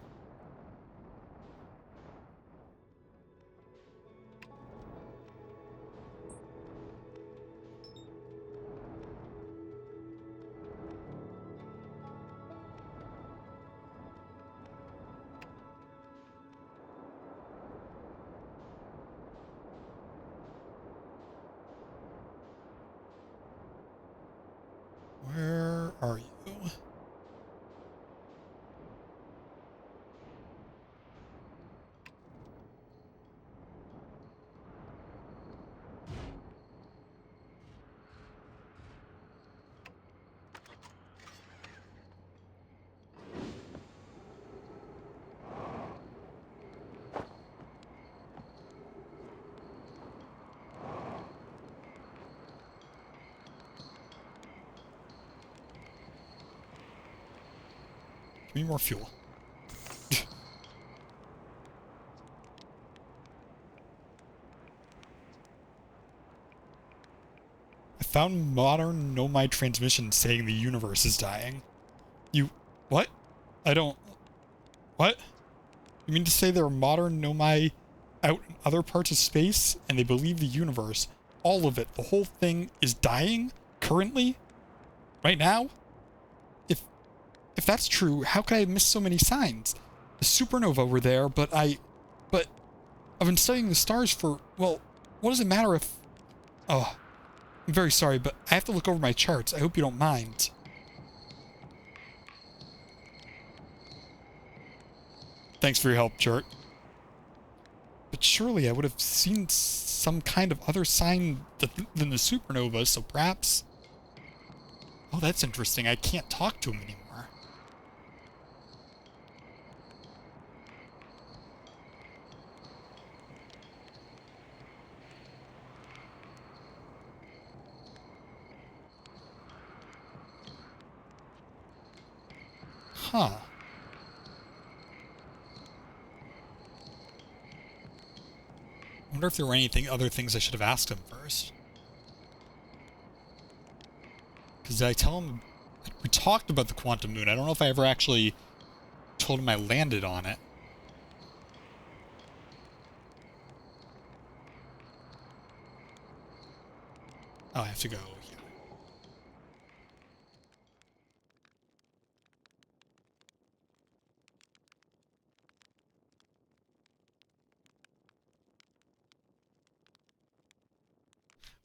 Where are you? Give me more fuel. I found modern Nomai transmission saying the universe is dying. You... what? I don't... what? You mean to say there are modern Nomai out in other parts of space and they believe the universe, all of it, the whole thing is dying? Currently? Right now? If if that's true, how could I have missed so many signs? The supernova were there, but I've been studying the stars for, well, what does it matter if... Oh, I'm very sorry, but I have to look over my charts. I hope you don't mind. Thanks for your help, chart. But surely I would have seen some kind of other sign than the supernova, so perhaps... Oh, that's interesting. I can't talk to him anymore. Huh. I wonder if there were other things I should have asked him first. Because did I tell him... We talked about the quantum moon. I don't know if I ever actually told him I landed on it. Oh, I have to go here.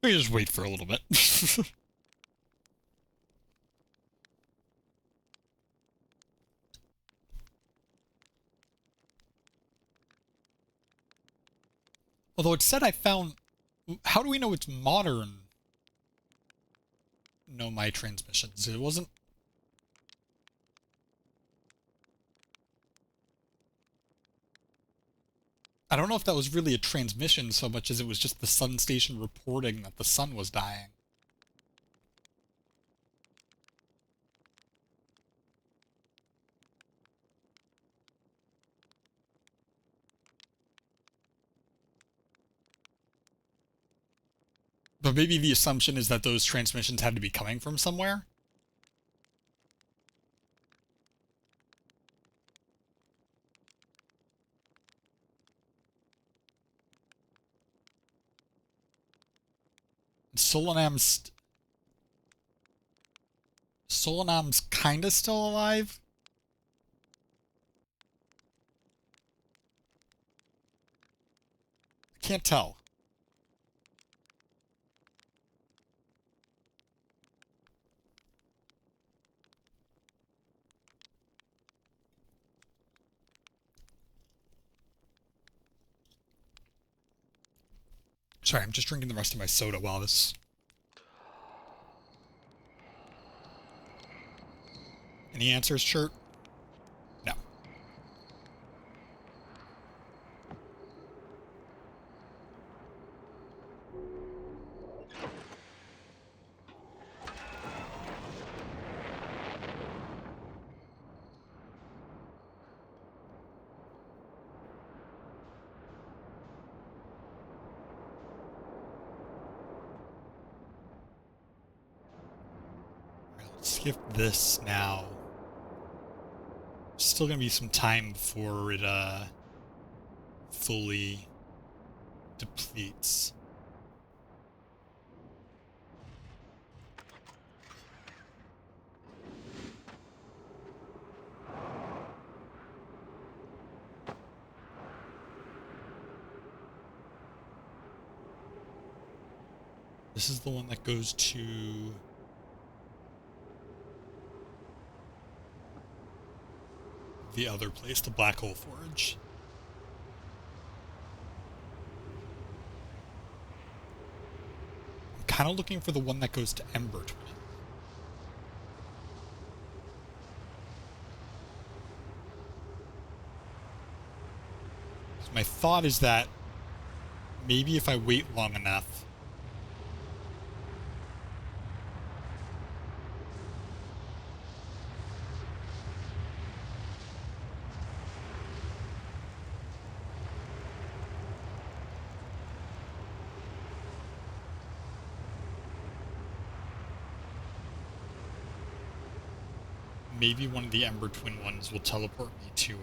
Let me just wait for a little bit. Although it said I found... How do we know it's modern? No, my transmissions. It wasn't... I don't know if that was really a transmission so much as it was just the sun station reporting that the sun was dying. But maybe the assumption is that those transmissions had to be coming from somewhere? Solanam's kinda still alive? I can't tell. Sorry, I'm just drinking the rest of my soda while this... Any answers, Chert? No. Alright, let's skip this now. Still gonna be some time before it, fully depletes. This is the one that goes to... the other place, the Black Hole Forge. I'm kind of looking for the one that goes to Ember Twin. So my thought is that maybe if I wait long enough, maybe one of the Ember Twin ones will teleport me to,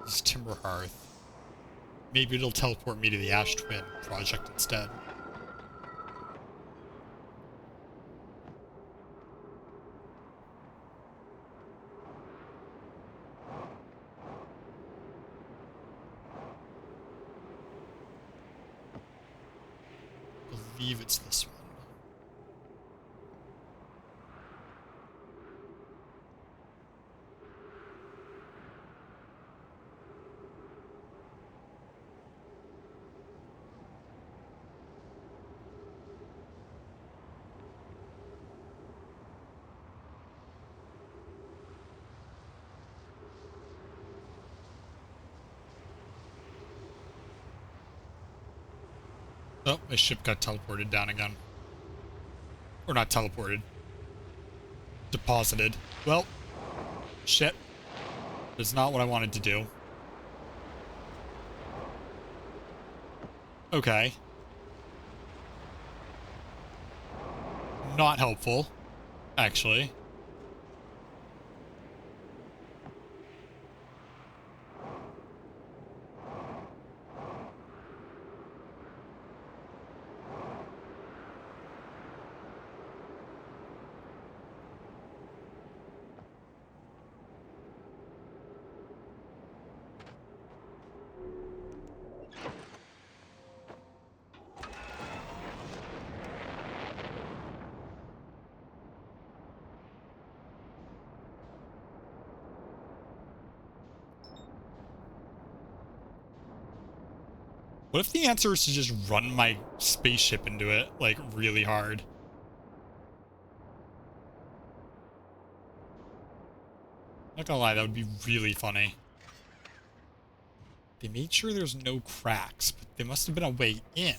this Timber Hearth. maybe it'll teleport me to the Ash Twin project instead. I believe it's this one. Oh, my ship got teleported down again. Or not teleported. Deposited. Well, shit. That's not what I wanted to do. Okay. Not helpful, actually. What if the answer is to just run my spaceship into it, like, really hard? Not gonna lie, that would be really funny. They made sure there's no cracks, but there must have been a way in.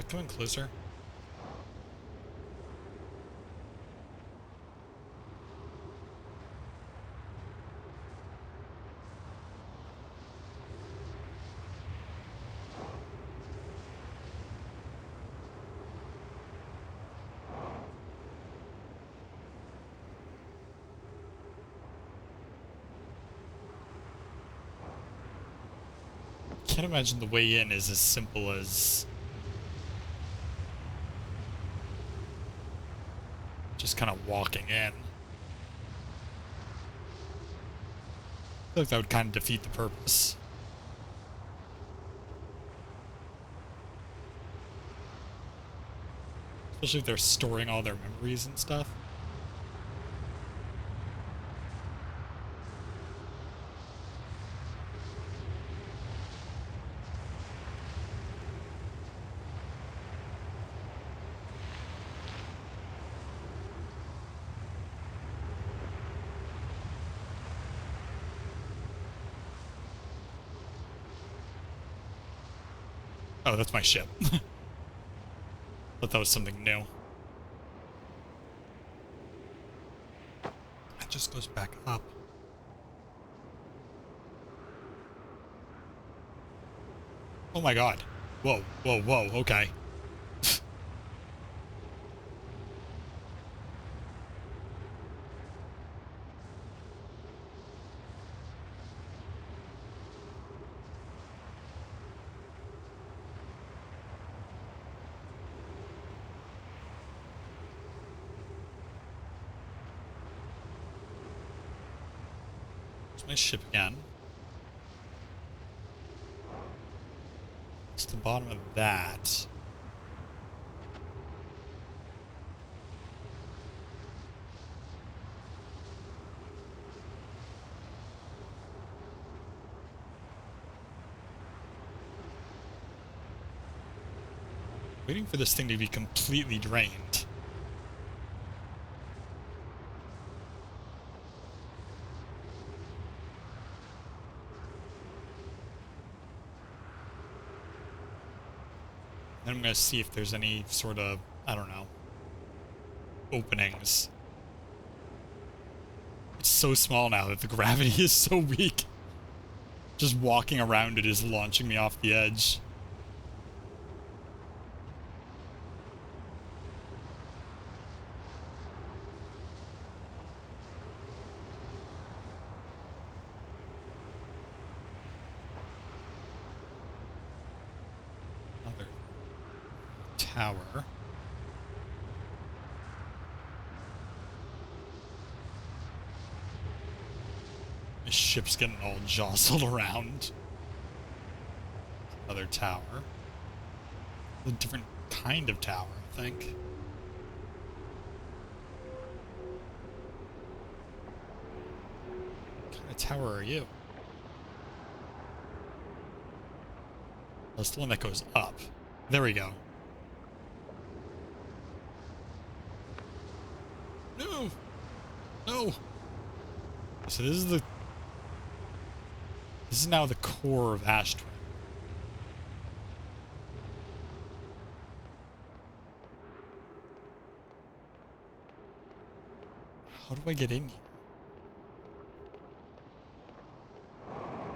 Coming closer. Can't imagine the way in is as simple as just kind of walking in. I feel like that would kind of defeat the purpose. Especially if they're storing all their memories and stuff. Oh, that's my ship. Thought that was something new. It just goes back up. Oh my god. Whoa, whoa, whoa, okay. My ship again. It's the bottom of that. Waiting for this thing to be completely drained. Then I'm going to see if there's any sort of, I don't know, openings. It's so small now that the gravity is so weak. Just walking around it is launching me off the edge. tower. My ship's getting all jostled around. Another tower. A different kind of tower, I think. What kind of tower are you? That's the one that goes up. There we go. No! No! So this is now the core of Ashtray. How do I get in here?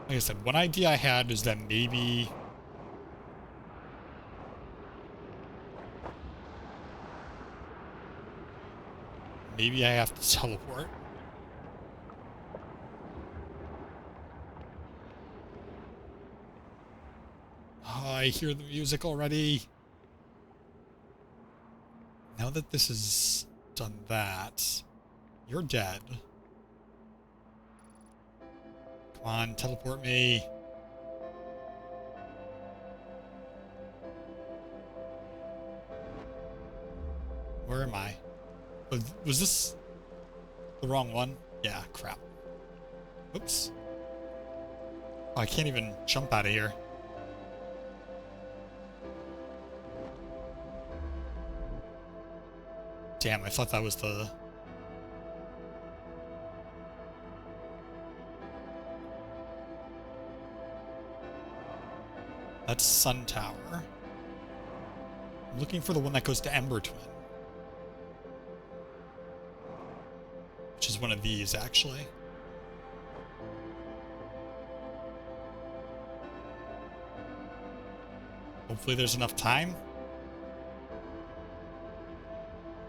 Like I said, one idea I had is that maybe I have to teleport. Oh, I hear the music already. Now that this has done that, you're dead. Come on, teleport me. Where am I? Was this the wrong one? Yeah, crap. Oops. Oh, I can't even jump out of here. Damn, I thought that was the... That's Sun Tower. I'm looking for the one that goes to Ember Twin. Which is one of these, actually. Hopefully there's enough time.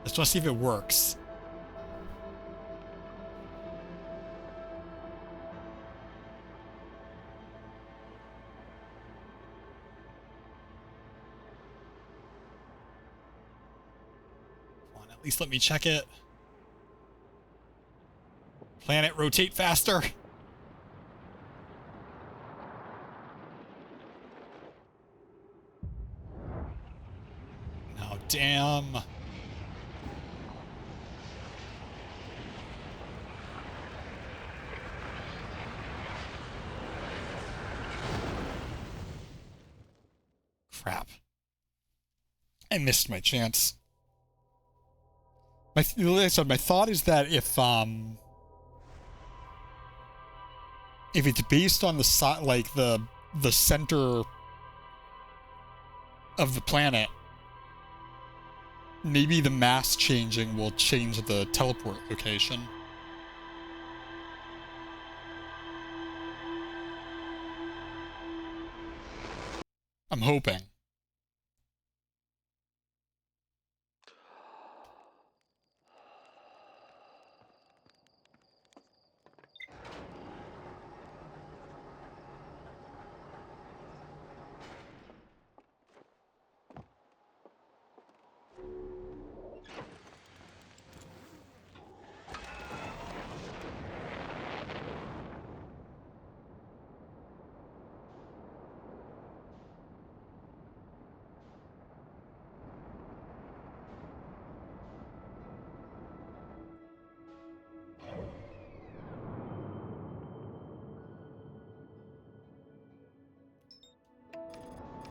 I just want to see if it works. Come on, at least let me check it. Planet, rotate faster. No, damn. Crap. I missed my chance. Like I said, my thought is that if it's based on the side, like the center of the planet, maybe the mass changing will change the teleport location. I'm hoping.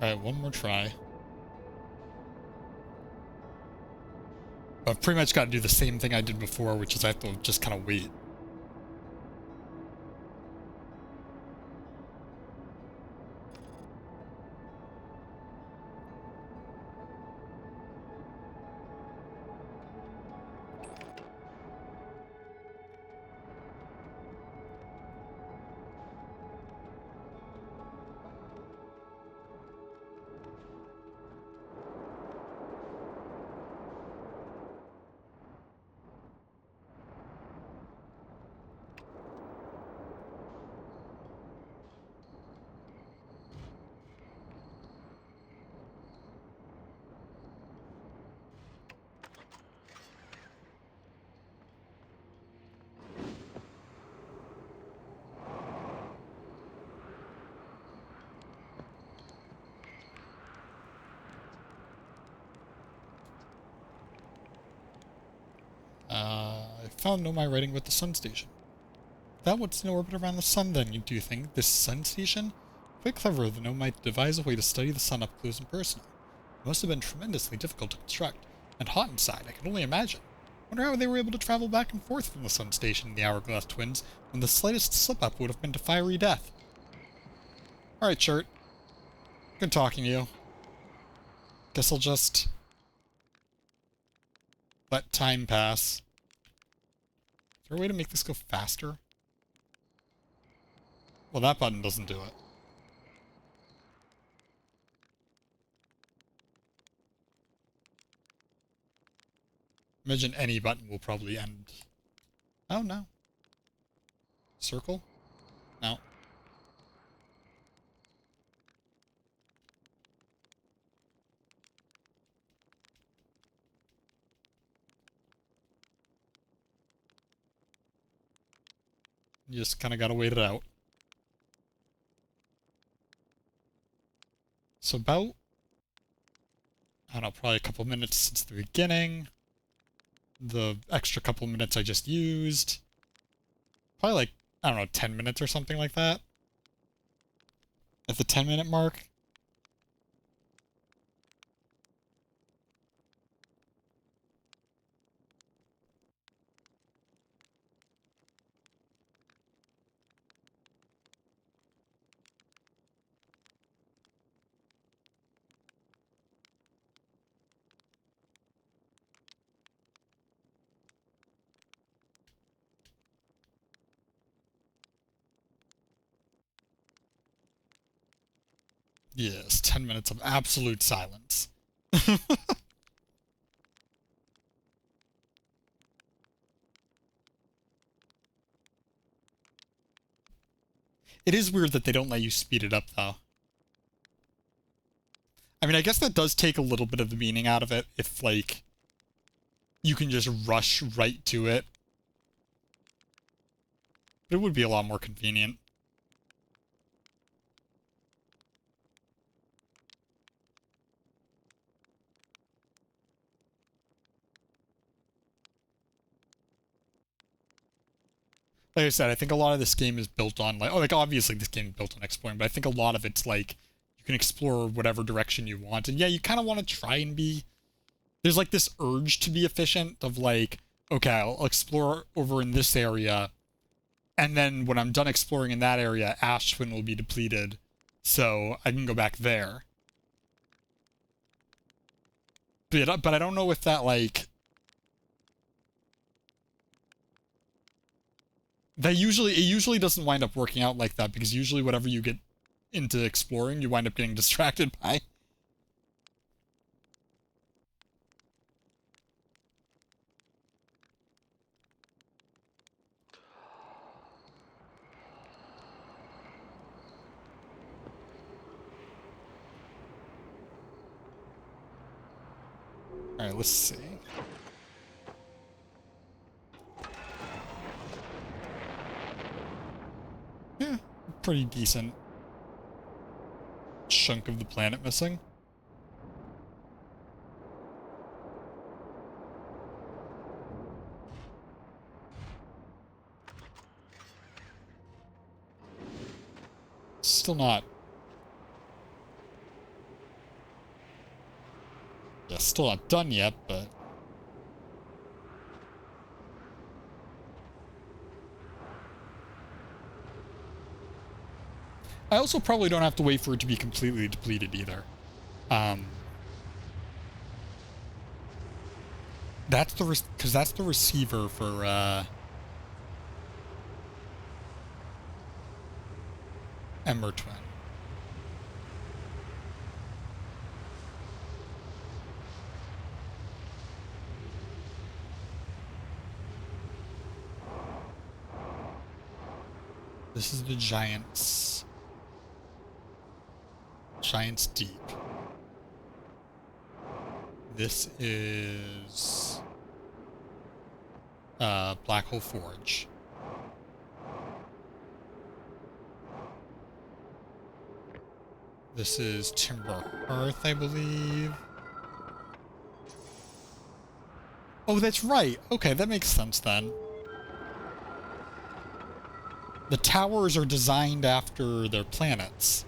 Alright, one more try. I've pretty much got to do the same thing I did before, which is I have to just kind of wait. found Nomai writing about the sun station. That what's in orbit around the sun, then, do you think? This sun station? Quite clever of the Nomai to devise a way to study the sun up close and personal. It must have been tremendously difficult to construct, and hot inside, I can only imagine. Wonder how they were able to travel back and forth from the sun station in the Hourglass Twins, when the slightest slip-up would have been to fiery death. Alright, Shirt. Good talking to you. Guess I'll just let time pass. Is there a way to make this go faster? Well, that button doesn't do it. Imagine any button will probably end. Oh, no. Circle? No. You just kind of gotta wait it out. So about, I don't know, probably a couple minutes since the beginning. The extra couple minutes I just used. Probably like, I don't know, 10 minutes or something like that. At the 10-minute mark. Yes, 10 minutes of absolute silence. It is weird that they don't let you speed it up, though. I mean, I guess that does take a little bit of the meaning out of it, if, like, you can just rush right to it. But it would be a lot more convenient. Like I said, I think a lot of this game is built on, like, oh, like, obviously this game is built on exploring, but I think a lot of it's, like, you can explore whatever direction you want. And yeah, you kind of want to try and be... There's, like, this urge to be efficient of, like, okay, I'll explore over in this area, and then when I'm done exploring in that area, Ashwin will be depleted, so I can go back there. But I don't know if that, like... It usually doesn't wind up working out like that, because usually whatever you get into exploring, you wind up getting distracted by. Alright, let's see. Yeah, pretty decent chunk of the planet missing. Still not. Yeah, still not done yet, but... I also probably don't have to wait for it to be completely depleted either. That's the receiver for Ember Twin. This is the Giants Deep. This is Black Hole Forge. This is Timber Hearth, I believe. Oh, that's right. Okay, that makes sense then. The towers are designed after their planets.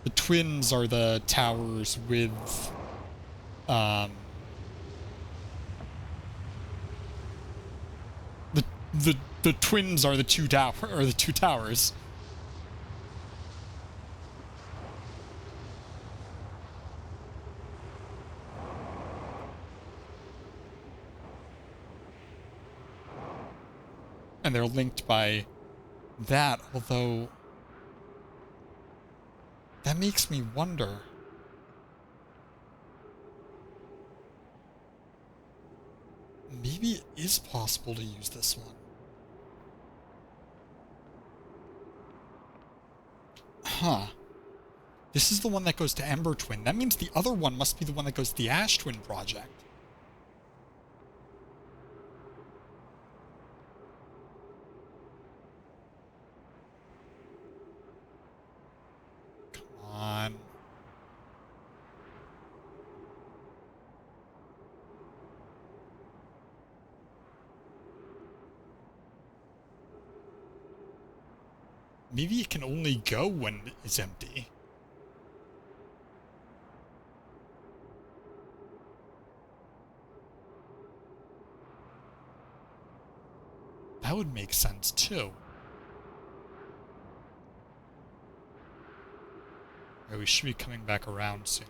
The twins are the towers with, the twins are the two towers. And they're linked by that, although that makes me wonder. Maybe it is possible to use this one. Huh. This is the one that goes to Ember Twin. That means the other one must be the one that goes to the Ash Twin project. Come on. Maybe it can only go when it's empty. That would make sense, too. Right, we should be coming back around soon.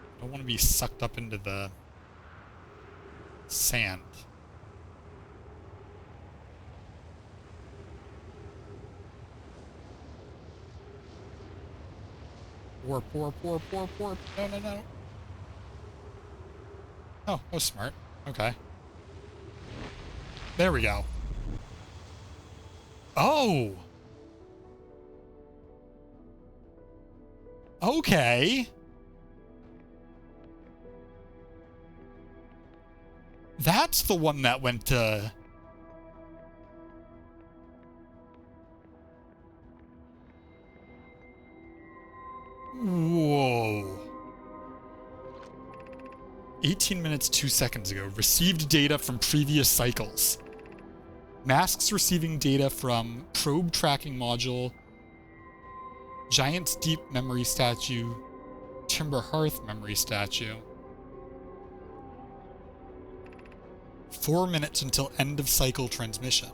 I don't want to be sucked up into the sand. Warp, warp, warp, warp, warp. No, no, no. Oh, that was smart. Okay. There we go. Oh! Okay. That's the one that went to... Whoa. 18 minutes, 2 seconds ago. Received data from previous cycles. Masks receiving data from probe tracking module, Giant's Deep memory statue, Timber Hearth memory statue. 4 minutes until end of cycle transmission.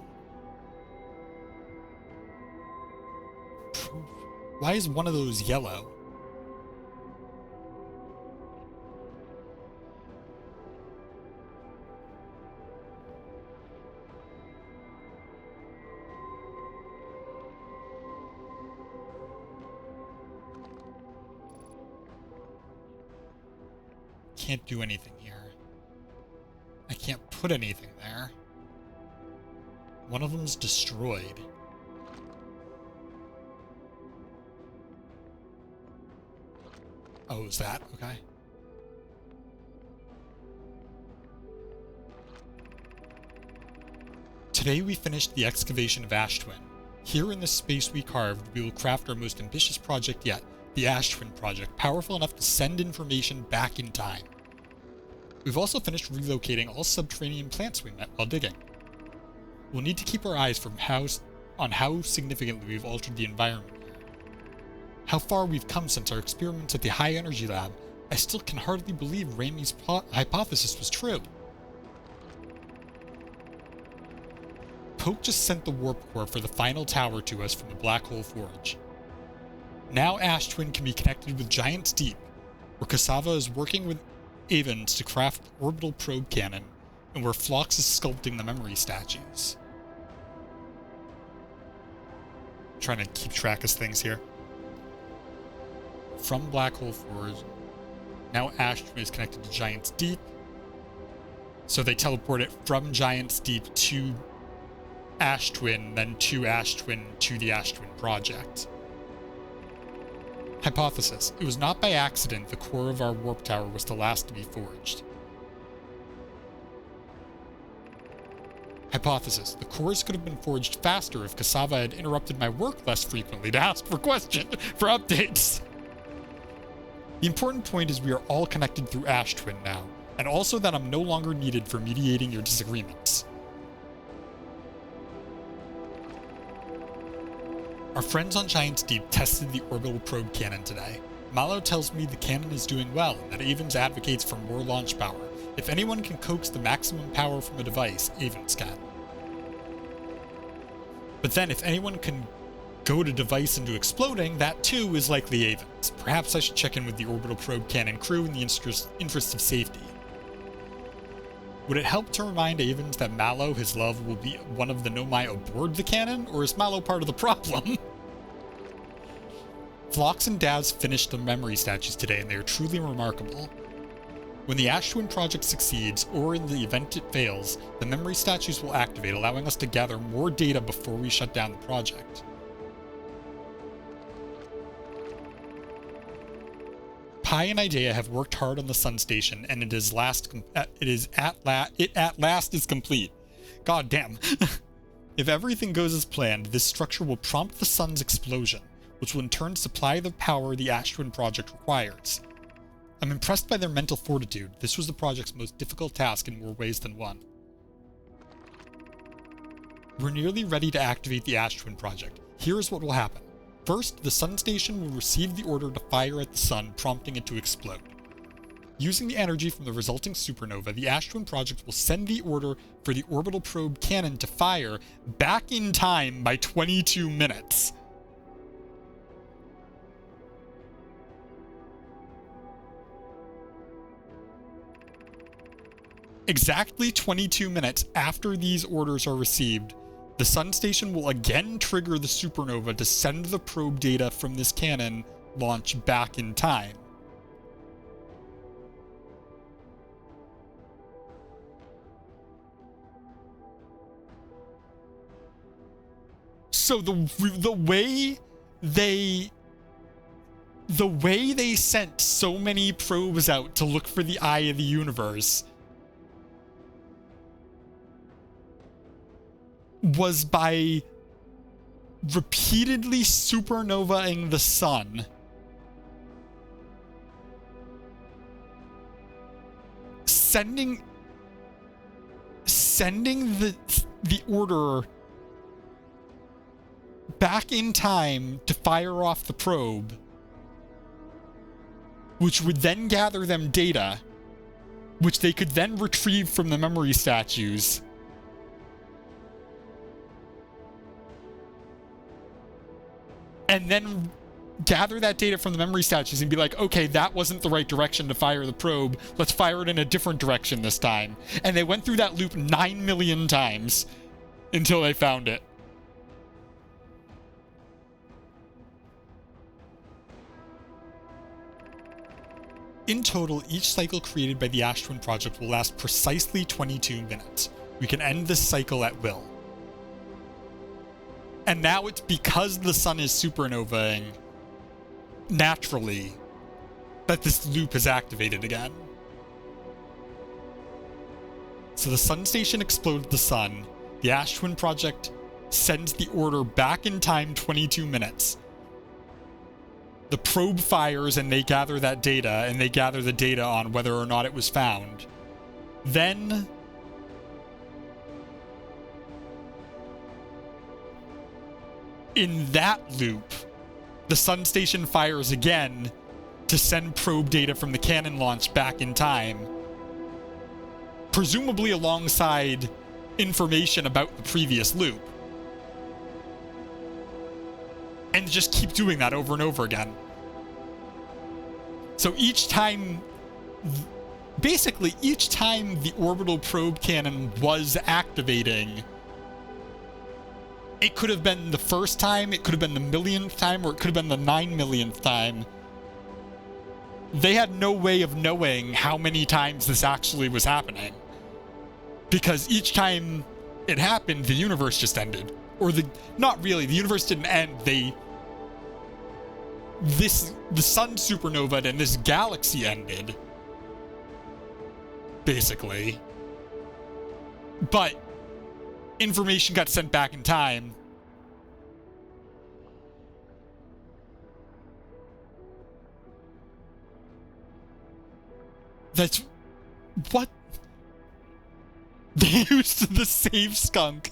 Why is one of those yellow? Can't do anything here. I can't put anything there. One of them's destroyed. Oh, is that? Okay. Today we finished the excavation of Ash Twin. Here in the space we carved, we will craft our most ambitious project yet, the Ash Twin project, powerful enough to send information back in time. We've also finished relocating all subterranean plants we met while digging. We'll need to keep our eyes on how significantly we've altered the environment here. How far we've come since our experiments at the High Energy Lab, I still can hardly believe Raimi's hypothesis was true. Poke just sent the warp core for the final tower to us from the Black Hole Forge. Now Ash Twin can be connected with Giant's Deep, where Cassava is working with Avens to craft orbital probe cannon, and where Phlox is sculpting the memory statues. I'm trying to keep track of things here. From Black Hole Forge, now Ash Twin is connected to Giant's Deep, so they teleport it from Giant's Deep to Ash Twin, then 2 Ash Twin to the Ash Twin project. Hypothesis. It was not by accident the core of our warp tower was the last to be forged. Hypothesis. The cores could have been forged faster if Cassava had interrupted my work less frequently to ask for updates. The important point is we are all connected through Ash Twin now, and also that I'm no longer needed for mediating your disagreements. Our friends on Giant's Deep tested the orbital probe cannon today. Mallow tells me the cannon is doing well and that Avens advocates for more launch power. If anyone can coax the maximum power from a device, Avens can. But then if anyone can goad a device into exploding, that too is likely Avens. Perhaps I should check in with the orbital probe cannon crew in the interest of safety. Would it help to remind Avens that Mallow, his love, will be one of the Nomai aboard the cannon, or is Mallow part of the problem? Phlox and Daz finished the memory statues today, and they are truly remarkable. When the Ash Twin project succeeds, or in the event it fails, the memory statues will activate, allowing us to gather more data before we shut down the project. Pi and Idea have worked hard on the Sun Station, and it at last is complete. God damn. If everything goes as planned, this structure will prompt the Sun's explosion, which will in turn supply the power the Ash Twin project requires. I'm impressed by their mental fortitude. This was the project's most difficult task in more ways than one. We're nearly ready to activate the Ash Twin project. Here is what will happen. First, the Sun Station will receive the order to fire at the Sun, prompting it to explode. Using the energy from the resulting supernova, the Ash Twin project will send the order for the orbital probe cannon to fire back in time by 22 minutes. Exactly 22 minutes after these orders are received, the Sun Station will again trigger the supernova to send the probe data from this cannon launch back in time. So the way they sent so many probes out to look for the eye of the universe was by repeatedly supernovaing the sun, sending the order back in time to fire off the probe, which would then gather them data, which they could then retrieve from the memory statues, and then gather that data from the memory statues and be like, okay, that wasn't the right direction to fire the probe. Let's fire it in a different direction this time. And they went through that loop 9 million times until they found it. In total, each cycle created by the Ash Twin project will last precisely 22 minutes. We can end this cycle at will. And now it's because the sun is supernovaing naturally that this loop is activated again. So the Sun Station explodes the sun. The Ash Twin project sends the order back in time 22 minutes. The probe fires and they gather that data, and they gather the data on whether or not it was found. Then in that loop, the Sun Station fires again to send probe data from the cannon launch back in time, presumably alongside information about the previous loop. And just keep doing that over and over again. So each time, basically each time the orbital probe cannon was activating, it could have been the first time, it could have been the millionth time, or it could have been the 9 millionth time. They had no way of knowing how many times this actually was happening, because each time it happened, the universe just ended. Or not really, the universe didn't end, the sun supernova and this galaxy ended. Basically. But information got sent back in time. That's... What? They used the save skunk.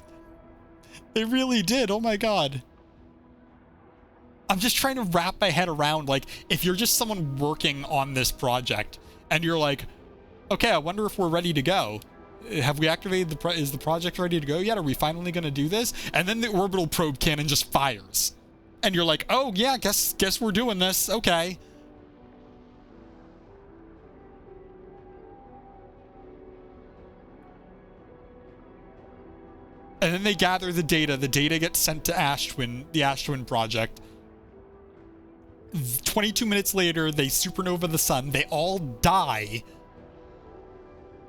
They really did. Oh my god. I'm just trying to wrap my head around, like, if you're just someone working on this project, and you're like, okay, I wonder if we're ready to go. Have we activated is the project ready to go yet? Are we finally going to do this? And then the orbital probe cannon just fires. And you're like, oh yeah, guess we're doing this. Okay. And then they gather the data. The data gets sent to Ashtwin, the Ashtwin project. 22 minutes later, they supernova the sun. They all die.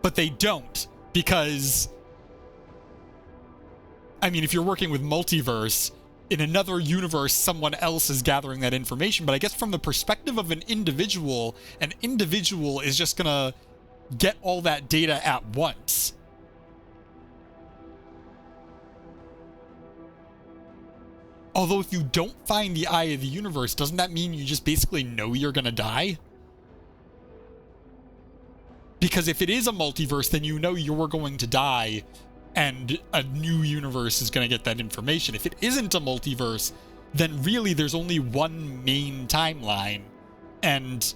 But they don't. Because, I mean, if you're working with multiverse, in another universe, someone else is gathering that information. But I guess from the perspective of an individual is just gonna get all that data at once. Although if you don't find the eye of the universe, doesn't that mean you just basically know you're gonna die? Because if it is a multiverse, then you know you're going to die and a new universe is going to get that information. If it isn't a multiverse, then really there's only one main timeline. And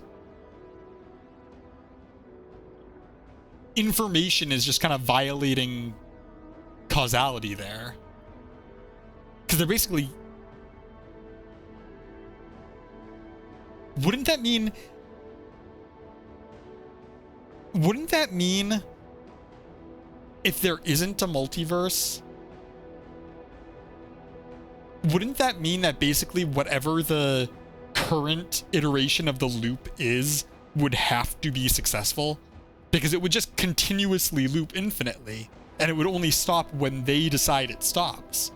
information is just kind of violating causality there. Because they're basically... Wouldn't that mean if there isn't a multiverse, wouldn't that mean that basically whatever the current iteration of the loop is would have to be successful? Because it would just continuously loop infinitely, and it would only stop when they decide it stops.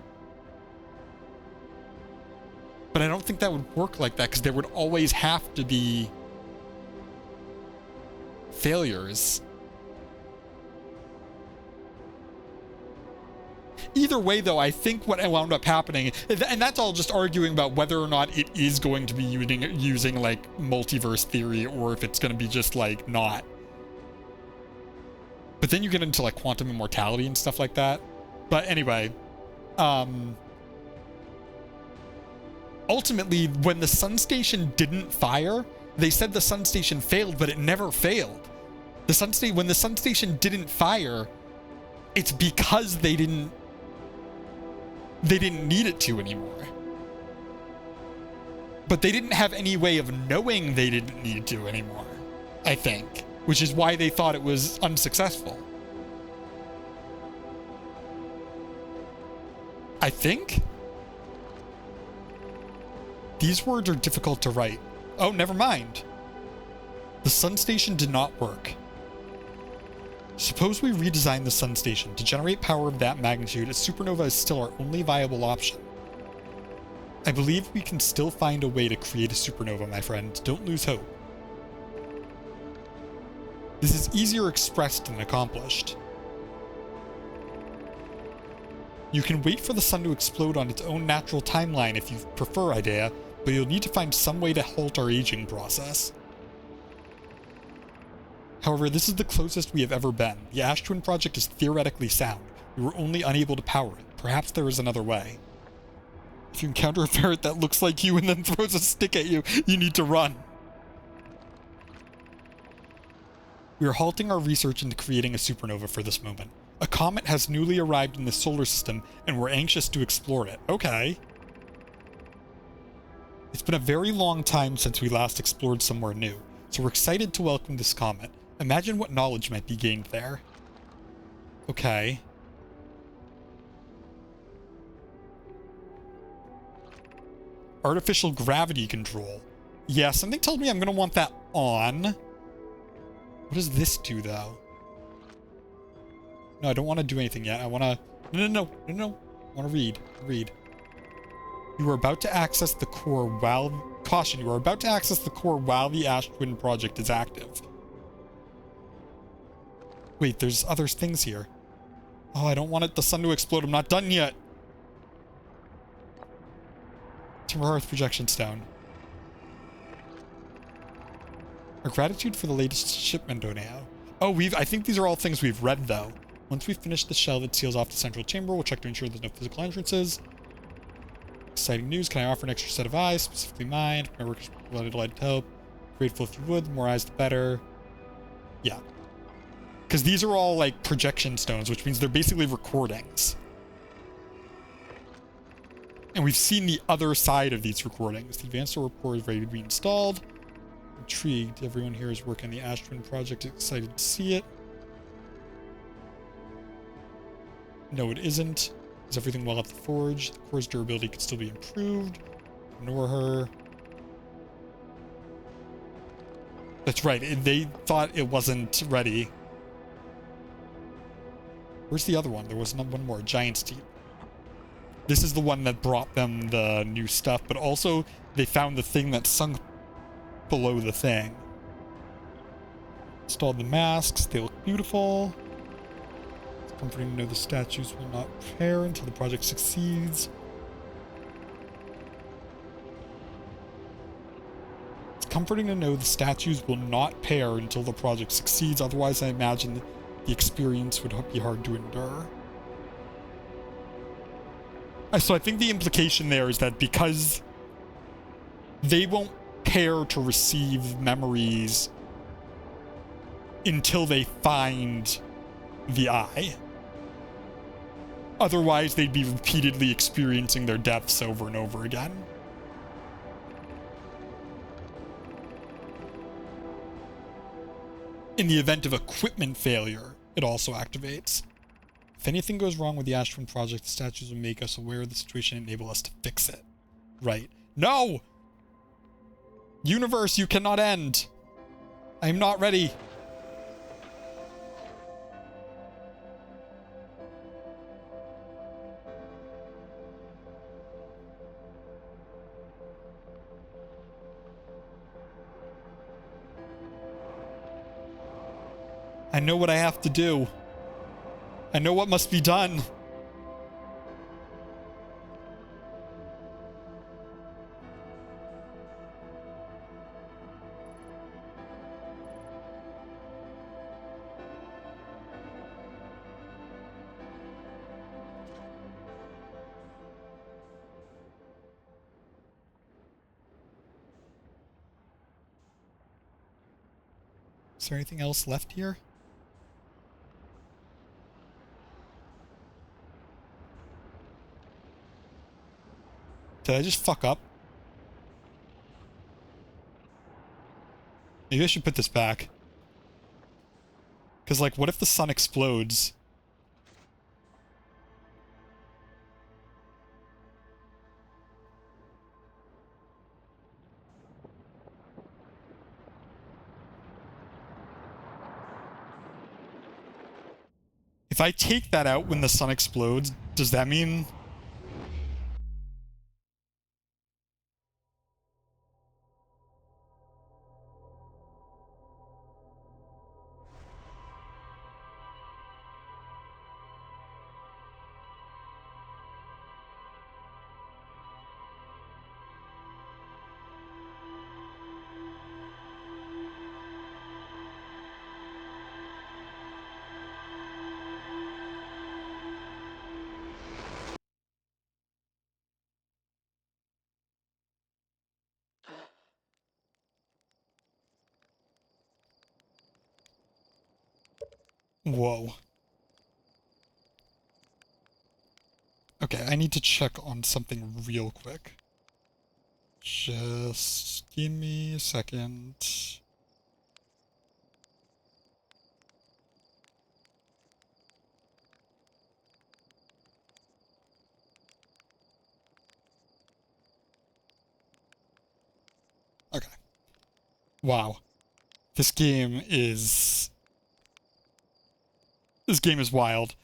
But I don't think that would work like that, because there would always have to be failures. Either way, though, I think what wound up happening, and that's all just arguing about whether or not it is going to be using like multiverse theory, or if it's going to be just like not. But then you get into like quantum immortality and stuff like that. But anyway, ultimately, when the sun station didn't fire, they said the sun station failed, but it never failed. When the sun station didn't fire, it's because they didn't need it to anymore. But they didn't have any way of knowing they didn't need to anymore, I think, which is why they thought it was unsuccessful. I think? These words are difficult to write. Oh, never mind. The sun station did not work. Suppose we redesign the sun station. To generate power of that magnitude, a supernova is still our only viable option. I believe we can still find a way to create a supernova, my friend. Don't lose hope. This is easier expressed than accomplished. You can wait for the sun to explode on its own natural timeline if you prefer, Idea, but you'll need to find some way to halt our aging process. However, this is the closest we have ever been. The Ashtwin project is theoretically sound. We were only unable to power it. Perhaps there is another way. If you encounter a ferret that looks like you and then throws a stick at you, you need to run. We are halting our research into creating a supernova for this moment. A comet has newly arrived in the solar system, and we're anxious to explore it. Okay. It's been a very long time since we last explored somewhere new, so we're excited to welcome this comet. Imagine what knowledge might be gained there. Okay. Artificial gravity control. Yeah, something told me I'm gonna want that on. What does this do, though? No, I don't want to do anything yet. I want to No. I want to read. Read. You are about to access the core while... Caution, you are about to access the core while the Ash Twin project is active. Wait, there's other things here. Oh, I don't want the sun to explode. I'm not done yet. Timber Hearth Projection Stone. Our gratitude for the latest shipment, Oneo. Oh, I think these are all things we've read, though. Once we finish the shell that seals off the central chamber, we'll check to ensure there's no physical entrances. Exciting news. Can I offer an extra set of eyes, specifically mine? My work is related to light help. Grateful if you would. The more eyes, the better. Yeah. Because these are all, like, projection stones, which means they're basically recordings. And we've seen the other side of these recordings. The advanced report is ready to be installed. Intrigued. Everyone here is working on the Ash Twin project. Excited to see it. No, it isn't. Is everything well at the forge? The core's durability could still be improved. Ignore her. That's right. They thought it wasn't ready. Where's the other one? There was one more. Giant's Teeth. This is the one that brought them the new stuff, but also they found the thing that sunk below the thing. Installed the masks. They look beautiful. It's comforting to know the statues will not pair until the project succeeds. It's comforting to know the statues will not pair until the project succeeds. Otherwise, I imagine the experience would be hard to endure. So I think the implication there is that because they won't pair to receive memories until they find the eye. Otherwise, they'd be repeatedly experiencing their deaths over and over again. In the event of equipment failure, it also activates. If anything goes wrong with the Ash Twin project, the statues will make us aware of the situation and enable us to fix it. Right. No! Universe, you cannot end! I am not ready. I know what I have to do. I know what must be done. Is there anything else left here? Did I just fuck up? Maybe I should put this back. Because, like, what if the sun explodes? If I take that out when the sun explodes, does that mean... Whoa. Okay, I need to check on something real quick. Just give me a second. Okay. Wow. This game is wild.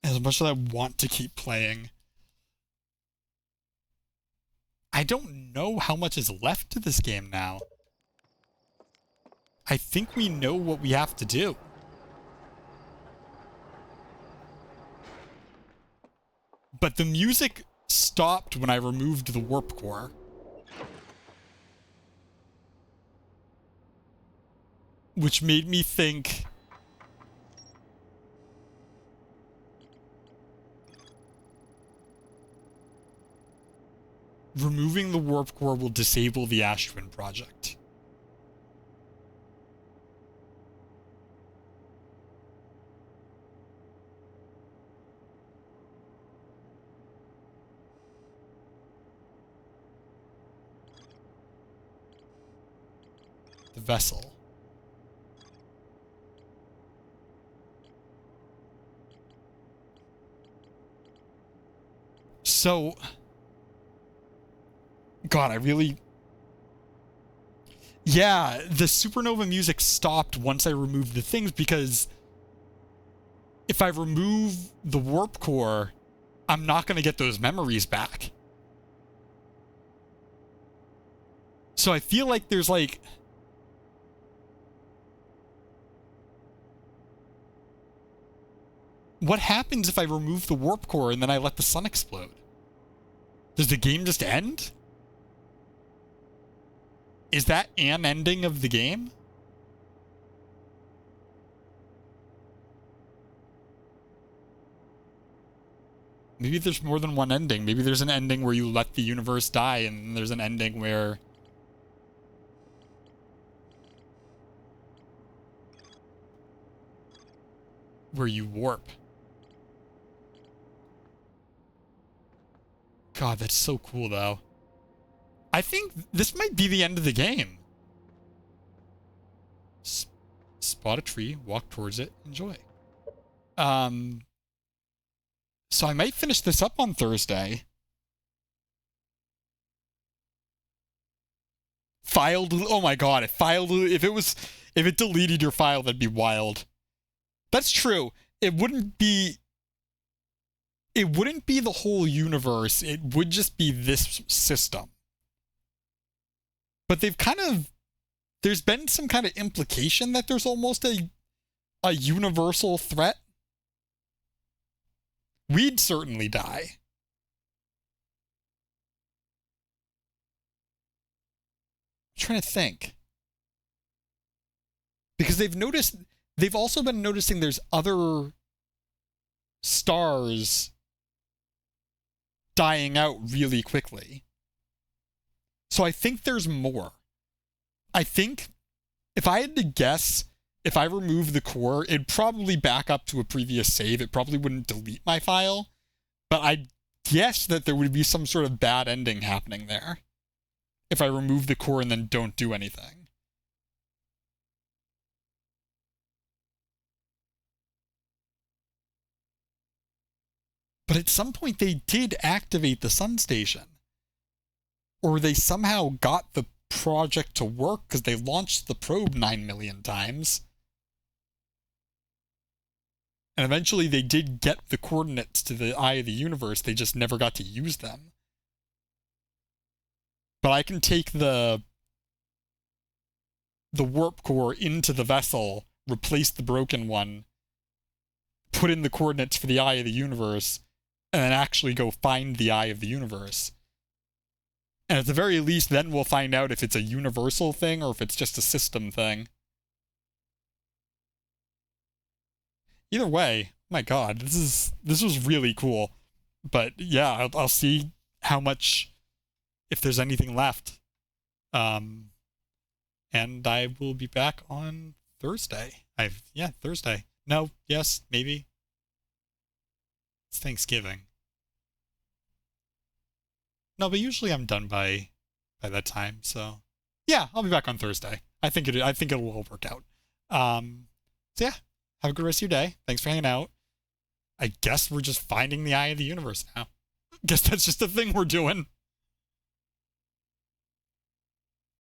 As much as I want to keep playing, I don't know how much is left to this game now. I think we know what we have to do. But the music stopped when I removed the warp core. Which made me think... removing the warp core will disable the Ash Twin project. The vessel. So, God, I really... Yeah, the supernova music stopped once I removed the things, because if I remove the warp core, I'm not going to get those memories back. So I feel like there's like... What happens if I remove the warp core and then I let the sun explode? Does the game just end? Is that an ending of the game? Maybe there's more than one ending. Maybe there's an ending where you let the universe die, and there's an ending where... where you warp. God, that's so cool, though. I think this might be the end of the game. Spot a tree, walk towards it, enjoy. So I might finish this up on Thursday. Filed, oh my God, if it deleted your file, that'd be wild. That's true. It wouldn't be the whole universe. It would just be this system. But there's been some kind of implication that there's almost a universal threat. We'd certainly die. I'm trying to think. Because they've also been noticing there's other stars dying out really quickly. So I think there's more. I think if I had to guess, if I remove the core, it'd probably back up to a previous save. It probably wouldn't delete my file. But I guess that there would be some sort of bad ending happening there if I remove the core and then don't do anything. But at some point they did activate the sun station. Or they somehow got the project to work because they launched the probe 9 million times. And eventually they did get the coordinates to the eye of the universe, they just never got to use them. But I can take the warp core into the vessel, replace the broken one, put in the coordinates for the eye of the universe, and then actually go find the eye of the universe. And at the very least, then we'll find out if it's a universal thing or if it's just a system thing. Either way, my God, this was really cool. But yeah, I'll see how much, if there's anything left. And I will be back on Thursday. Thursday. No, yes, maybe. It's Thanksgiving. No, but usually I'm done by that time, so yeah, I'll be back on Thursday. I think it'll all work out. So yeah, have a good rest of your day. Thanks for hanging out. I guess we're just finding the eye of the universe now. Guess that's just a thing we're doing.